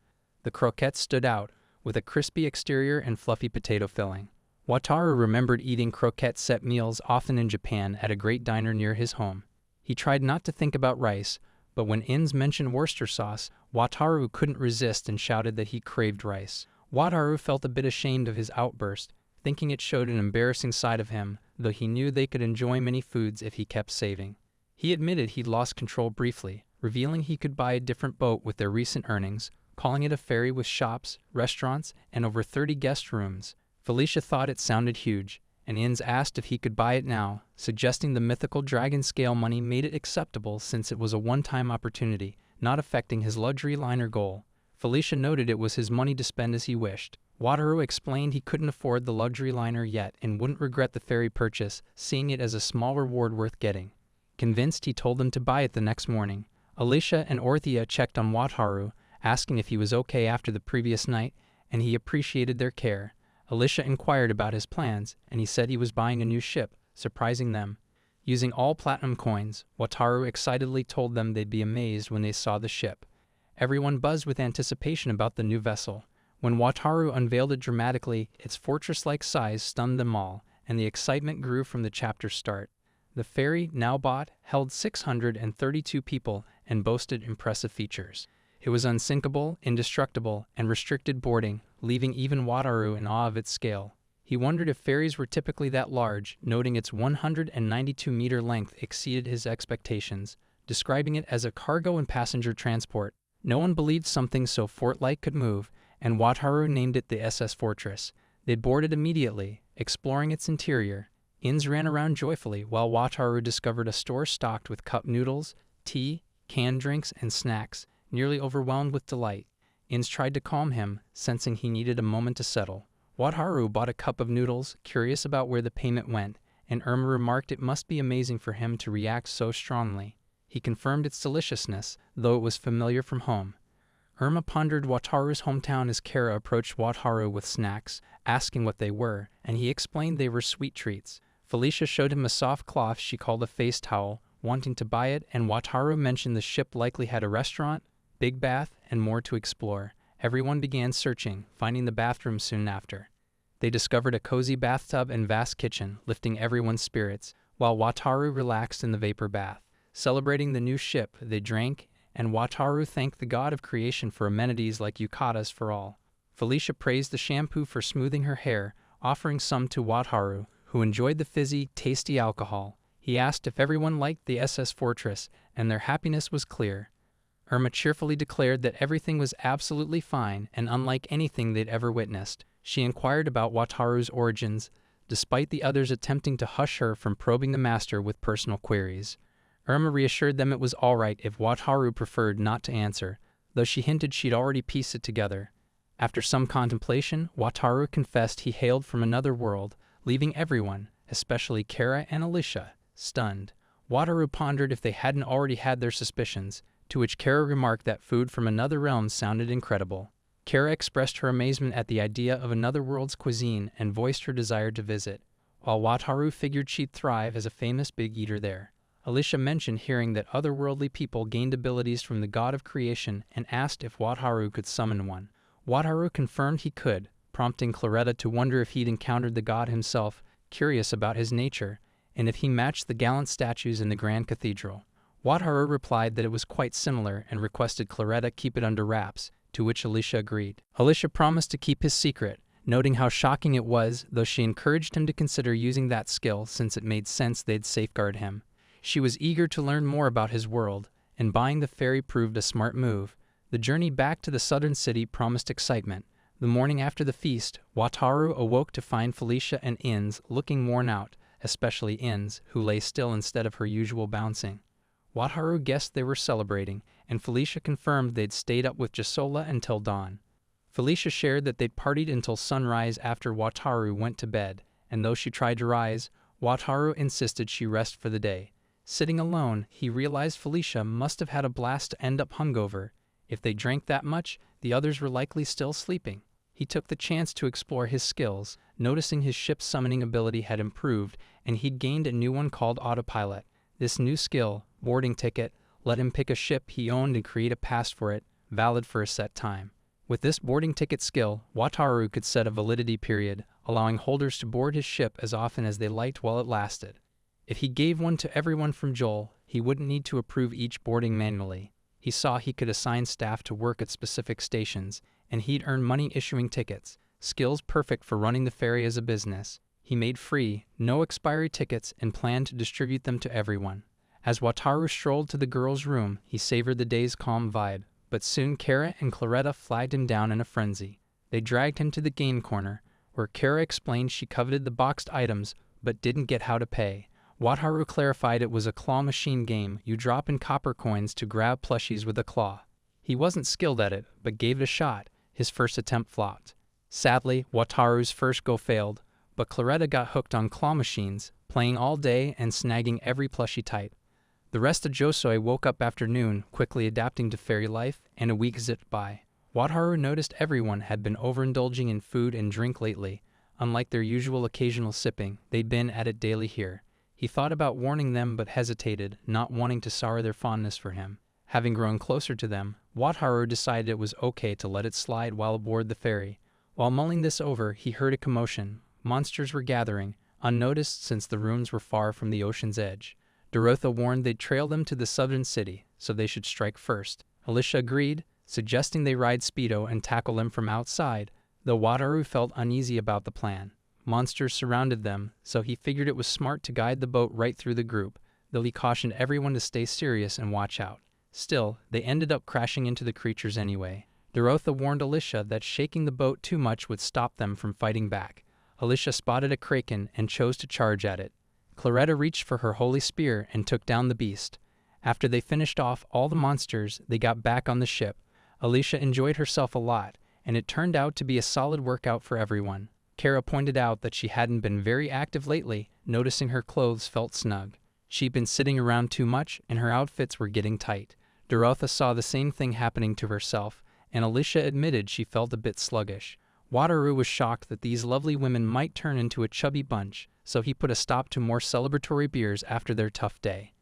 The croquettes stood out, with a crispy exterior and fluffy potato filling. Wataru remembered eating croquette set meals often in Japan at a great diner near his home. He tried not to think about rice, but when Inns mentioned Worcester sauce, Wataru couldn't resist and shouted that he craved rice. Wataru felt a bit ashamed of his outburst, thinking it showed an embarrassing side of him, though he knew they could enjoy many foods if he kept saving. He admitted he'd lost control briefly, revealing he could buy a different boat with their recent earnings, calling it a ferry with shops, restaurants, and over 30 guest rooms. Felicia thought it sounded huge, and Inns asked if he could buy it now, suggesting the mythical dragon scale money made it acceptable since it was a one-time opportunity, not affecting his luxury liner goal. Felicia noted it was his money to spend as he wished. Wataru explained he couldn't afford the luxury liner yet and wouldn't regret the ferry purchase, seeing it as a small reward worth getting. Convinced, he told them to buy it the next morning. Alicia and Orthia checked on Wataru, asking if he was okay after the previous night, and he appreciated their care. Alicia inquired about his plans, and he said he was buying a new ship, surprising them. Using all platinum coins, Wataru excitedly told them they'd be amazed when they saw the ship. Everyone buzzed with anticipation about the new vessel. When Wataru unveiled it dramatically, its fortress-like size stunned them all, and the excitement grew from the chapter's start. The ferry, now bought, held 632 people and boasted impressive features. It was unsinkable, indestructible, and restricted boarding, leaving even Wataru in awe of its scale. He wondered if ferries were typically that large, noting its 192-meter length exceeded his expectations, describing it as a cargo and passenger transport. No one believed something so fort-like could move, and Wataru named it the SS Fortress. They'd board it immediately, exploring its interior. Inns ran around joyfully while Wataru discovered a store stocked with cup noodles, tea, canned drinks, and snacks, nearly overwhelmed with delight. Inns tried to calm him, sensing he needed a moment to settle. Wataru bought a cup of noodles, curious about where the payment went, and Irma remarked it must be amazing for him to react so strongly. He confirmed its deliciousness, though it was familiar from home. Irma pondered Wataru's hometown as Kara approached Wataru with snacks, asking what they were, and he explained they were sweet treats. Felicia showed him a soft cloth she called a face towel, wanting to buy it, and Wataru mentioned the ship likely had a restaurant, big bath, and more to explore. Everyone began searching, finding the bathroom soon after. They discovered a cozy bathtub and vast kitchen, lifting everyone's spirits, while Wataru relaxed in the vapor bath. Celebrating the new ship, they drank, and Wataru thanked the god of creation for amenities like yukatas for all. Felicia praised the shampoo for smoothing her hair, offering some to Wataru, who enjoyed the fizzy, tasty alcohol. He asked if everyone liked the SS Fortress, and their happiness was clear. Irma cheerfully declared that everything was absolutely fine and unlike anything they'd ever witnessed. She inquired about Wataru's origins, despite the others attempting to hush her from probing the master with personal queries. Irma reassured them it was all right if Wataru preferred not to answer, though she hinted she'd already pieced it together. After some contemplation, Wataru confessed he hailed from another world, leaving everyone, especially Kara and Alicia, stunned. Wataru pondered if they hadn't already had their suspicions, to which Kara remarked that food from another realm sounded incredible. Kara expressed her amazement at the idea of another world's cuisine and voiced her desire to visit, while Wataru figured she'd thrive as a famous big eater there. Alicia mentioned hearing that otherworldly people gained abilities from the god of creation and asked if Wataru could summon one. Wataru confirmed he could, prompting Claretta to wonder if he'd encountered the god himself, curious about his nature, and if he matched the gallant statues in the Grand Cathedral. Wataru replied that it was quite similar and requested Claretta keep it under wraps, to which Alicia agreed. Alicia promised to keep his secret, noting how shocking it was, though she encouraged him to consider using that skill since it made sense they'd safeguard him. She was eager to learn more about his world, and buying the ferry proved a smart move. The journey back to the southern city promised excitement. The morning after the feast, Wataru awoke to find Felicia and Inns looking worn out, especially Inns, who lay still instead of her usual bouncing. Wataru guessed they were celebrating, and Felicia confirmed they'd stayed up with Jasola until dawn. Felicia shared that they'd partied until sunrise after Wataru went to bed, and though she tried to rise, Wataru insisted she rest for the day. Sitting alone, he realized Felicia must have had a blast to end up hungover. If they drank that much, the others were likely still sleeping. He took the chance to explore his skills, noticing his ship's summoning ability had improved, and he'd gained a new one called autopilot. This new skill, boarding ticket, let him pick a ship he owned and create a pass for it, valid for a set time. With this boarding ticket skill, Wataru could set a validity period, allowing holders to board his ship as often as they liked while it lasted. If he gave one to everyone from Joel, he wouldn't need to approve each boarding manually. He saw he could assign staff to work at specific stations, and he'd earn money issuing tickets, skills perfect for running the ferry as a business. He made free, no expiry tickets and planned to distribute them to everyone. As Wataru strolled to the girls' room, he savored the day's calm vibe, but soon Kara and Claretta flagged him down in a frenzy. They dragged him to the game corner, where Kara explained she coveted the boxed items but didn't get how to pay. Wataru clarified it was a claw machine game. You drop in copper coins to grab plushies with a claw. He wasn't skilled at it, but gave it a shot. His first attempt flopped. Sadly, Wataru's first go failed, but Claretta got hooked on claw machines, playing all day and snagging every plushie type. The rest of Josoi woke up after noon, quickly adapting to fairy life, and a week zipped by. Wataru noticed everyone had been overindulging in food and drink lately. Unlike their usual occasional sipping, they'd been at it daily here. He thought about warning them but hesitated, not wanting to sour their fondness for him. Having grown closer to them, Wataru decided it was okay to let it slide while aboard the ferry. While mulling this over, he heard a commotion. Monsters were gathering, unnoticed since the rooms were far from the ocean's edge. Dorotha warned they'd trail them to the southern city, so they should strike first. Alicia agreed, suggesting they ride Speedo and tackle them from outside, though Wataru felt uneasy about the plan. monsters surrounded them, so he figured it was smart to guide the boat right through the group, though he cautioned everyone to stay serious and watch out. Still, they ended up crashing into the creatures anyway. Dorotha warned Alicia that shaking the boat too much would stop them from fighting back. Alicia spotted a kraken and chose to charge at it. Claretta reached for her holy spear and took down the beast. After they finished off all the monsters, they got back on the ship. Alicia enjoyed herself a lot, and it turned out to be a solid workout for everyone. Kara pointed out that she hadn't been very active lately, noticing her clothes felt snug. She'd been sitting around too much, and her outfits were getting tight. Dorotha saw the same thing happening to herself, and Alicia admitted she felt a bit sluggish. Wataru was shocked that these lovely women might turn into a chubby bunch, so he put a stop to more celebratory beers after their tough day.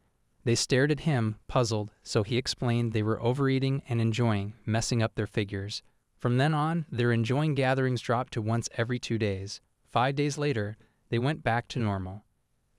They stared at him, puzzled, so he explained they were overeating and enjoying, messing up their figures. From then on, their enjoying gatherings dropped to once every 2 days. 5 days later, they went back to normal.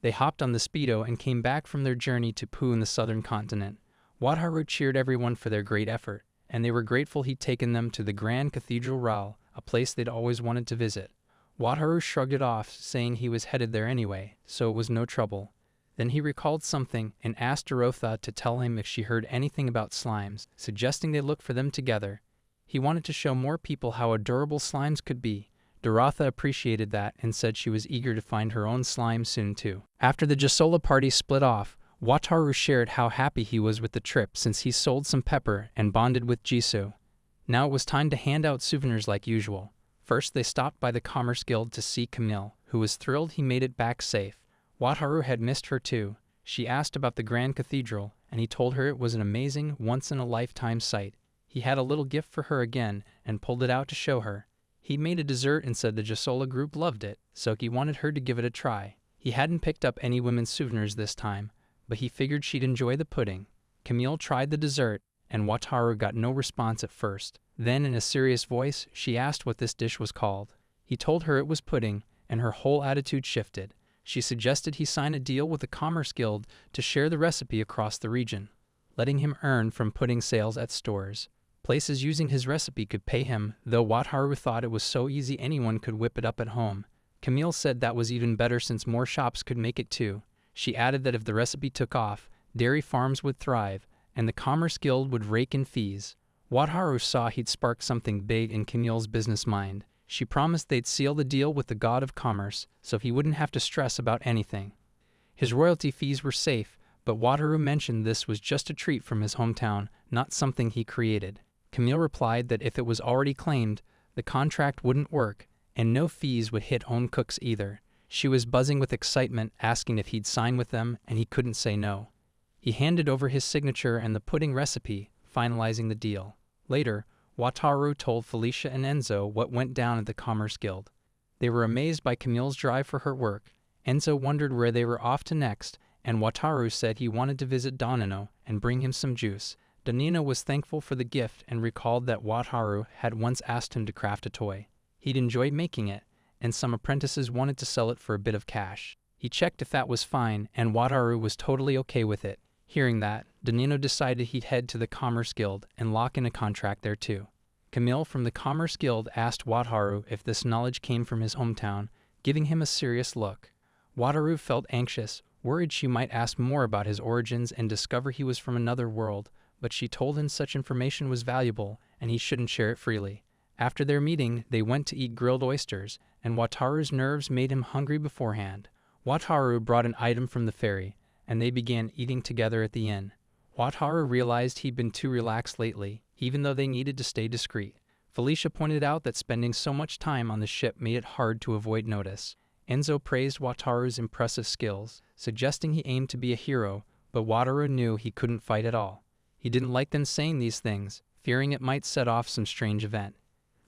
They hopped on the Speedo and came back from their journey to Pooh in the southern continent. Wataru cheered everyone for their great effort, and they were grateful he'd taken them to the Grand Cathedral Ral, a place they'd always wanted to visit. Wataru shrugged it off, saying he was headed there anyway, so it was no trouble. Then he recalled something and asked Dorotha to tell him if she heard anything about slimes, suggesting they look for them together. He wanted to show more people how adorable slimes could be. Dorotha appreciated that and said she was eager to find her own slime soon too. After the Jasola party split off, Wataru shared how happy he was with the trip since he sold some pepper and bonded with Jisoo. Now it was time to hand out souvenirs like usual. First they stopped by the Commerce Guild to see Camille, who was thrilled he made it back safe. Wataru had missed her too. She asked about the Grand Cathedral, and he told her it was an amazing, once-in-a-lifetime sight. He had a little gift for her again, and pulled it out to show her. He made a dessert and said the Jasola group loved it, so he wanted her to give it a try. He hadn't picked up any women's souvenirs this time, but he figured she'd enjoy the pudding. Camille tried the dessert, and Wataru got no response at first. Then, in a serious voice, she asked what this dish was called. He told her it was pudding, and her whole attitude shifted. She suggested he sign a deal with the Commerce Guild to share the recipe across the region, letting him earn from pudding sales at stores. Places using his recipe could pay him, though Wataru thought it was so easy anyone could whip it up at home. Camille said that was even better since more shops could make it too. She added that if the recipe took off, dairy farms would thrive, and the Commerce Guild would rake in fees. Wataru saw he'd sparked something big in Camille's business mind. She promised they'd seal the deal with the god of commerce, so he wouldn't have to stress about anything. His royalty fees were safe, but Wataru mentioned this was just a treat from his hometown, not something he created. Camille replied that if it was already claimed, the contract wouldn't work, and no fees would hit home cooks either. She was buzzing with excitement, asking if he'd sign with them, and he couldn't say no. He handed over his signature and the pudding recipe, finalizing the deal. Later, Wataru told Felicia and Enzo what went down at the Commerce Guild. They were amazed by Camille's drive for her work. Enzo wondered where they were off to next, and Wataru said he wanted to visit Donino and bring him some juice. Donino was thankful for the gift and recalled that Wataru had once asked him to craft a toy. He'd enjoyed making it, and some apprentices wanted to sell it for a bit of cash. He checked if that was fine, and Wataru was totally okay with it. Hearing that, Donino decided he'd head to the Commerce Guild and lock in a contract there too. Camille from the Commerce Guild asked Wataru if this knowledge came from his hometown, giving him a serious look. Wataru felt anxious, worried she might ask more about his origins and discover he was from another world, but she told him such information was valuable and he shouldn't share it freely. After their meeting, they went to eat grilled oysters, and Wataru's nerves made him hungry beforehand. Wataru brought an item from the ferry, and they began eating together at the inn. Wataru realized he'd been too relaxed lately, even though they needed to stay discreet. Felicia pointed out that spending so much time on the ship made it hard to avoid notice. Enzo praised Wataru's impressive skills, suggesting he aimed to be a hero, but Wataru knew he couldn't fight at all. He didn't like them saying these things, fearing it might set off some strange event.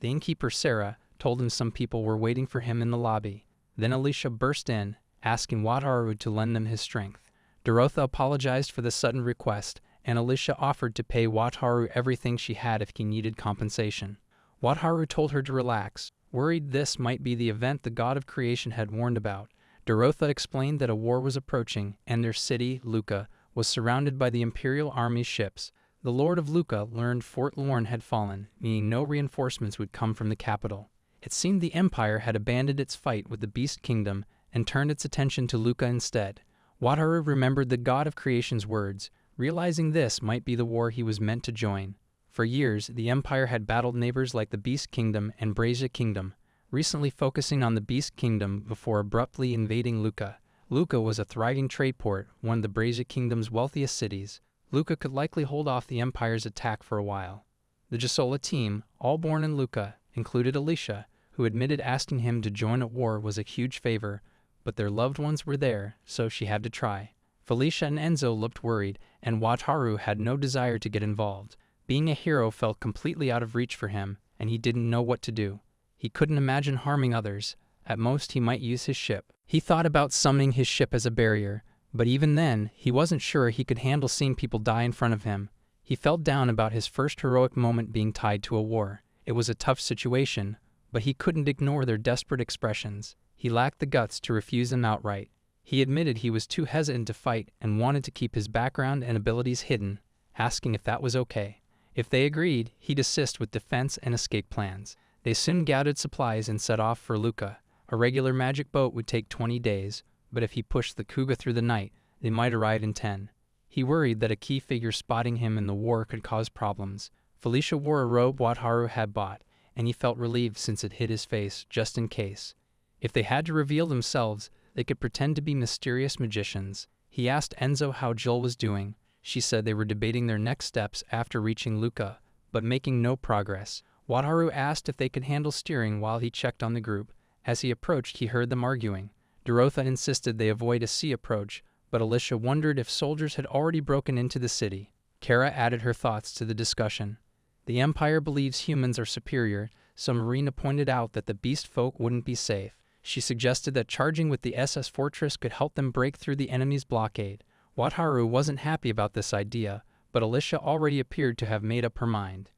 The innkeeper Sarah told him some people were waiting for him in the lobby. Then Alicia burst in, asking Wataru to lend them his strength. Dorotha apologized for the sudden request, and Alicia offered to pay Wataru everything she had if he needed compensation. Wataru told her to relax, worried this might be the event the god of creation had warned about. Dorotha explained that a war was approaching, and their city, Luca, was surrounded by the Imperial Army's ships. The Lord of Luca learned Fort Lorne had fallen, meaning no reinforcements would come from the capital. It seemed the Empire had abandoned its fight with the Beast Kingdom and turned its attention to Luca instead. Wataru remembered the god of creation's words, realizing this might be the war he was meant to join. For years, the Empire had battled neighbors like the Beast Kingdom and Brazia Kingdom, recently focusing on the Beast Kingdom before abruptly invading Lucca. Lucca was a thriving trade port, one of the Brazia Kingdom's wealthiest cities. Lucca could likely hold off the Empire's attack for a while. The Gisola team, all born in Lucca, included Alicia, who admitted asking him to join at war was a huge favor, but their loved ones were there, so she had to try. Felicia and Enzo looked worried, and Wataru had no desire to get involved. Being a hero felt completely out of reach for him, and he didn't know what to do. He couldn't imagine harming others. At most, he might use his ship. He thought about summoning his ship as a barrier, but even then, he wasn't sure he could handle seeing people die in front of him. He felt down about his first heroic moment being tied to a war. It was a tough situation, but he couldn't ignore their desperate expressions. He lacked the guts to refuse them outright. He admitted he was too hesitant to fight and wanted to keep his background and abilities hidden, asking if that was okay. If they agreed, he'd assist with defense and escape plans. They soon gathered supplies and set off for Lucca. A regular magic boat would take 20 days, but if he pushed the Kuga through the night, they might arrive in 10. He worried that a key figure spotting him in the war could cause problems. Felicia wore a robe Wataru had bought, and he felt relieved since it hid his face, just in case. If they had to reveal themselves, they could pretend to be mysterious magicians. He asked Enzo how Jill was doing. She said they were debating their next steps after reaching Lucca, but making no progress. Wataru asked if they could handle steering while he checked on the group. As he approached, he heard them arguing. Dorotha insisted they avoid a sea approach, but Alicia wondered if soldiers had already broken into the city. Kara added her thoughts to the discussion. The Empire believes humans are superior, so Marina pointed out that the beast folk wouldn't be safe. She suggested that charging with the SS Fortress could help them break through the enemy's blockade. Wataru wasn't happy about this idea, but Alicia already appeared to have made up her mind.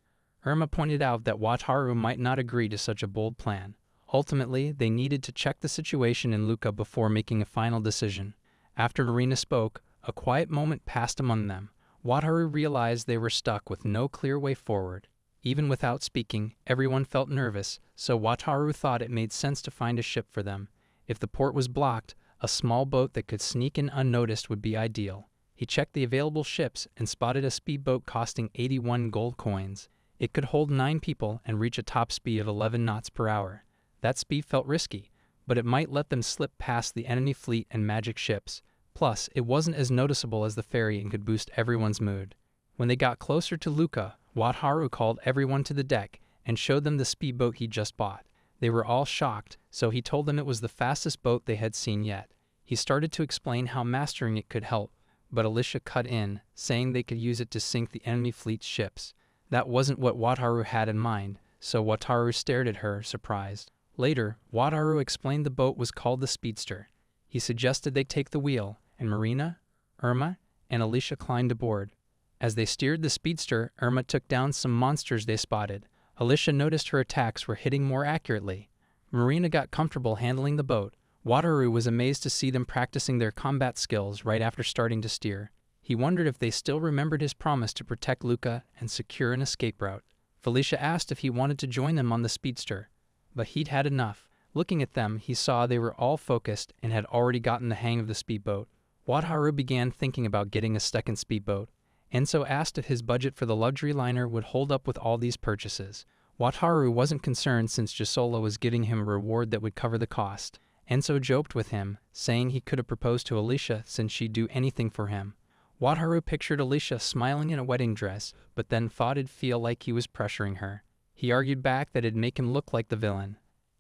Irma pointed out that Wataru might not agree to such a bold plan. Ultimately, they needed to check the situation in Lucca before making a final decision. After Marina spoke, a quiet moment passed among them. Wataru realized they were stuck with no clear way forward. Even without speaking, everyone felt nervous, so Wataru thought it made sense to find a ship for them. If the port was blocked, a small boat that could sneak in unnoticed would be ideal. He checked the available ships and spotted a speedboat costing 81 gold coins. It could hold 9 people and reach a top speed of 11 knots per hour. That speed felt risky, but it might let them slip past the enemy fleet and magic ships. Plus, it wasn't as noticeable as the ferry and could boost everyone's mood. When they got closer to Lucca, Wataru called everyone to the deck and showed them the speedboat he just bought. They were all shocked, so he told them it was the fastest boat they had seen yet. He started to explain how mastering it could help, but Alicia cut in, saying they could use it to sink the enemy fleet's ships. That wasn't what Wataru had in mind, so Wataru stared at her, surprised. Later, Wataru explained the boat was called the Speedster. He suggested they take the wheel, and Marina, Irma, and Alicia climbed aboard. As they steered the Speedster, Irma took down some monsters they spotted. Alicia noticed her attacks were hitting more accurately. Marina got comfortable handling the boat. Wataru was amazed to see them practicing their combat skills right after starting to steer. He wondered if they still remembered his promise to protect Lucca and secure an escape route. Felicia asked if he wanted to join them on the Speedster, but he'd had enough. Looking at them, he saw they were all focused and had already gotten the hang of the speedboat. Wataru began thinking about getting a second speedboat. Enzo asked if his budget for the luxury liner would hold up with all these purchases. Wataru wasn't concerned since Gisola was giving him a reward that would cover the cost. Enzo joked with him, saying he could have proposed to Alicia since she'd do anything for him. Wataru pictured Alicia smiling in a wedding dress, but then thought it'd feel like he was pressuring her. He argued back that it'd make him look like the villain.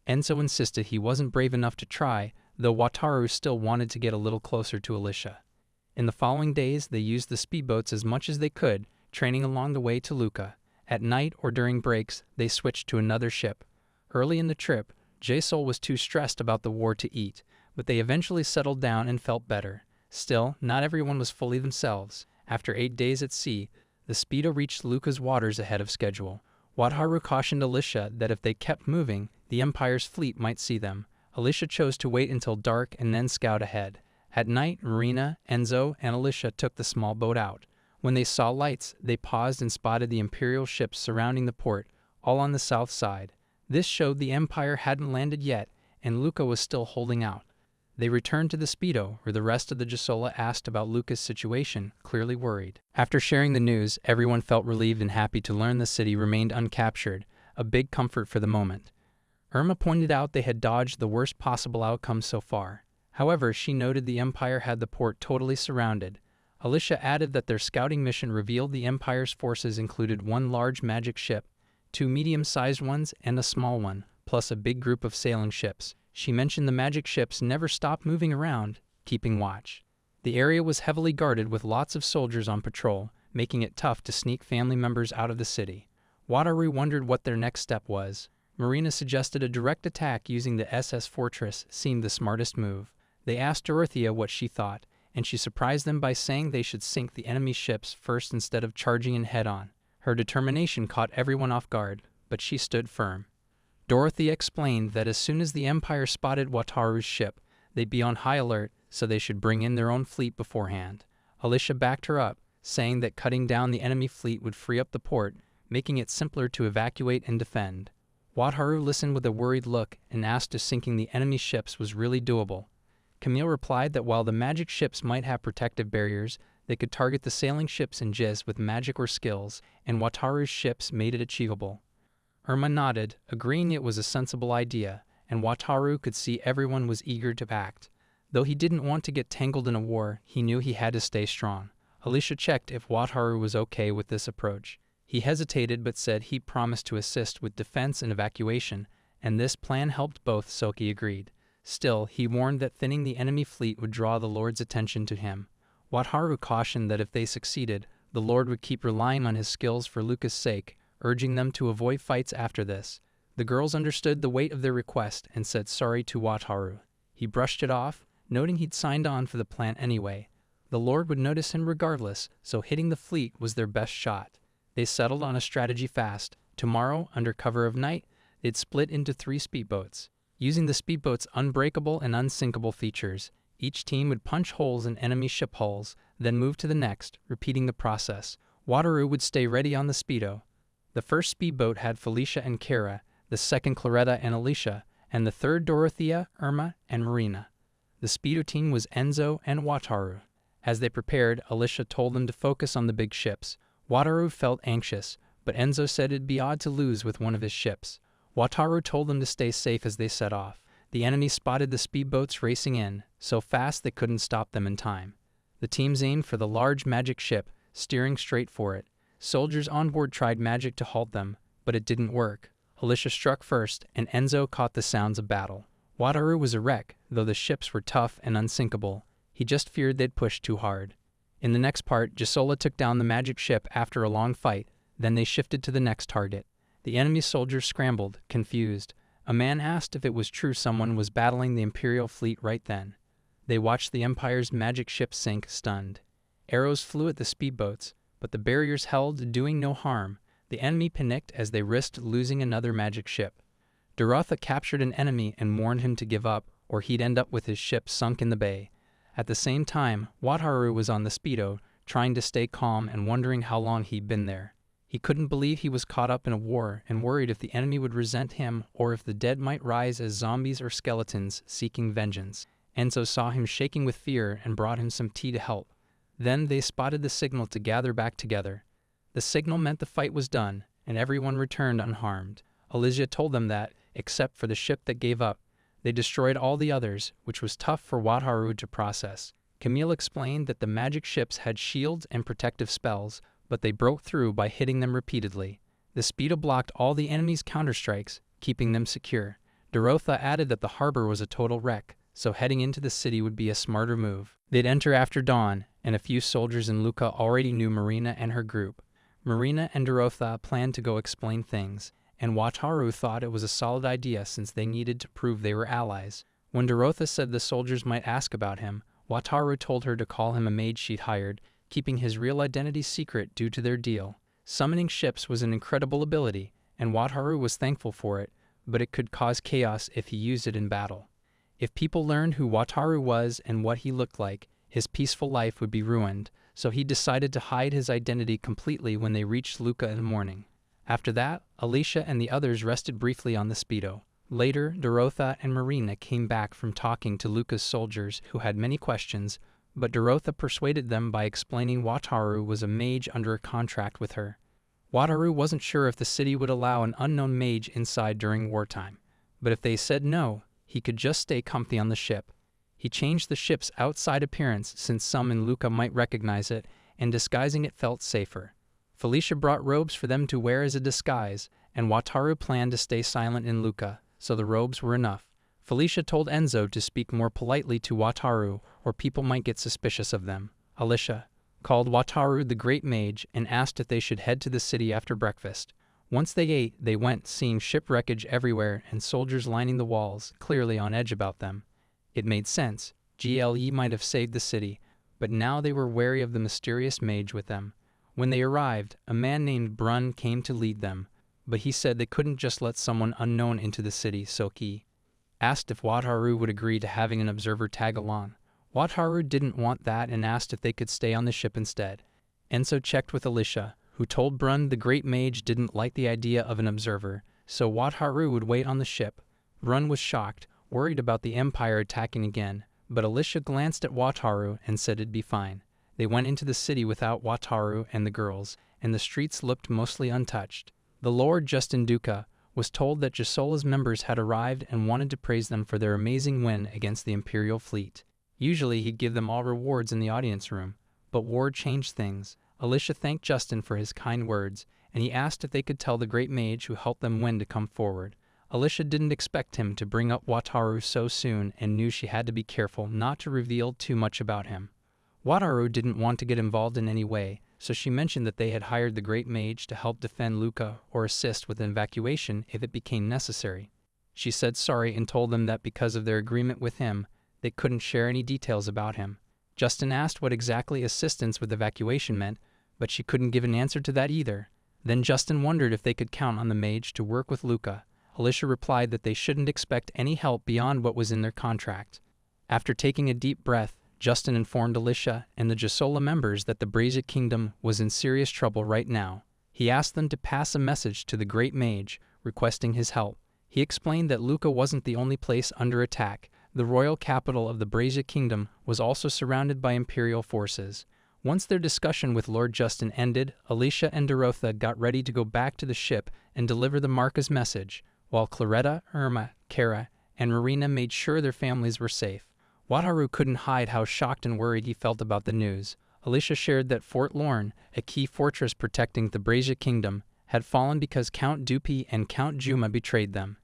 Enzo insisted he wasn't brave enough to try, though Wataru still wanted to get a little closer to Alicia. In the following days, they used the speedboats as much as they could, training along the way to Lucca. At night or during breaks, they switched to another ship. Early in the trip, J-Sol was too stressed about the war to eat, but they eventually settled down and felt better. Still, not everyone was fully themselves. After 8 days at sea, the Speedo reached Lucca's waters ahead of schedule. Wataru cautioned Alicia that if they kept moving, the Empire's fleet might see them. Alicia chose to wait until dark and then scout ahead. At night, Marina, Enzo, and Alicia took the small boat out. When they saw lights, they paused and spotted the Imperial ships surrounding the port, all on the south side. This showed the Empire hadn't landed yet, and Luca was still holding out. They returned to the Speedo, where the rest of the Gisola asked about Luca's situation, clearly worried. After sharing the news, everyone felt relieved and happy to learn the city remained uncaptured, a big comfort for the moment. Irma pointed out they had dodged the worst possible outcome so far. However, she noted the Empire had the port totally surrounded. Alicia added that their scouting mission revealed the Empire's forces included one large magic ship, two medium-sized ones, and a small one, plus a big group of sailing ships. She mentioned the magic ships never stopped moving around, keeping watch. The area was heavily guarded with lots of soldiers on patrol, making it tough to sneak family members out of the city. Wataru wondered what their next step was. Marina suggested a direct attack using the SS Fortress seemed the smartest move. They asked Dorothea what she thought, and she surprised them by saying they should sink the enemy ships first instead of charging in head-on. Her determination caught everyone off guard, but she stood firm. Dorothea explained that as soon as the Empire spotted Wataru's ship, they'd be on high alert, so they should bring in their own fleet beforehand. Alicia backed her up, saying that cutting down the enemy fleet would free up the port, making it simpler to evacuate and defend. Wataru listened with a worried look and asked if sinking the enemy ships was really doable. Camille replied that while the magic ships might have protective barriers, they could target the sailing ships in Jizz with magic or skills, and Wataru's ships made it achievable. Irma nodded, agreeing it was a sensible idea, and Wataru could see everyone was eager to act. Though he didn't want to get tangled in a war, he knew he had to stay strong. Alicia checked if Wataru was okay with this approach. He hesitated but said he promised to assist with defense and evacuation, and this plan helped both, so he agreed. Still, he warned that thinning the enemy fleet would draw the Lord's attention to him. Wataru cautioned that if they succeeded, the Lord would keep relying on his skills for Luca's sake, urging them to avoid fights after this. The girls understood the weight of their request and said sorry to Wataru. He brushed it off, noting he'd signed on for the plan anyway. The Lord would notice him regardless, so hitting the fleet was their best shot. They settled on a strategy fast. Tomorrow, under cover of night, they'd split into 3 speedboats. Using the speedboat's unbreakable and unsinkable features, each team would punch holes in enemy ship hulls, then move to the next, repeating the process. Wataru would stay ready on the Speedo. The first speedboat had Felicia and Kara, the second Claretta and Alicia, and the third Dorothea, Irma, and Marina. The Speedo team was Enzo and Wataru. As they prepared, Alicia told them to focus on the big ships. Wataru felt anxious, but Enzo said it'd be odd to lose with one of his ships. Wataru told them to stay safe as they set off. The enemy spotted the speedboats racing in, so fast they couldn't stop them in time. The teams aimed for the large magic ship, steering straight for it. Soldiers on board tried magic to halt them, but it didn't work. Alicia struck first, and Enzo caught the sounds of battle. Wataru was a wreck, though the ships were tough and unsinkable. He just feared they'd push too hard. In the next part, Gisola took down the magic ship after a long fight, then they shifted to the next target. The enemy soldiers scrambled, confused. A man asked if it was true someone was battling the Imperial fleet right then. They watched the Empire's magic ship sink, stunned. Arrows flew at the speedboats, but the barriers held, doing no harm. The enemy panicked as they risked losing another magic ship. Dorotha captured an enemy and warned him to give up, or he'd end up with his ship sunk in the bay. At the same time, Wataru was on the Speedo, trying to stay calm and wondering how long he'd been there. He couldn't believe he was caught up in a war and worried if the enemy would resent him or if the dead might rise as zombies or skeletons seeking vengeance. Enzo saw him shaking with fear and brought him some tea to help. Then they spotted the signal to gather back together. The signal meant the fight was done, and everyone returned unharmed. Alicia told them that, except for the ship that gave up, they destroyed all the others, which was tough for Wataru to process. Camille explained that the magic ships had shields and protective spells, but they broke through by hitting them repeatedly. The Speedo blocked all the enemy's counterstrikes, keeping them secure. Dorotha added that the harbor was a total wreck, so heading into the city would be a smarter move. They'd enter after dawn, and a few soldiers in Lucca already knew Marina and her group. Marina and Dorotha planned to go explain things, and Wataru thought it was a solid idea since they needed to prove they were allies. When Dorotha said the soldiers might ask about him, Wataru told her to call him a maid she'd hired, keeping his real identity secret due to their deal. Summoning ships was an incredible ability, and Wataru was thankful for it, but it could cause chaos if he used it in battle. If people learned who Wataru was and what he looked like, his peaceful life would be ruined, so he decided to hide his identity completely when they reached Lucca in the morning. After that, Alicia and the others rested briefly on the Speedo. Later, Dorotha and Marina came back from talking to Luca's soldiers who had many questions, but Dorotha persuaded them by explaining Wataru was a mage under a contract with her. Wataru wasn't sure if the city would allow an unknown mage inside during wartime, but if they said no, he could just stay comfy on the ship. He changed the ship's outside appearance since some in Luca might recognize it, and disguising it felt safer. Felicia brought robes for them to wear as a disguise, and Wataru planned to stay silent in Luca, so the robes were enough. Felicia told Enzo to speak more politely to Wataru, or people might get suspicious of them. Alicia called Wataru the Great Mage and asked if they should head to the city after breakfast. Once they ate, they went, seeing ship wreckage everywhere and soldiers lining the walls, clearly on edge about them. It made sense. GLE might have saved the city, but now they were wary of the mysterious mage with them. When they arrived, a man named Brun came to lead them, but he said they couldn't just let someone unknown into the city, so he asked if Wataru would agree to having an observer tag along. Wataru didn't want that and asked if they could stay on the ship instead. Enzo checked with Alicia, who told Brun the Great Mage didn't like the idea of an observer, so Wataru would wait on the ship. Brun was shocked, worried about the Empire attacking again, but Alicia glanced at Wataru and said it'd be fine. They went into the city without Wataru and the girls, and the streets looked mostly untouched. The Lord Justin Duca was told that Gisola's members had arrived and wanted to praise them for their amazing win against the Imperial fleet. Usually he'd give them all rewards in the audience room, but war changed things. Alicia thanked Justin for his kind words, and he asked if they could tell the Great Mage who helped them win to come forward. Alicia didn't expect him to bring up Wataru so soon and knew she had to be careful not to reveal too much about him. Wataru didn't want to get involved in any way, so she mentioned that they had hired the Great Mage to help defend Luca or assist with evacuation if it became necessary. She said sorry and told them that because of their agreement with him, they couldn't share any details about him. Justin asked what exactly assistance with evacuation meant, but she couldn't give an answer to that either. Then Justin wondered if they could count on the mage to work with Luca. Alicia replied that they shouldn't expect any help beyond what was in their contract. After taking a deep breath, Justin informed Alicia and the Gisola members that the Brazia Kingdom was in serious trouble right now. He asked them to pass a message to the Great Mage, requesting his help. He explained that Luca wasn't the only place under attack. The royal capital of the Brazia Kingdom was also surrounded by Imperial forces. Once their discussion with Lord Justin ended, Alicia and Dorotha got ready to go back to the ship and deliver the Marca's message, while Claretta, Irma, Kara, and Marina made sure their families were safe. Wataru couldn't hide how shocked and worried he felt about the news. Alicia shared that Fort Lorne, a key fortress protecting the Brazia Kingdom, had fallen because Count Dupi and Count Juma betrayed them.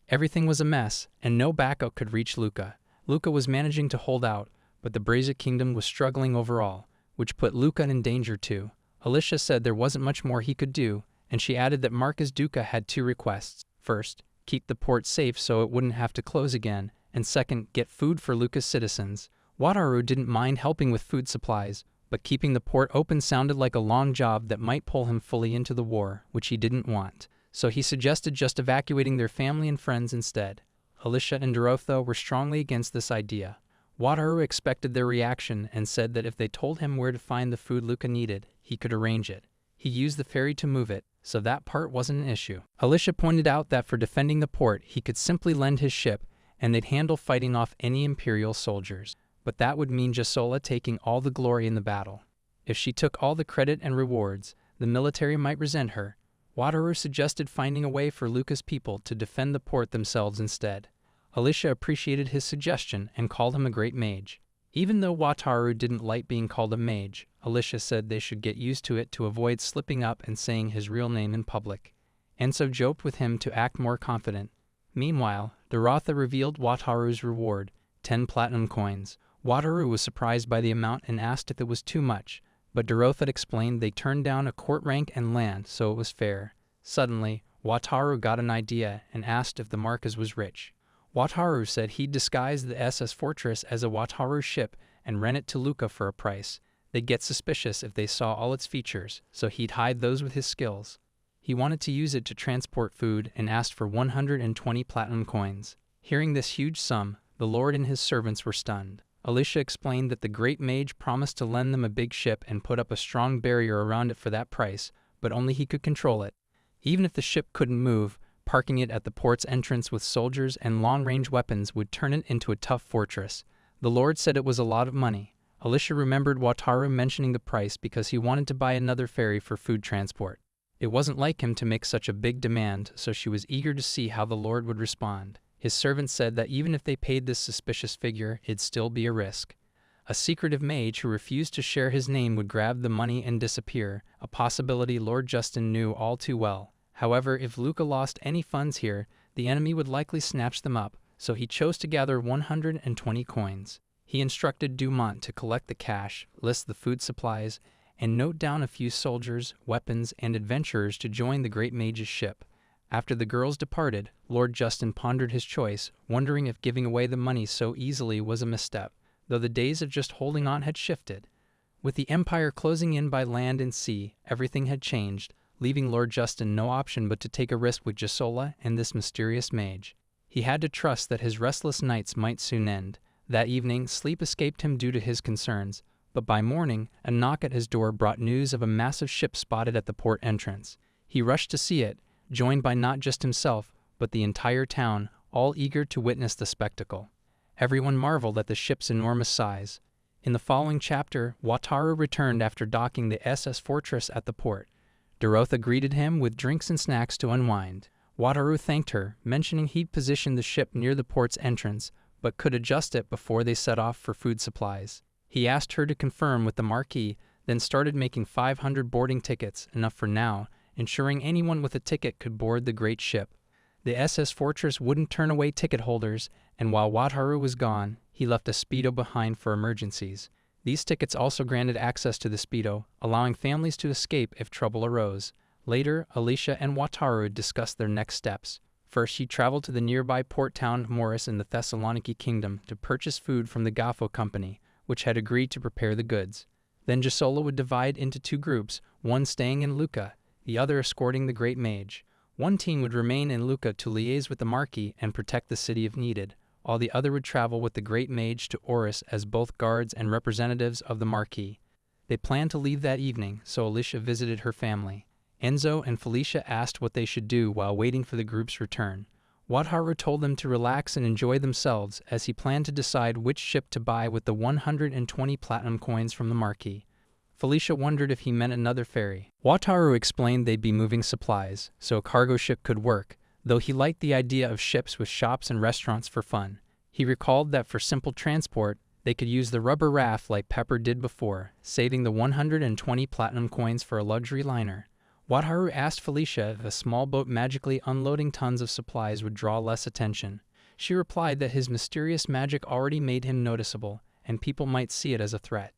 Everything was a mess, and no backup could reach Luca. Luca was managing to hold out, but the Brazia Kingdom was struggling overall, which put Luca in danger too. Alicia said there wasn't much more he could do, and she added that Marcus Duca had two requests. First, keep the port safe so it wouldn't have to close again, and second, get food for Luca's citizens. Wataru didn't mind helping with food supplies, but keeping the port open sounded like a long job that might pull him fully into the war, which he didn't want. So he suggested just evacuating their family and friends instead. Alicia and Dorotha were strongly against this idea. Wataru expected their reaction and said that if they told him where to find the food Luca needed, he could arrange it. He used the ferry to move it, so that part wasn't an issue. Alicia pointed out that for defending the port, he could simply lend his ship, and they'd handle fighting off any Imperial soldiers. But that would mean Gisola taking all the glory in the battle. If she took all the credit and rewards, the military might resent her. Wataru suggested finding a way for Luca's people to defend the port themselves instead. Alicia appreciated his suggestion and called him a great mage. Even though Wataru didn't like being called a mage, Alicia said they should get used to it to avoid slipping up and saying his real name in public. Enzo joked with him to act more confident. Meanwhile, Dorotha revealed Wataru's reward, 10 platinum coins. Wataru was surprised by the amount and asked if it was too much, but Dorotha explained they turned down a court rank and land, so it was fair. Suddenly, Wataru got an idea and asked if the Marcus was rich. Wataru said he'd disguise the SS Fortress as a Wataru ship and rent it to Luca for a price. They'd get suspicious if they saw all its features, so he'd hide those with his skills. He wanted to use it to transport food and asked for 120 platinum coins. Hearing this huge sum, the Lord and his servants were stunned. Alicia explained that the Great Mage promised to lend them a big ship and put up a strong barrier around it for that price, but only he could control it. Even if the ship couldn't move, parking it at the port's entrance with soldiers and long-range weapons would turn it into a tough fortress. The Lord said it was a lot of money. Alicia remembered Wataru mentioning the price because he wanted to buy another ferry for food transport. It wasn't like him to make such a big demand, so she was eager to see how the Lord would respond. His servant said that even if they paid this suspicious figure, it'd still be a risk. A secretive mage who refused to share his name would grab the money and disappear, a possibility Lord Justin knew all too well. However, if Luca lost any funds here, the enemy would likely snatch them up, so he chose to gather 120 coins. He instructed Dumont to collect the cash, list the food supplies, and note down a few soldiers, weapons, and adventurers to join the Great Mage's ship. After the girls departed, Lord Justin pondered his choice, wondering if giving away the money so easily was a misstep, though the days of just holding on had shifted. With the Empire closing in by land and sea, everything had changed, leaving Lord Justin no option but to take a risk with Gisola and this mysterious mage. He had to trust that his restless nights might soon end. That evening, sleep escaped him due to his concerns, but by morning, a knock at his door brought news of a massive ship spotted at the port entrance. He rushed to see it, joined by not just himself, but the entire town, all eager to witness the spectacle. Everyone marveled at the ship's enormous size. In the following chapter, Wataru returned after docking the SS Fortress at the port. Dorotha greeted him with drinks and snacks to unwind. Wataru thanked her, mentioning he'd positioned the ship near the port's entrance, but could adjust it before they set off for food supplies. He asked her to confirm with the Marquis, then started making 500 boarding tickets, enough for now, ensuring anyone with a ticket could board the great ship. The SS Fortress wouldn't turn away ticket holders, and while Wataru was gone, he left a Speedo behind for emergencies. These tickets also granted access to the Speedo, allowing families to escape if trouble arose. Later, Alicia and Wataru discussed their next steps. First, she traveled to the nearby port town of Morris in the Thessaloniki Kingdom to purchase food from the Gafo Company, which had agreed to prepare the goods. Then Gisola would divide into two groups, one staying in Lucca, the other escorting the Great Mage. One team would remain in Lucca to liaise with the Marquis and protect the city if needed, while the other would travel with the Great Mage to Oris as both guards and representatives of the Marquis. They planned to leave that evening, so Alicia visited her family. Enzo and Felicia asked what they should do while waiting for the group's return. Wataru told them to relax and enjoy themselves as he planned to decide which ship to buy with the 120 platinum coins from the Marquis. Felicia wondered if he meant another ferry. Wataru explained they'd be moving supplies, so a cargo ship could work, though he liked the idea of ships with shops and restaurants for fun. He recalled that for simple transport, they could use the rubber raft like Pepper did before, saving the 120 platinum coins for a luxury liner. Wataru asked Felicia if a small boat magically unloading tons of supplies would draw less attention. She replied that his mysterious magic already made him noticeable, and people might see it as a threat.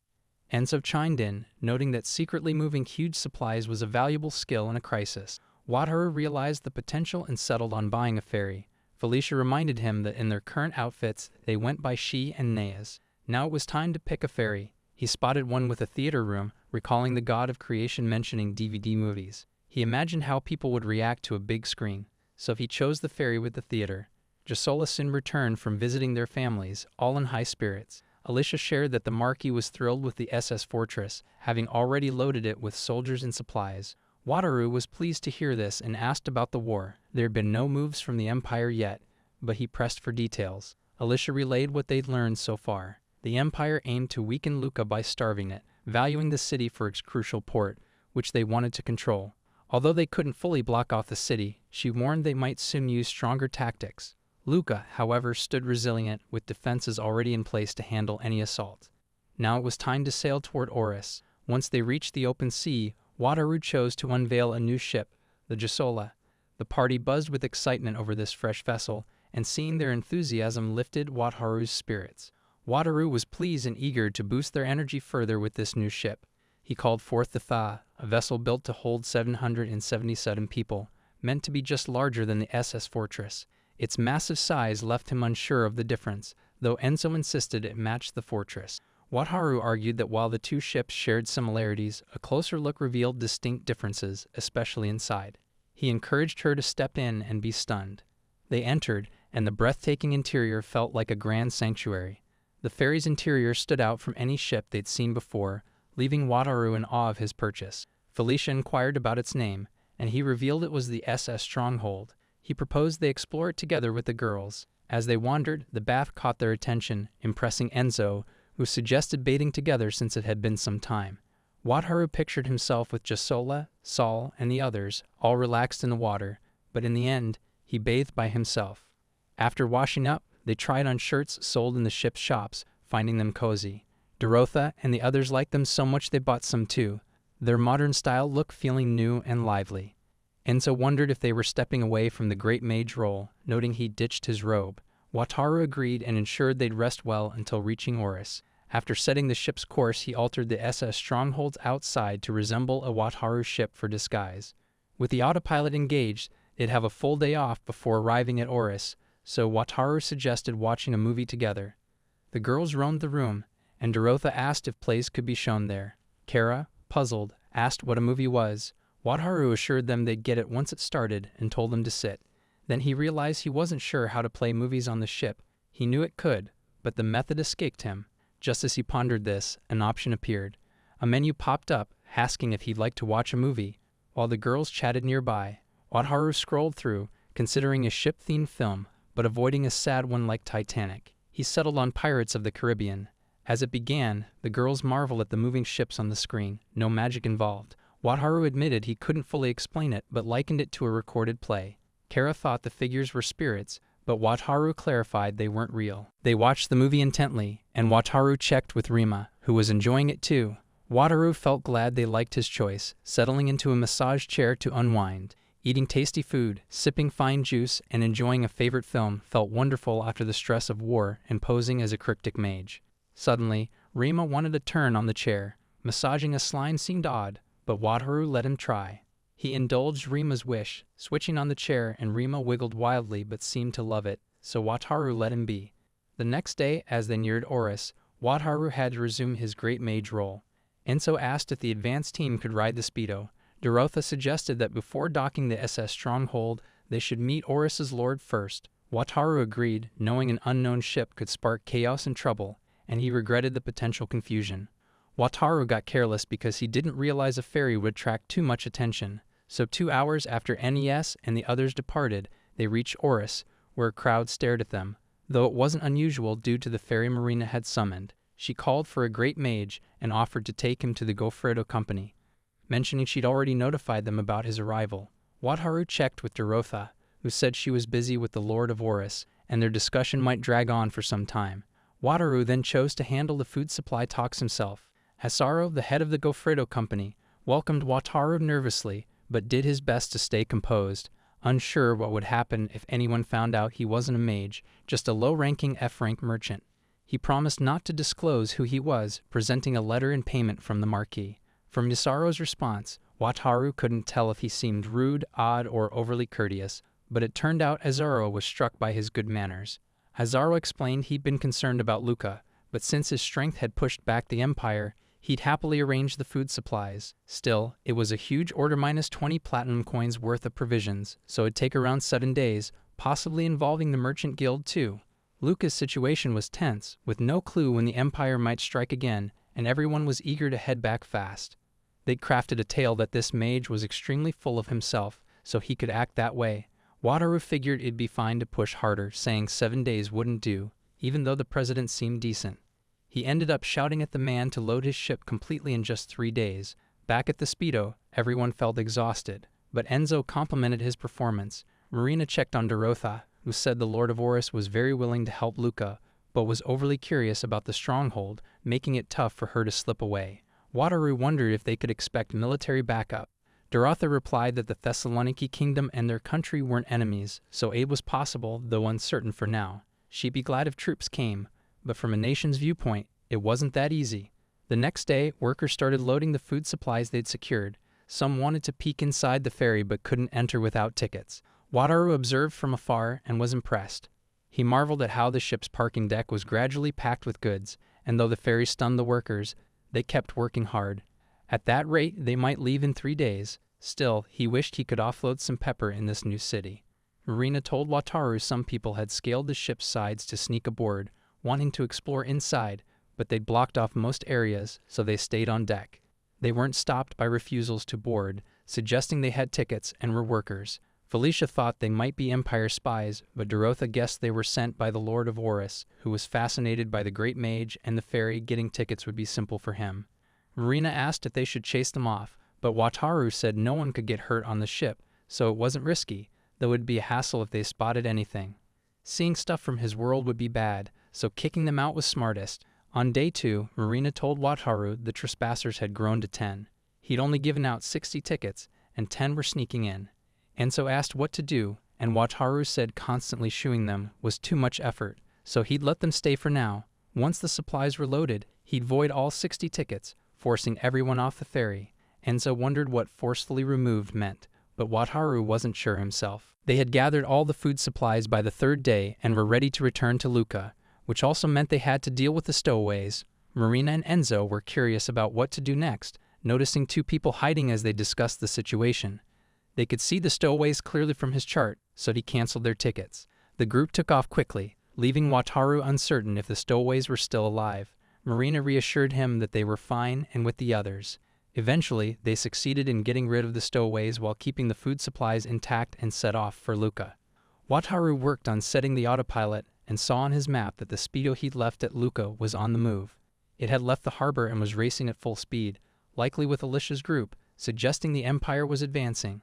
Enzo chimed in, noting that secretly moving huge supplies was a valuable skill in a crisis. Wataru realized the potential and settled on buying a ferry. Felicia reminded him that in their current outfits, they went by she and Neas. Now it was time to pick a ferry. He spotted one with a theater room, recalling the god of creation mentioning DVD movies. He imagined how people would react to a big screen, so he chose the ferry with the theater. Gisola soon returned from visiting their families, all in high spirits. Alicia shared that the Marquis was thrilled with the SS Fortress, having already loaded it with soldiers and supplies. Wataru was pleased to hear this and asked about the war. There had been no moves from the Empire yet, but he pressed for details. Alicia relayed what they'd learned so far. The Empire aimed to weaken Lucca by starving it, valuing the city for its crucial port, which they wanted to control. Although they couldn't fully block off the city, she warned they might soon use stronger tactics. Lucca, however, stood resilient, with defenses already in place to handle any assault. Now it was time to sail toward Oris. Once they reached the open sea, Wataru chose to unveil a new ship, the Gisola. The party buzzed with excitement over this fresh vessel, and seeing their enthusiasm lifted Wataru's spirits. Wataru was pleased and eager to boost their energy further with this new ship. He called forth the Tha, a vessel built to hold 777 people, meant to be just larger than the SS Fortress. Its massive size left him unsure of the difference, though Enzo insisted it matched the Fortress. Wataru argued that while the two ships shared similarities, a closer look revealed distinct differences, especially inside. He encouraged her to step in and be stunned. They entered, and the breathtaking interior felt like a grand sanctuary. The ferry's interior stood out from any ship they'd seen before, leaving Wataru in awe of his purchase. Felicia inquired about its name, and he revealed it was the SS Stronghold. He proposed they explore it together with the girls. As they wandered, the bath caught their attention, impressing Enzo, who suggested bathing together since it had been some time. Wataru pictured himself with Jasola, Saul, and the others, all relaxed in the water, but in the end, he bathed by himself. After washing up, they tried on shirts sold in the ship's shops, finding them cozy. Dorotha and the others liked them so much they bought some too, their modern style look feeling new and lively. Enzo wondered if they were stepping away from the great mage role, noting he ditched his robe. Wataru agreed and ensured they'd rest well until reaching Oris. After setting the ship's course, he altered the SS Stronghold's outside to resemble a Wataru ship for disguise. With the autopilot engaged, they'd have a full day off before arriving at Oris, so Wataru suggested watching a movie together. The girls roamed the room, and Dorotha asked if plays could be shown there. Kara, puzzled, asked what a movie was. Wataru assured them they'd get it once it started and told them to sit. Then he realized he wasn't sure how to play movies on the ship. He knew it could, but the method escaped him. Just as he pondered this, an option appeared. A menu popped up, asking if he'd like to watch a movie. While the girls chatted nearby, Wataru scrolled through, considering a ship-themed film, but avoiding a sad one like Titanic. He settled on Pirates of the Caribbean. As it began, the girls marveled at the moving ships on the screen, no magic involved. Wataru admitted he couldn't fully explain it, but likened it to a recorded play. Kara thought the figures were spirits, but Wataru clarified they weren't real. They watched the movie intently, and Wataru checked with Rima, who was enjoying it too. Wataru felt glad they liked his choice, settling into a massage chair to unwind. Eating tasty food, sipping fine juice, and enjoying a favorite film felt wonderful after the stress of war and posing as a cryptic mage. Suddenly, Rima wanted a turn on the chair. Massaging a slime seemed odd, but Wataru let him try. He indulged Rima's wish, switching on the chair, and Rima wiggled wildly but seemed to love it, so Wataru let him be. The next day, as they neared Oris, Wataru had to resume his great mage role. Enzo asked if the advanced team could ride the Speedo. Dorotha suggested that before docking the SS Stronghold, they should meet Oris's lord first. Wataru agreed, knowing an unknown ship could spark chaos and trouble, and he regretted the potential confusion. Wataru got careless because he didn't realize a ferry would attract too much attention, so 2 hours after NES and the others departed, they reached Oris, where a crowd stared at them. Though it wasn't unusual due to the ferry Marina had summoned, she called for a great mage and offered to take him to the Goffredo Company, mentioning she'd already notified them about his arrival. Wataru checked with Dorotha, who said she was busy with the Lord of Oris, and their discussion might drag on for some time. Wataru then chose to handle the food supply talks himself. Hasaru, the head of the Goffredo Company, welcomed Wataru nervously, but did his best to stay composed, unsure what would happen if anyone found out he wasn't a mage, just a low-ranking F-rank merchant. He promised not to disclose who he was, presenting a letter in payment from the Marquis. From Yasaro's response, Wataru couldn't tell if he seemed rude, odd, or overly courteous, but it turned out Azaro was struck by his good manners. Azaro explained he'd been concerned about Luca, but since his strength had pushed back the Empire, he'd happily arrange the food supplies. Still, it was a huge order minus 20 platinum coins worth of provisions, so it'd take around 7 days, possibly involving the Merchant Guild too. Luca's situation was tense, with no clue when the Empire might strike again, and everyone was eager to head back fast. They'd crafted a tale that this mage was extremely full of himself, so he could act that way. Wataru figured it'd be fine to push harder, saying 7 days wouldn't do, even though the president seemed decent. He ended up shouting at the man to load his ship completely in just 3 days. Back at the Speedo, everyone felt exhausted, but Enzo complimented his performance. Marina checked on Dorotha, who said the Lord of Oris was very willing to help Luca, but was overly curious about the stronghold, making it tough for her to slip away. Wataru wondered if they could expect military backup. Dorotha replied that the Thessaloniki kingdom and their country weren't enemies, so aid was possible, though uncertain for now. She'd be glad if troops came, but from a nation's viewpoint, it wasn't that easy. The next day, workers started loading the food supplies they'd secured. Some wanted to peek inside the ferry but couldn't enter without tickets. Wataru observed from afar and was impressed. He marveled at how the ship's parking deck was gradually packed with goods, and though the ferry stunned the workers, they kept working hard. At that rate, they might leave in 3 days. Still, he wished he could offload some pepper in this new city. Marina told Wataru some people had scaled the ship's sides to sneak aboard, wanting to explore inside, but they'd blocked off most areas, so they stayed on deck. They weren't stopped by refusals to board, suggesting they had tickets and were workers. Felicia thought they might be Empire spies, but Dorotha guessed they were sent by the Lord of Oris, who was fascinated by the Great Mage and the fairy. Getting tickets would be simple for him. Marina asked if they should chase them off, but Wataru said no one could get hurt on the ship, so it wasn't risky, though it would be a hassle if they spotted anything. Seeing stuff from his world would be bad, so kicking them out was smartest. On day 2, Marina told Wataru the trespassers had grown to 10. He'd only given out 60 tickets, and 10 were sneaking in. Enso asked what to do, and Wataru said constantly shooing them was too much effort, so he'd let them stay for now. Once the supplies were loaded, he'd void all 60 tickets, forcing everyone off the ferry. Enso wondered what forcefully removed meant, but Wataru wasn't sure himself. They had gathered all the food supplies by the 3rd day and were ready to return to Lucca, which also meant they had to deal with the stowaways. Marina and Enzo were curious about what to do next, noticing 2 people hiding as they discussed the situation. They could see the stowaways clearly from his chart, so he canceled their tickets. The group took off quickly, leaving Wataru uncertain if the stowaways were still alive. Marina reassured him that they were fine and with the others. Eventually, they succeeded in getting rid of the stowaways while keeping the food supplies intact and set off for Lucca. Wataru worked on setting the autopilot and saw on his map that the speedo he'd left at Lucca was on the move. It had left the harbor and was racing at full speed, likely with Alicia's group, suggesting the Empire was advancing.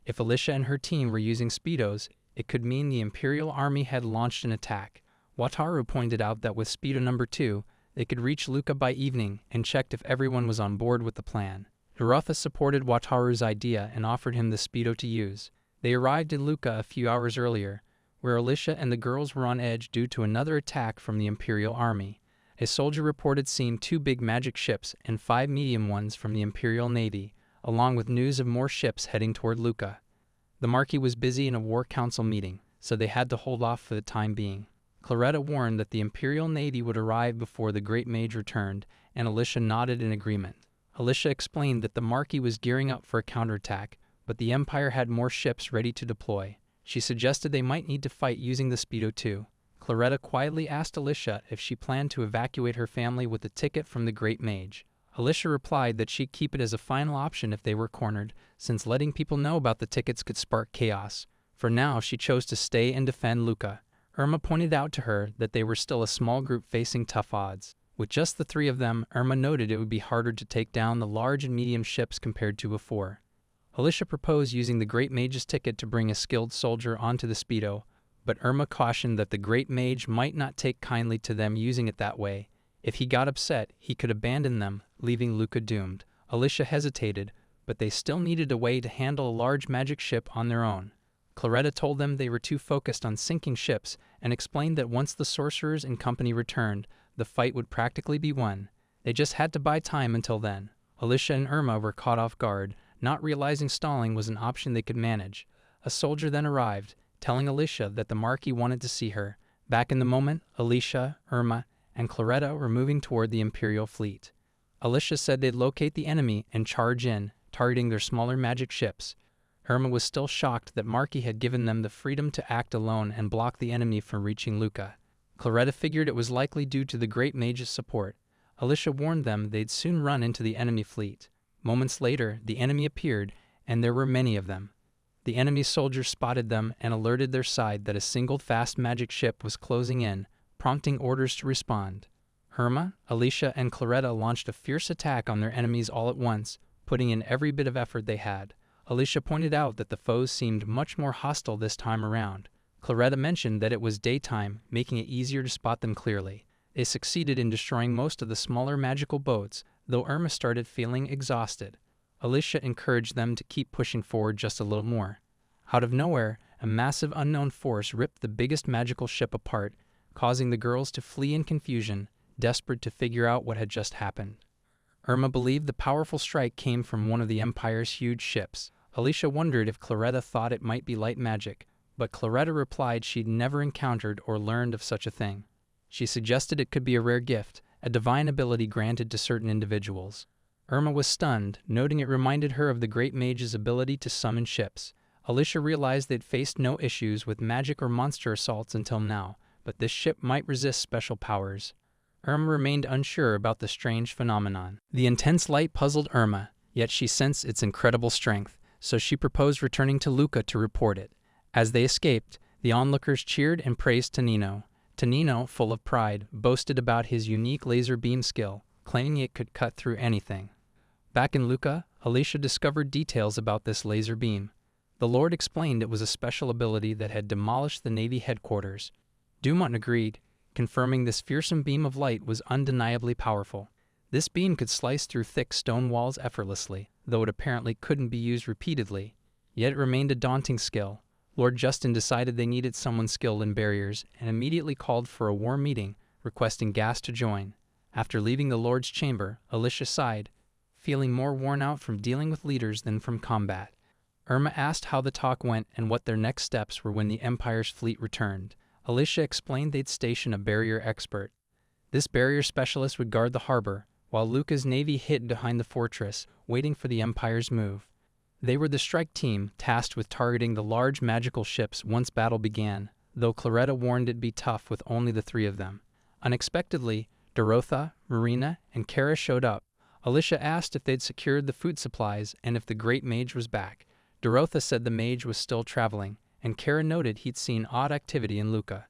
If Alicia and her team were using speedos, it could mean the Imperial Army had launched an attack. Wataru pointed out that with speedo number 2, they could reach Lucca by evening and checked if everyone was on board with the plan. Dorotha supported Wataru's idea and offered him the speedo to use. They arrived in Lucca a few hours earlier, where Alicia and the girls were on edge due to another attack from the Imperial Army. A soldier reported seeing 2 big magic ships and 5 medium ones from the Imperial Navy, along with news of more ships heading toward Lucca. The Marquis was busy in a war council meeting, so they had to hold off for the time being. Claretta warned that the Imperial Navy would arrive before the Great Mage returned, and Alicia nodded in agreement. Alicia explained that the Marquis was gearing up for a counterattack, but the Empire had more ships ready to deploy. She suggested they might need to fight using the speedo too. Claretta quietly asked Alicia if she planned to evacuate her family with a ticket from the Great Mage. Alicia replied that she'd keep it as a final option if they were cornered, since letting people know about the tickets could spark chaos. For now, she chose to stay and defend Lucca. Irma pointed out to her that they were still a small group facing tough odds. With just the 3 of them, Irma noted it would be harder to take down the large and medium ships compared to before. Alicia proposed using the Great Mage's ticket to bring a skilled soldier onto the speedo, but Irma cautioned that the Great Mage might not take kindly to them using it that way. If he got upset, he could abandon them, leaving Lucca doomed. Alicia hesitated, but they still needed a way to handle a large magic ship on their own. Claretta told them they were too focused on sinking ships and explained that once the sorcerers and company returned, the fight would practically be won. They just had to buy time until then. Alicia and Irma were caught off guard, not realizing stalling was an option they could manage. A soldier then arrived, telling Alicia that the Marquis wanted to see her. Back in the moment, Alicia, Irma, and Claretta were moving toward the Imperial fleet. Alicia said they'd locate the enemy and charge in, targeting their smaller magic ships. Irma was still shocked that Marquis had given them the freedom to act alone and block the enemy from reaching Lucca. Claretta figured it was likely due to the Great Mage's support. Alicia warned them they'd soon run into the enemy fleet. Moments later, the enemy appeared, and there were many of them. The enemy soldiers spotted them and alerted their side that a single fast magic ship was closing in, prompting orders to respond. Irma, Alicia, and Claretta launched a fierce attack on their enemies all at once, putting in every bit of effort they had. Alicia pointed out that the foes seemed much more hostile this time around. Claretta mentioned that it was daytime, making it easier to spot them clearly. They succeeded in destroying most of the smaller magical boats, though Irma started feeling exhausted. Alicia encouraged them to keep pushing forward just a little more. Out of nowhere, a massive unknown force ripped the biggest magical ship apart, causing the girls to flee in confusion, desperate to figure out what had just happened. Irma believed the powerful strike came from one of the Empire's huge ships. Alicia wondered if Claretta thought it might be light magic, but Claretta replied she'd never encountered or learned of such a thing. She suggested it could be a rare gift, a divine ability granted to certain individuals. Irma was stunned, noting it reminded her of the Great Mage's ability to summon ships. Alicia realized they'd faced no issues with magic or monster assaults until now, but this ship might resist special powers. Irma remained unsure about the strange phenomenon. The intense light puzzled Irma, yet she sensed its incredible strength, so she proposed returning to Luca to report it. As they escaped, the onlookers cheered and praised Tonino. Tonino, full of pride, boasted about his unique laser beam skill, claiming it could cut through anything. Back in Luca, Alicia discovered details about this laser beam. The Lord explained it was a special ability that had demolished the Navy headquarters. Dumont agreed, confirming this fearsome beam of light was undeniably powerful. This beam could slice through thick stone walls effortlessly, though it apparently couldn't be used repeatedly. Yet it remained a daunting skill. Lord Justin decided they needed someone skilled in barriers and immediately called for a war meeting, requesting Gas to join. After leaving the Lord's chamber, Alicia sighed, feeling more worn out from dealing with leaders than from combat. Irma asked how the talk went and what their next steps were when the Empire's fleet returned. Alicia explained they'd station a barrier expert. This barrier specialist would guard the harbor, while Luca's navy hid behind the fortress, waiting for the Empire's move. They were the strike team, tasked with targeting the large magical ships once battle began, though Claretta warned it'd be tough with only the three of them. Unexpectedly, Dorotha, Marina, and Kara showed up. Alicia asked if they'd secured the food supplies and if the Great Mage was back. Dorotha said the mage was still traveling, and Kara noted he'd seen odd activity in Luca.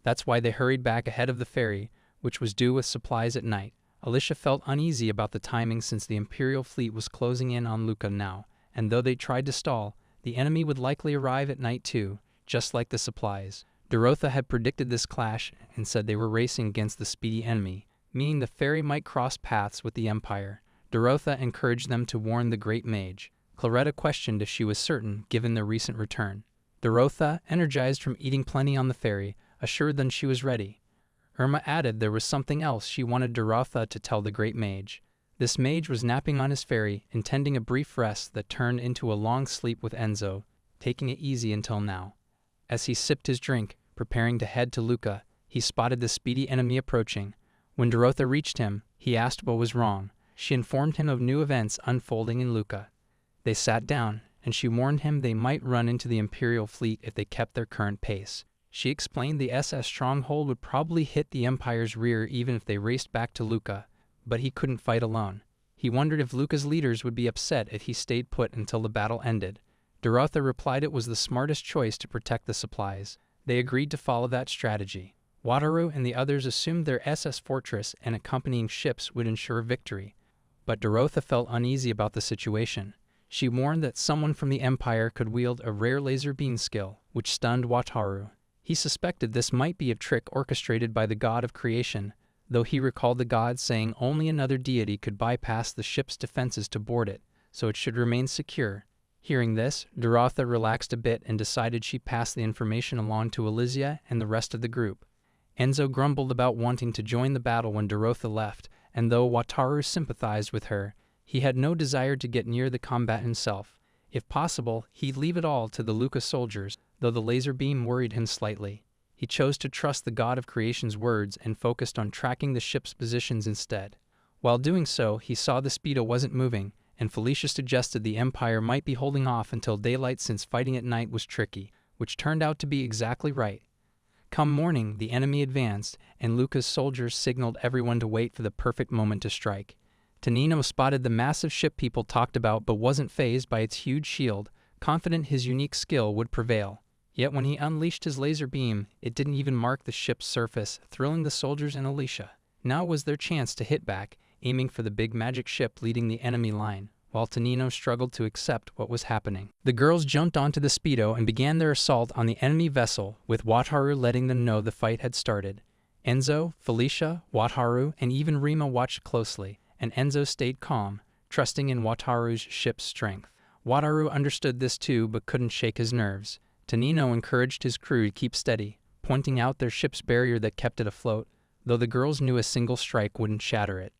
That's why they hurried back ahead of the ferry, which was due with supplies at night. Alicia felt uneasy about the timing since the Imperial fleet was closing in on Luca now, and though they tried to stall, the enemy would likely arrive at night too, just like the supplies. Dorotha had predicted this clash and said they were racing against the speedy enemy, meaning the ferry might cross paths with the Empire. Dorotha encouraged them to warn the Great Mage. Claretta questioned if she was certain, given their recent return. Dorotha, energized from eating plenty on the ferry, assured them she was ready. Irma added there was something else she wanted Dorotha to tell the Great Mage. This mage was napping on his ferry, intending a brief rest that turned into a long sleep with Enzo, taking it easy until now. As he sipped his drink, preparing to head to Luca, he spotted the speedy enemy approaching. When Dorotha reached him, he asked what was wrong. She informed him of new events unfolding in Luca. They sat down, and she warned him they might run into the Imperial fleet if they kept their current pace. She explained the SS stronghold would probably hit the Empire's rear even if they raced back to Luca, but he couldn't fight alone. He wondered if Luca's leaders would be upset if he stayed put until the battle ended. Dorotha replied it was the smartest choice to protect the supplies. They agreed to follow that strategy. Wataru and the others assumed their SS fortress and accompanying ships would ensure victory, but Dorotha felt uneasy about the situation. She warned that someone from the Empire could wield a rare laser beam skill, which stunned Wataru. He suspected this might be a trick orchestrated by the god of creation, though he recalled the god saying only another deity could bypass the ship's defenses to board it, so it should remain secure. Hearing this, Dorotha relaxed a bit and decided she'd pass the information along to Alizia and the rest of the group. Enzo grumbled about wanting to join the battle when Dorotha left, and though Wataru sympathized with her, he had no desire to get near the combat himself. If possible, he'd leave it all to the Luca soldiers, though the laser beam worried him slightly. He chose to trust the god of creation's words and focused on tracking the ship's positions instead. While doing so, he saw the Speedo wasn't moving, and Felicia suggested the Empire might be holding off until daylight since fighting at night was tricky, which turned out to be exactly right. Come morning, the enemy advanced, and Luca's soldiers signaled everyone to wait for the perfect moment to strike. Tonino spotted the massive ship people talked about but wasn't fazed by its huge shield, confident his unique skill would prevail. Yet when he unleashed his laser beam, it didn't even mark the ship's surface, thrilling the soldiers and Alicia. Now was their chance to hit back, aiming for the big magic ship leading the enemy line, while Tonino struggled to accept what was happening. The girls jumped onto the Speedo and began their assault on the enemy vessel, with Wataru letting them know the fight had started. Enzo, Felicia, Wataru, and even Rima watched closely, and Enzo stayed calm, trusting in Wataru's ship's strength. Wataru understood this too, but couldn't shake his nerves. Tonino encouraged his crew to keep steady, pointing out their ship's barrier that kept it afloat, though the girls knew a single strike wouldn't shatter it.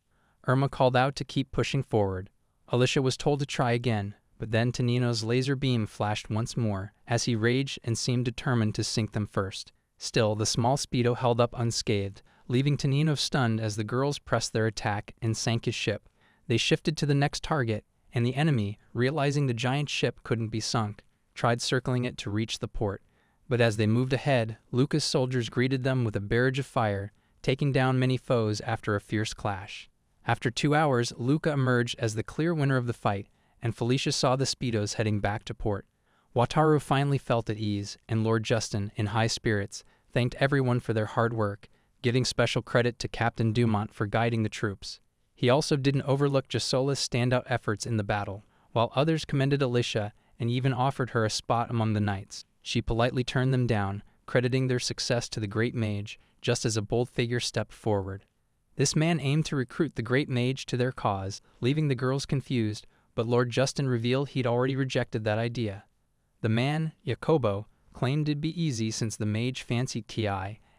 Irma called out to keep pushing forward. Alicia was told to try again, but then Tonino's laser beam flashed once more, as he raged and seemed determined to sink them first. Still, the small Speedo held up unscathed, leaving Tonino stunned as the girls pressed their attack and sank his ship. They shifted to the next target, and the enemy, realizing the giant ship couldn't be sunk, tried circling it to reach the port. But as they moved ahead, Luca's soldiers greeted them with a barrage of fire, taking down many foes after a fierce clash. After 2 hours, Luca emerged as the clear winner of the fight, and Felicia saw the Speedos heading back to port. Wataru finally felt at ease, and Lord Justin, in high spirits, thanked everyone for their hard work, giving special credit to Captain Dumont for guiding the troops. He also didn't overlook Gisola's standout efforts in the battle, while others commended Alicia and even offered her a spot among the knights. She politely turned them down, crediting their success to the Great Mage, just as a bold figure stepped forward. This man aimed to recruit the Great Mage to their cause, leaving the girls confused, but Lord Justin revealed he'd already rejected that idea. The man, Jacobo, claimed it'd be easy since the mage fancied Ki,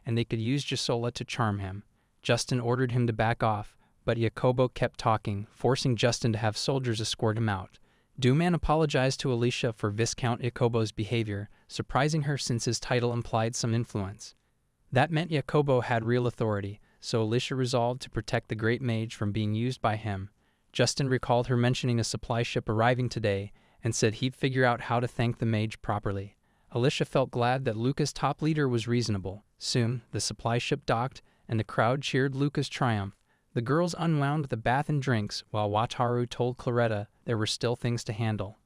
and they could use Gisola to charm him. Justin ordered him to back off, but Jacobo kept talking, forcing Justin to have soldiers escort him out. Duman apologized to Alicia for Viscount Jacobo's behavior, surprising her since his title implied some influence. That meant Jacobo had real authority, so Alicia resolved to protect the Great Mage from being used by him. Justin recalled her mentioning a supply ship arriving today, and said he'd figure out how to thank the mage properly. Alicia felt glad that Luca's top leader was reasonable. Soon, the supply ship docked, and the crowd cheered Luca's triumph. The girls unwound the bath and drinks, while Wataru told Claretta there were still things to handle.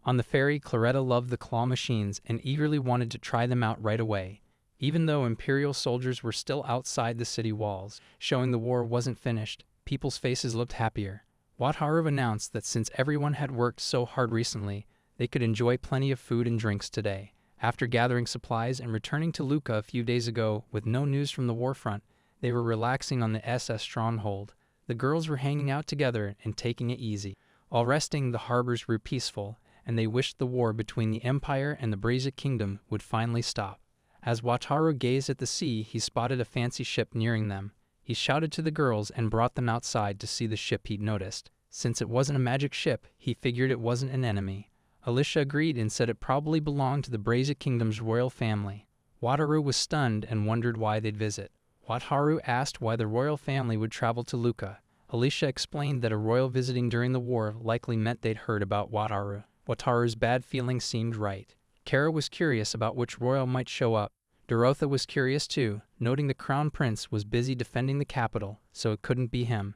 On the ferry, Claretta loved the claw machines and eagerly wanted to try them out right away. Even though Imperial soldiers were still outside the city walls, showing the war wasn't finished, people's faces looked happier. Wataru announced that since everyone had worked so hard recently, they could enjoy plenty of food and drinks today. After gathering supplies and returning to Luca a few days ago with no news from the warfront, they were relaxing on the SS Stronghold. The girls were hanging out together and taking it easy. While resting, the harbors grew peaceful, and they wished the war between the Empire and the Brazic Kingdom would finally stop. As Wataru gazed at the sea, he spotted a fancy ship nearing them. He shouted to the girls and brought them outside to see the ship he'd noticed. Since it wasn't a magic ship, he figured it wasn't an enemy. Alicia agreed and said it probably belonged to the Brazic Kingdom's royal family. Wataru was stunned and wondered why they'd visit. Wataru asked why the royal family would travel to Luca. Alicia explained that a royal visiting during the war likely meant they'd heard about Wataru. Wataru's bad feelings seemed right. Kara was curious about which royal might show up. Dorotha was curious too, noting the crown prince was busy defending the capital, so it couldn't be him.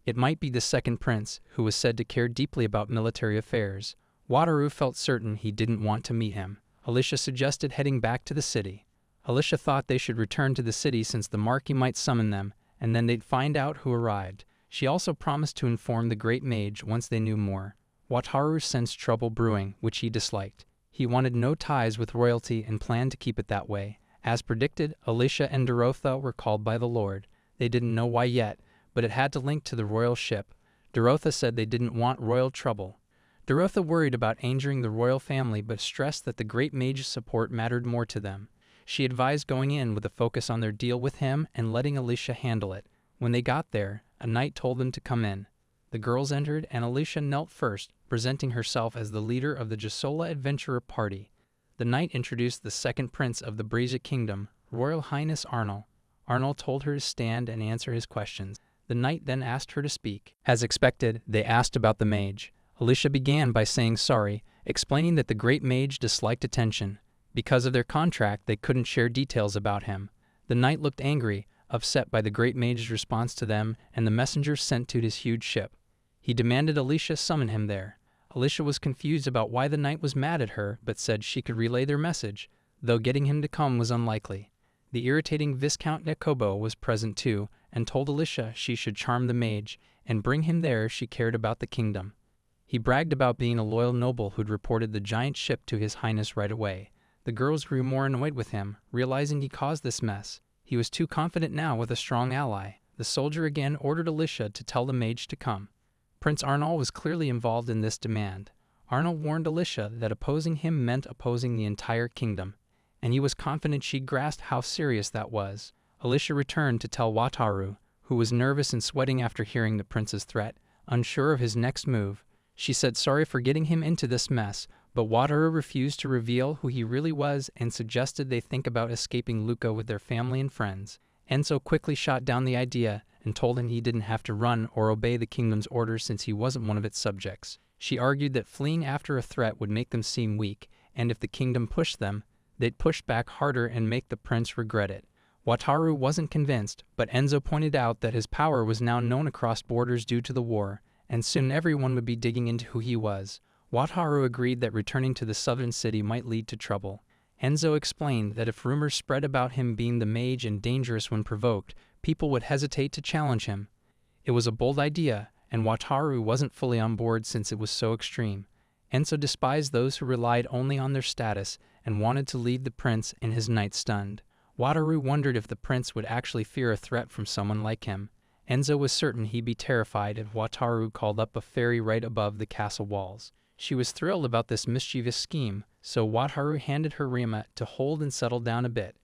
It might be the second prince, who was said to care deeply about military affairs. Wataru felt certain he didn't want to meet him. Alicia suggested heading back to the city. Alicia thought they should return to the city since the Marquis might summon them, and then they'd find out who arrived. She also promised to inform the Great Mage once they knew more. Wataru sensed trouble brewing, which he disliked. He wanted no ties with royalty and planned to keep it that way. As predicted, Alicia and Dorotha were called by the Lord. They didn't know why yet, but it had to link to the royal ship. Dorotha said they didn't want royal trouble. Dorotha worried about angering the royal family but stressed that the Great Mage's support mattered more to them. She advised going in with a focus on their deal with him and letting Alicia handle it. When they got there, a knight told them to come in. The girls entered and Alicia knelt first, presenting herself as the leader of the Gisola Adventurer Party. The knight introduced the second prince of the Brazic Kingdom, Royal Highness Arnold. Arnold told her to stand and answer his questions. The knight then asked her to speak. As expected, they asked about the mage. Alicia began by saying sorry, explaining that the Great Mage disliked attention. Because of their contract, they couldn't share details about him. The knight looked angry, upset by the Great Mage's response to them and the messengers sent to his huge ship. He demanded Alicia summon him there. Alicia was confused about why the knight was mad at her, but said she could relay their message, though getting him to come was unlikely. The irritating Viscount Jacobo was present too, and told Alicia she should charm the mage, and bring him there if she cared about the kingdom. He bragged about being a loyal noble who'd reported the giant ship to his highness right away. The girls grew more annoyed with him, realizing he caused this mess. He was too confident now with a strong ally. The soldier again ordered Alicia to tell the mage to come. Prince Arnold was clearly involved in this demand. Arnold warned Alicia that opposing him meant opposing the entire kingdom, and he was confident she'd grasped how serious that was. Alicia returned to tell Wataru, who was nervous and sweating after hearing the prince's threat, unsure of his next move. She said sorry for getting him into this mess, but Wataru refused to reveal who he really was and suggested they think about escaping Luca with their family and friends. Enzo quickly shot down the idea and told him he didn't have to run or obey the kingdom's orders since he wasn't one of its subjects. She argued that fleeing after a threat would make them seem weak, and if the kingdom pushed them, they'd push back harder and make the prince regret it. Wataru wasn't convinced, but Enzo pointed out that his power was now known across borders due to the war, and soon everyone would be digging into who he was. Wataru agreed that returning to the southern city might lead to trouble. Enzo explained that if rumors spread about him being the mage and dangerous when provoked, people would hesitate to challenge him. It was a bold idea, and Wataru wasn't fully on board since it was so extreme. Enzo despised those who relied only on their status and wanted to leave the prince and his knights stunned. Wataru wondered if the prince would actually fear a threat from someone like him. Enzo was certain he'd be terrified if Wataru called up a fairy right above the castle walls. She was thrilled about this mischievous scheme, so Wataru handed her Rima to hold and settle down a bit.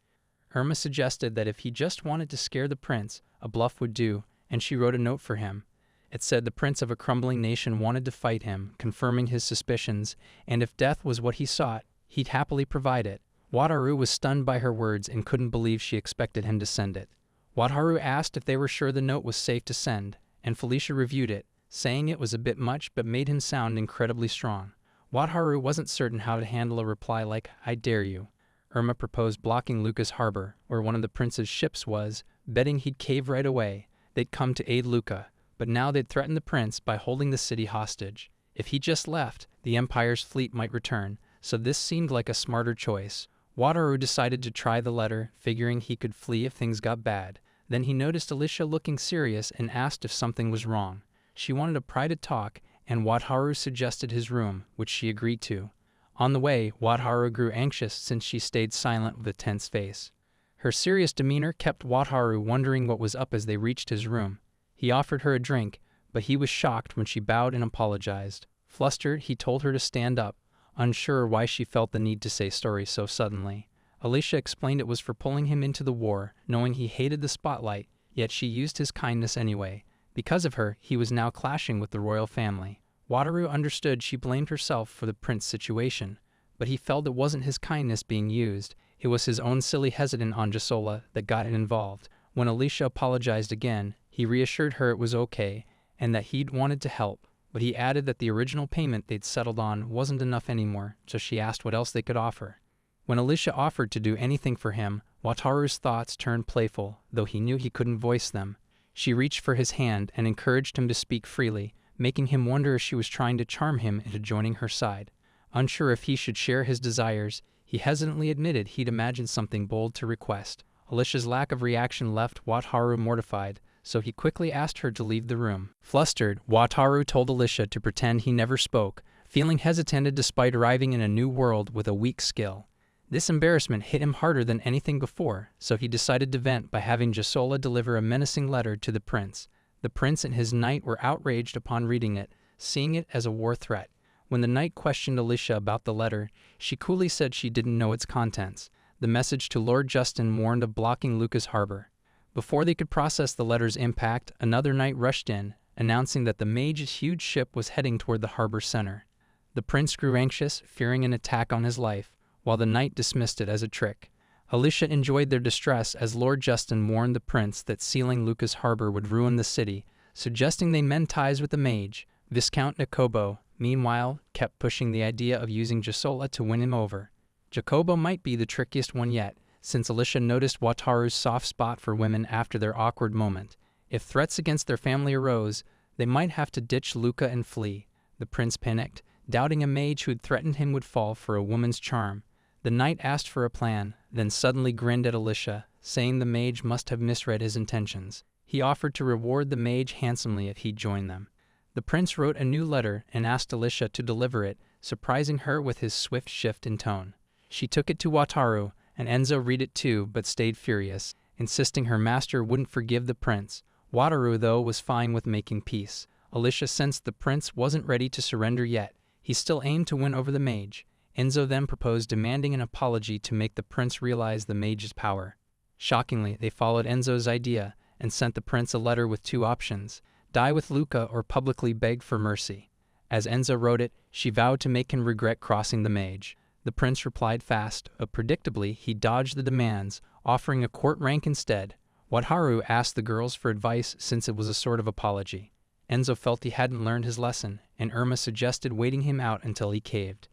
Irma suggested that if he just wanted to scare the prince, a bluff would do, and she wrote a note for him. It said the prince of a crumbling nation wanted to fight him, confirming his suspicions, and if death was what he sought, he'd happily provide it. Wataru was stunned by her words and couldn't believe she expected him to send it. Wataru asked if they were sure the note was safe to send, and Felicia reviewed it, saying it was a bit much but made him sound incredibly strong. Wataru wasn't certain how to handle a reply like, "I dare you." Irma proposed blocking Luca's harbor, where one of the prince's ships was, betting he'd cave right away. They'd come to aid Luca, but now they'd threaten the prince by holding the city hostage. If he just left, the Empire's fleet might return, so this seemed like a smarter choice. Wataru decided to try the letter, figuring he could flee if things got bad. Then he noticed Alicia looking serious and asked if something was wrong. She wanted a private talk, and Wataru suggested his room, which she agreed to. On the way, Wataru grew anxious since she stayed silent with a tense face. Her serious demeanor kept Wataru wondering what was up as they reached his room. He offered her a drink, but he was shocked when she bowed and apologized. Flustered, he told her to stand up, unsure why she felt the need to say sorry so suddenly. Alicia explained it was for pulling him into the war, knowing he hated the spotlight, yet she used his kindness anyway. Because of her, he was now clashing with the royal family. Wataru understood she blamed herself for the prince's situation, but he felt it wasn't his kindness being used, it was his own silly hesitance on Gisola that got involved. When Alicia apologized again, he reassured her it was okay, and that he'd wanted to help, but he added that the original payment they'd settled on wasn't enough anymore, so she asked what else they could offer. When Alicia offered to do anything for him, Wataru's thoughts turned playful, though he knew he couldn't voice them. She reached for his hand and encouraged him to speak freely, making him wonder if she was trying to charm him into joining her side. Unsure if he should share his desires, he hesitantly admitted he'd imagined something bold to request. Alicia's lack of reaction left Wataru mortified, so he quickly asked her to leave the room. Flustered, Wataru told Alicia to pretend he never spoke, feeling hesitant despite arriving in a new world with a weak skill. This embarrassment hit him harder than anything before, so he decided to vent by having Gisola deliver a menacing letter to the prince. The prince and his knight were outraged upon reading it, seeing it as a war threat. When the knight questioned Alicia about the letter, she coolly said she didn't know its contents. The message to Lord Justin warned of blocking Luca's harbor. Before they could process the letter's impact, another knight rushed in, announcing that the mage's huge ship was heading toward the harbor center. The prince grew anxious, fearing an attack on his life, while the knight dismissed it as a trick. Alicia enjoyed their distress as Lord Justin warned the prince that sealing Luca's harbor would ruin the city, suggesting they mend ties with the mage. Viscount Jacobo, meanwhile, kept pushing the idea of using Gisola to win him over. Jacobo might be the trickiest one yet, since Alicia noticed Wataru's soft spot for women after their awkward moment. If threats against their family arose, they might have to ditch Luca and flee. The prince panicked, doubting a mage who had threatened him would fall for a woman's charm. The knight asked for a plan, then suddenly grinned at Alicia, saying the mage must have misread his intentions. He offered to reward the mage handsomely if he'd join them. The prince wrote a new letter and asked Alicia to deliver it, surprising her with his swift shift in tone. She took it to Wataru, and Enzo read it too, but stayed furious, insisting her master wouldn't forgive the prince. Wataru, though, was fine with making peace. Alicia sensed the prince wasn't ready to surrender yet. He still aimed to win over the mage. Enzo then proposed demanding an apology to make the prince realize the mage's power. Shockingly, they followed Enzo's idea and sent the prince a letter with two options: die with Luca or publicly beg for mercy. As Enzo wrote it, she vowed to make him regret crossing the mage. The prince replied fast, but predictably he dodged the demands, offering a court rank instead. Wataru asked the girls for advice since it was a sort of apology. Enzo felt he hadn't learned his lesson, and Irma suggested waiting him out until he caved.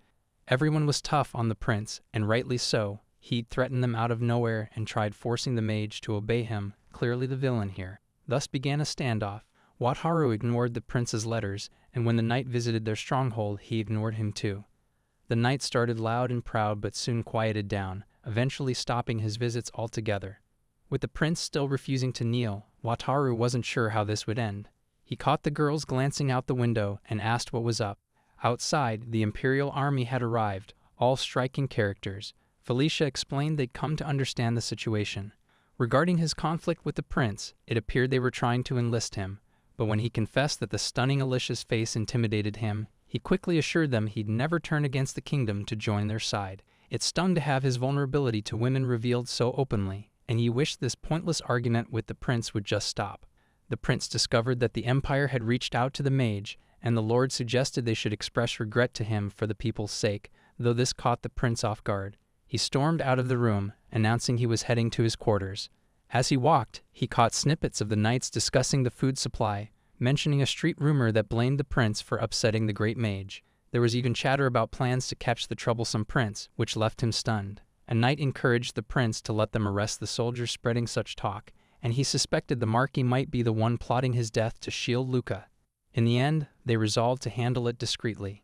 Everyone was tough on the prince, and rightly so. He'd threatened them out of nowhere and tried forcing the mage to obey him, clearly the villain here. Thus began a standoff. Wataru ignored the prince's letters, and when the knight visited their stronghold, he ignored him too. The knight started loud and proud but soon quieted down, eventually stopping his visits altogether. With the prince still refusing to kneel, Wataru wasn't sure how this would end. He caught the girls glancing out the window and asked what was up. Outside, the Imperial army had arrived, all striking characters. Felicia explained they'd come to understand the situation. Regarding his conflict with the prince, it appeared they were trying to enlist him, but when he confessed that the stunning Alicia's face intimidated him, he quickly assured them he'd never turn against the kingdom to join their side. It stung to have his vulnerability to women revealed so openly, and he wished this pointless argument with the prince would just stop. The prince discovered that the Empire had reached out to the mage, and the Lord suggested they should express regret to him for the people's sake, though this caught the prince off guard. He stormed out of the room, announcing he was heading to his quarters. As he walked, he caught snippets of the knights discussing the food supply, mentioning a street rumor that blamed the prince for upsetting the great mage. There was even chatter about plans to catch the troublesome prince, which left him stunned. A knight encouraged the prince to let them arrest the soldiers spreading such talk, and he suspected the Marquis might be the one plotting his death to shield Luca. In the end, they resolved to handle it discreetly.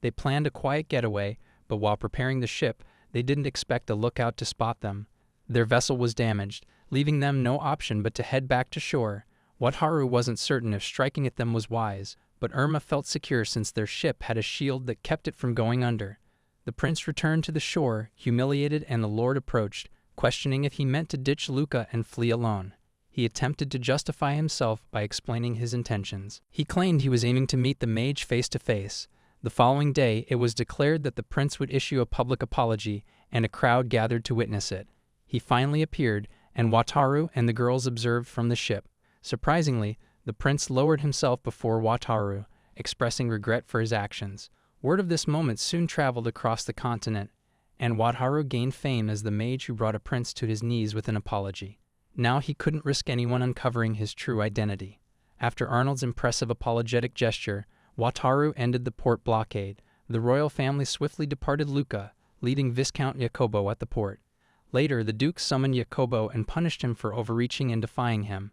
They planned a quiet getaway, but while preparing the ship, they didn't expect a lookout to spot them. Their vessel was damaged, leaving them no option but to head back to shore. Wataru wasn't certain if striking at them was wise, but Irma felt secure since their ship had a shield that kept it from going under. The prince returned to the shore, humiliated, and the lord approached, questioning if he meant to ditch Luca and flee alone. He attempted to justify himself by explaining his intentions. He claimed he was aiming to meet the mage face to face. The following day, it was declared that the prince would issue a public apology, and a crowd gathered to witness it. He finally appeared, and Wataru and the girls observed from the ship. Surprisingly, the prince lowered himself before Wataru, expressing regret for his actions. Word of this moment soon traveled across the continent, and Wataru gained fame as the mage who brought a prince to his knees with an apology. Now he couldn't risk anyone uncovering his true identity. After Arnold's impressive apologetic gesture, Wataru ended the port blockade. The royal family swiftly departed Lucca, leaving Viscount Jacobo at the port. Later, the Duke summoned Jacobo and punished him for overreaching and defying him.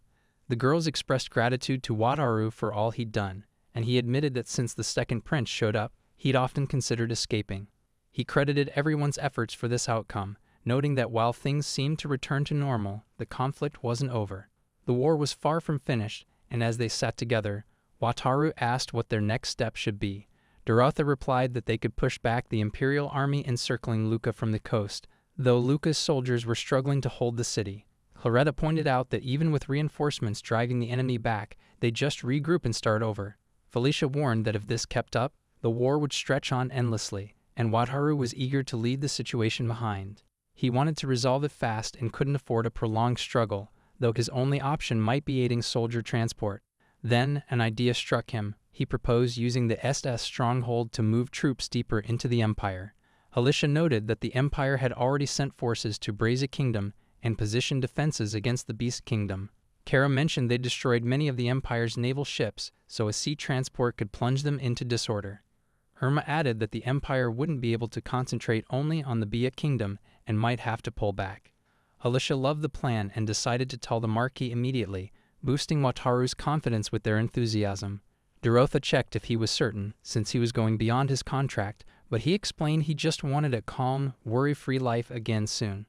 The girls expressed gratitude to Wataru for all he'd done, and he admitted that since the second prince showed up, he'd often considered escaping. He credited everyone's efforts for this outcome, noting that while things seemed to return to normal, the conflict wasn't over. The war was far from finished, and as they sat together, Wataru asked what their next step should be. Dorotha replied that they could push back the Imperial army encircling Lucca from the coast, though Lucca's soldiers were struggling to hold the city. Claretta pointed out that even with reinforcements driving the enemy back, they'd just regroup and start over. Felicia warned that if this kept up, the war would stretch on endlessly, and Wataru was eager to leave the situation behind. He wanted to resolve it fast and couldn't afford a prolonged struggle, though his only option might be aiding soldier transport. Then, an idea struck him. He proposed using the SS stronghold to move troops deeper into the Empire. Alicia noted that the Empire had already sent forces to Braza Kingdom and positioned defenses against the Beast Kingdom. Kara mentioned they destroyed many of the Empire's naval ships, so a sea transport could plunge them into disorder. Irma added that the Empire wouldn't be able to concentrate only on the Bia Kingdom and might have to pull back. Alicia loved the plan and decided to tell the Marquis immediately, boosting Wataru's confidence with their enthusiasm. Dorotha checked if he was certain, since he was going beyond his contract, but he explained he just wanted a calm, worry-free life again soon.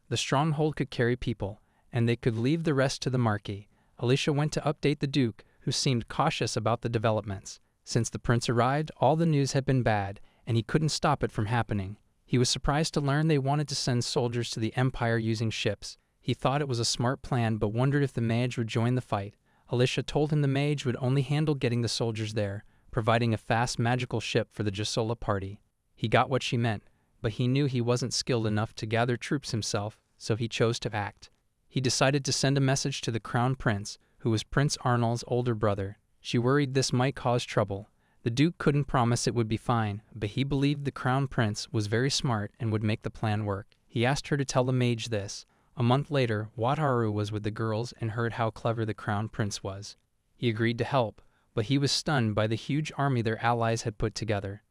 The stronghold could carry people, and they could leave the rest to the Marquis. Alicia went to update the Duke, who seemed cautious about the developments. Since the prince arrived, all the news had been bad, and he couldn't stop it from happening. He was surprised to learn they wanted to send soldiers to the Empire using ships. He thought it was a smart plan, but wondered if the mage would join the fight. Alicia told him the mage would only handle getting the soldiers there, providing a fast magical ship for the Jasola party. He got what she meant, but he knew he wasn't skilled enough to gather troops himself, so he chose to act. He decided to send a message to the Crown Prince, who was Prince Arnold's older brother. She worried this might cause trouble. The Duke couldn't promise it would be fine, but he believed the Crown Prince was very smart and would make the plan work. He asked her to tell the mage this. A month later, Wataru was with the girls and heard how clever the Crown Prince was. He agreed to help, but he was stunned by the huge army their allies had put together.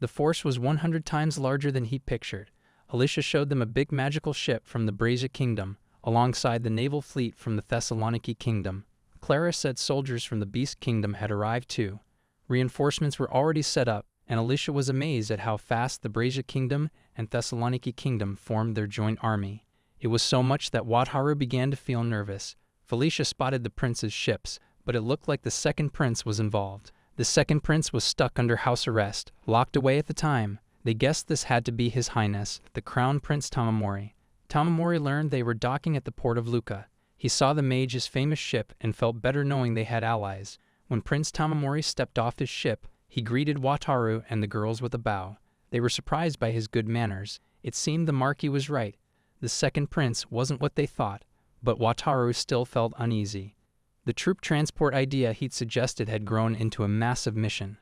The force was 100 times larger than he pictured. Alicia showed them a big magical ship from the Brazia Kingdom, alongside the naval fleet from the Thessaloniki Kingdom. Clara said soldiers from the Beast Kingdom had arrived too. Reinforcements were already set up, and Alicia was amazed at how fast the Brazia Kingdom and Thessaloniki Kingdom formed their joint army. It was so much that Wataru began to feel nervous. Felicia spotted the prince's ships, but it looked like the second prince was involved. The second prince was stuck under house arrest, locked away at the time. They guessed this had to be His Highness, the Crown Prince Tamamori. Tamamori learned they were docking at the port of Lucca. He saw the mage's famous ship and felt better knowing they had allies. When Prince Tamamori stepped off his ship, he greeted Wataru and the girls with a bow. They were surprised by his good manners. It seemed the Marquis was right. The second prince wasn't what they thought, but Wataru still felt uneasy. The troop transport idea he'd suggested had grown into a massive mission.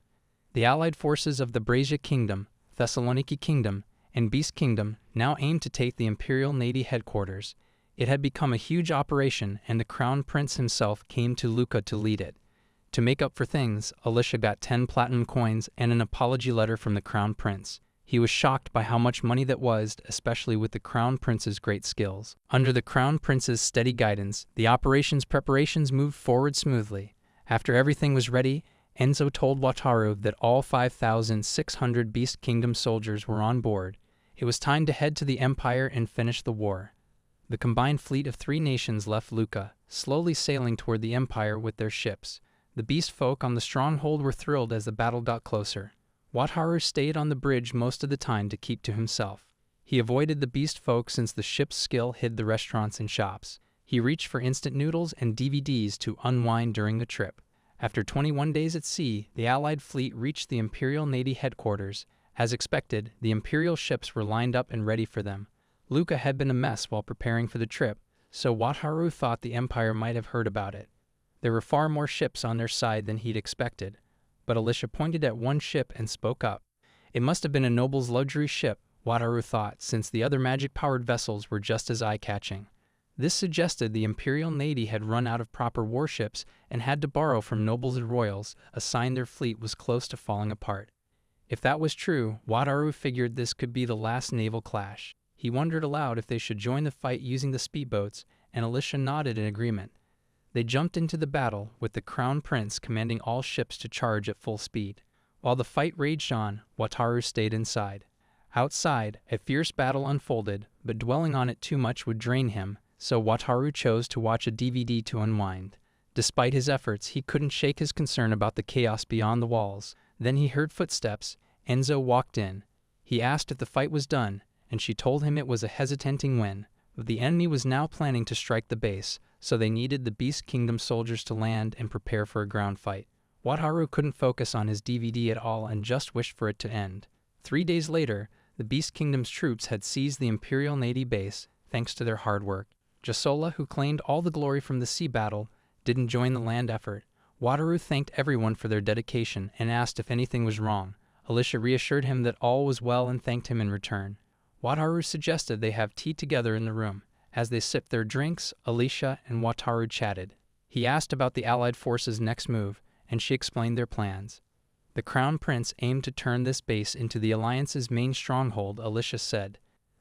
The allied forces of the Brazia Kingdom, Thessaloniki Kingdom, and Beast Kingdom now aimed to take the Imperial Navy headquarters. It had become a huge operation, and the Crown Prince himself came to Lucca to lead it. To make up for things, Alicia got 10 platinum coins and an apology letter from the Crown Prince. He was shocked by how much money that was, especially with the Crown Prince's great skills. Under the Crown Prince's steady guidance, the operations preparations moved forward smoothly. After everything was ready, Enzo told Wataru that all 5,600 Beast Kingdom soldiers were on board. It was time to head to the Empire and finish the war. The combined fleet of 3 nations left Lucca, slowly sailing toward the Empire with their ships. The beast folk on the stronghold were thrilled as the battle got closer. Wataru stayed on the bridge most of the time to keep to himself. He avoided the beast folk since the ship's skill hid the restaurants and shops. He reached for instant noodles and DVDs to unwind during the trip. After 21 days at sea, the Allied fleet reached the Imperial Navy headquarters. As expected, the Imperial ships were lined up and ready for them. Lucca had been a mess while preparing for the trip, so Wataru thought the Empire might have heard about it. There were far more ships on their side than he'd expected, but Alicia pointed at one ship and spoke up. It must have been a noble's luxury ship, Wataru thought, since the other magic-powered vessels were just as eye-catching. This suggested the Imperial Navy had run out of proper warships and had to borrow from nobles and royals, a sign their fleet was close to falling apart. If that was true, Wataru figured this could be the last naval clash. He wondered aloud if they should join the fight using the speedboats, and Alicia nodded in agreement. They jumped into the battle, with the Crown Prince commanding all ships to charge at full speed. While the fight raged on, Wataru stayed inside. Outside, a fierce battle unfolded, but dwelling on it too much would drain him, so Wataru chose to watch a DVD to unwind. Despite his efforts, he couldn't shake his concern about the chaos beyond the walls. Then he heard footsteps. Enzo walked in. He asked if the fight was done, and she told him it was a hesitating win. But the enemy was now planning to strike the base, so they needed the Beast Kingdom soldiers to land and prepare for a ground fight. Wataru couldn't focus on his DVD at all and just wished for it to end. 3 days later, the Beast Kingdom's troops had seized the Imperial Navy base, thanks to their hard work. Jasola, who claimed all the glory from the sea battle, didn't join the land effort. Wataru thanked everyone for their dedication and asked if anything was wrong. Alicia reassured him that all was well and thanked him in return. Wataru suggested they have tea together in the room. As they sipped their drinks, Alicia and Wataru chatted. He asked about the Allied forces' next move, and she explained their plans. The Crown Prince aimed to turn this base into the Alliance's main stronghold, Alicia said.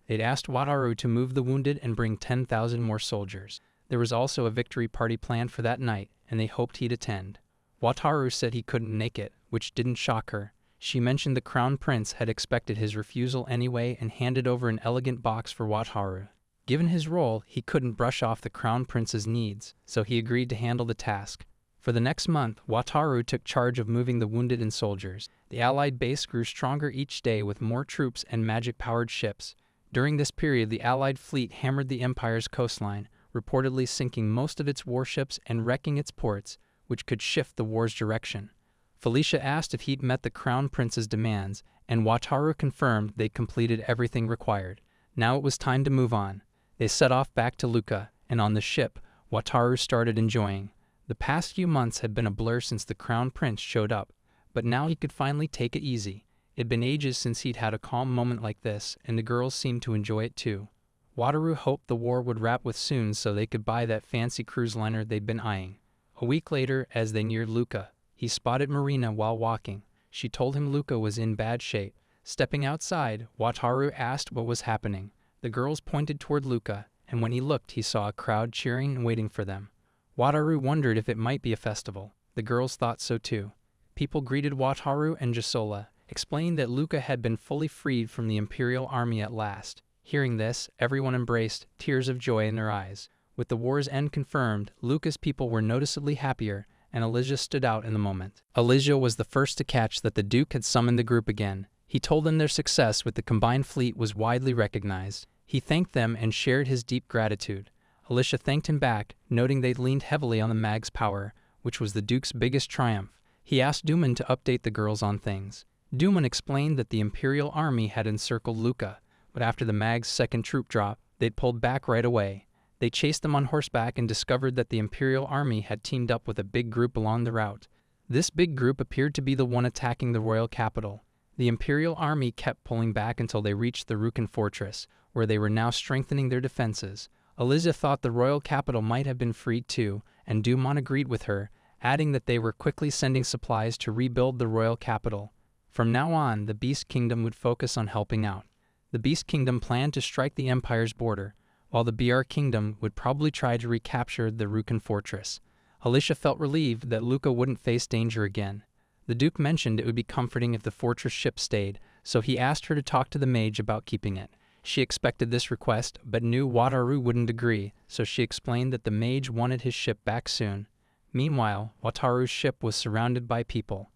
They'd asked Wataru to move the wounded and bring 10,000 more soldiers. There was also a victory party planned for that night, and they hoped he'd attend. Wataru said he couldn't make it, which didn't shock her. She mentioned the Crown Prince had expected his refusal anyway and handed over an elegant box for Wataru. Given his role, he couldn't brush off the Crown Prince's needs, so he agreed to handle the task. For the next month, Wataru took charge of moving the wounded and soldiers. The Allied base grew stronger each day with more troops and magic-powered ships. During this period, the Allied fleet hammered the Empire's coastline, reportedly sinking most of its warships and wrecking its ports, which could shift the war's direction. Felicia asked if he'd met the Crown Prince's demands, and Wataru confirmed they'd completed everything required. Now it was time to move on. They set off back to Lucca, and on the ship, Wataru started enjoying. The past few months had been a blur since the Crown Prince showed up, but now he could finally take it easy. It'd been ages since he'd had a calm moment like this, and the girls seemed to enjoy it too. Wataru hoped the war would wrap with soon so they could buy that fancy cruise liner they'd been eyeing. A week later, as they neared Lucca, he spotted Marina while walking. She told him Lucca was in bad shape. Stepping outside, Wataru asked what was happening. The girls pointed toward Luca, and when he looked, he saw a crowd cheering and waiting for them. Wataru wondered if it might be a festival. The girls thought so too. People greeted Wataru and Gisola, explaining that Luca had been fully freed from the Imperial army at last. Hearing this, everyone embraced, tears of joy in their eyes. With the war's end confirmed, Luca's people were noticeably happier, and Elijah stood out in the moment. Elijah was the first to catch that the Duke had summoned the group again. He told them their success with the combined fleet was widely recognized. He thanked them and shared his deep gratitude. Elijah thanked him back, noting they'd leaned heavily on the Mag's power, which was the Duke's biggest triumph. He asked Duman to update the girls on things. Duman explained that the Imperial army had encircled Luca, but after the Mag's second troop drop, they'd pulled back right away. They chased them on horseback and discovered that the Imperial army had teamed up with a big group along the route. This big group appeared to be the one attacking the royal capital. The Imperial army kept pulling back until they reached the Rukan fortress, where they were now strengthening their defenses. Eliza thought the royal capital might have been freed too, and Dumont agreed with her, adding that they were quickly sending supplies to rebuild the royal capital. From now on, the Beast Kingdom would focus on helping out. The Beast Kingdom planned to strike the Empire's border, while the BR Kingdom would probably try to recapture the Rukan fortress. Alicia felt relieved that Luca wouldn't face danger again. The Duke mentioned it would be comforting if the fortress ship stayed, so he asked her to talk to the mage about keeping it. She expected this request, but knew Wataru wouldn't agree, so she explained that the mage wanted his ship back soon. Meanwhile, Wataru's ship was surrounded by people.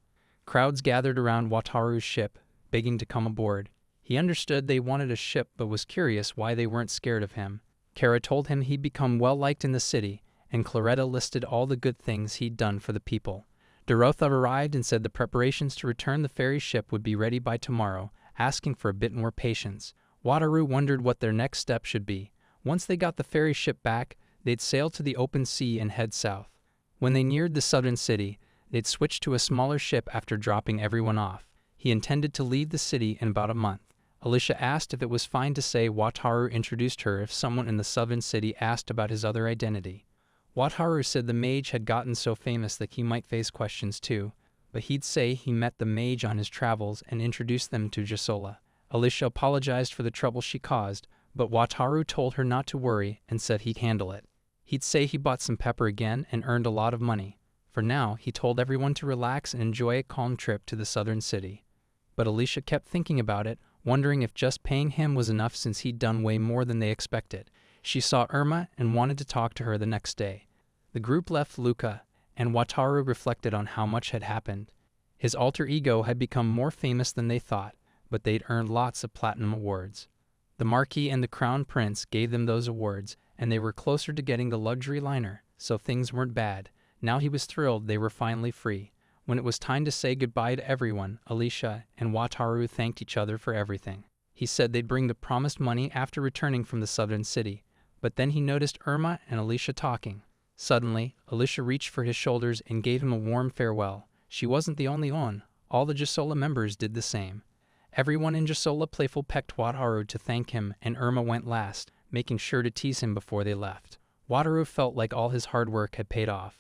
Crowds gathered around Wataru's ship, begging to come aboard. He understood they wanted a ship but was curious why they weren't scared of him. Kara told him he'd become well-liked in the city, and Claretta listed all the good things he'd done for the people. Dorotha arrived and said the preparations to return the ferry ship would be ready by tomorrow, asking for a bit more patience. Wataru wondered what their next step should be. Once they got the ferry ship back, they'd sail to the open sea and head south. When they neared the southern city, they'd switch to a smaller ship after dropping everyone off. He intended to leave the city in about a month. Alicia asked if it was fine to say Wataru introduced her if someone in the southern city asked about his other identity. Wataru said the mage had gotten so famous that he might face questions too, but he'd say he met the mage on his travels and introduced them to Gisola. Alicia apologized for the trouble she caused, but Wataru told her not to worry and said he'd handle it. He'd say he bought some pepper again and earned a lot of money. For now, he told everyone to relax and enjoy a calm trip to the southern city. But Alicia kept thinking about it, wondering if just paying him was enough since he'd done way more than they expected. She saw Irma and wanted to talk to her the next day. The group left Luca, and Wataru reflected on how much had happened. His alter ego had become more famous than they thought, but they'd earned lots of platinum awards. The Marquis and the Crown Prince gave them those awards, and they were closer to getting the luxury liner, so things weren't bad. Now he was thrilled they were finally free. When it was time to say goodbye to everyone, Alicia and Wataru thanked each other for everything. He said they'd bring the promised money after returning from the southern city, but then he noticed Irma and Alicia talking. Suddenly, Alicia reached for his shoulders and gave him a warm farewell. She wasn't the only one. All the Gisola members did the same. Everyone in Gisola Playful pecked Wataru to thank him, and Irma went last, making sure to tease him before they left. Wataru felt like all his hard work had paid off.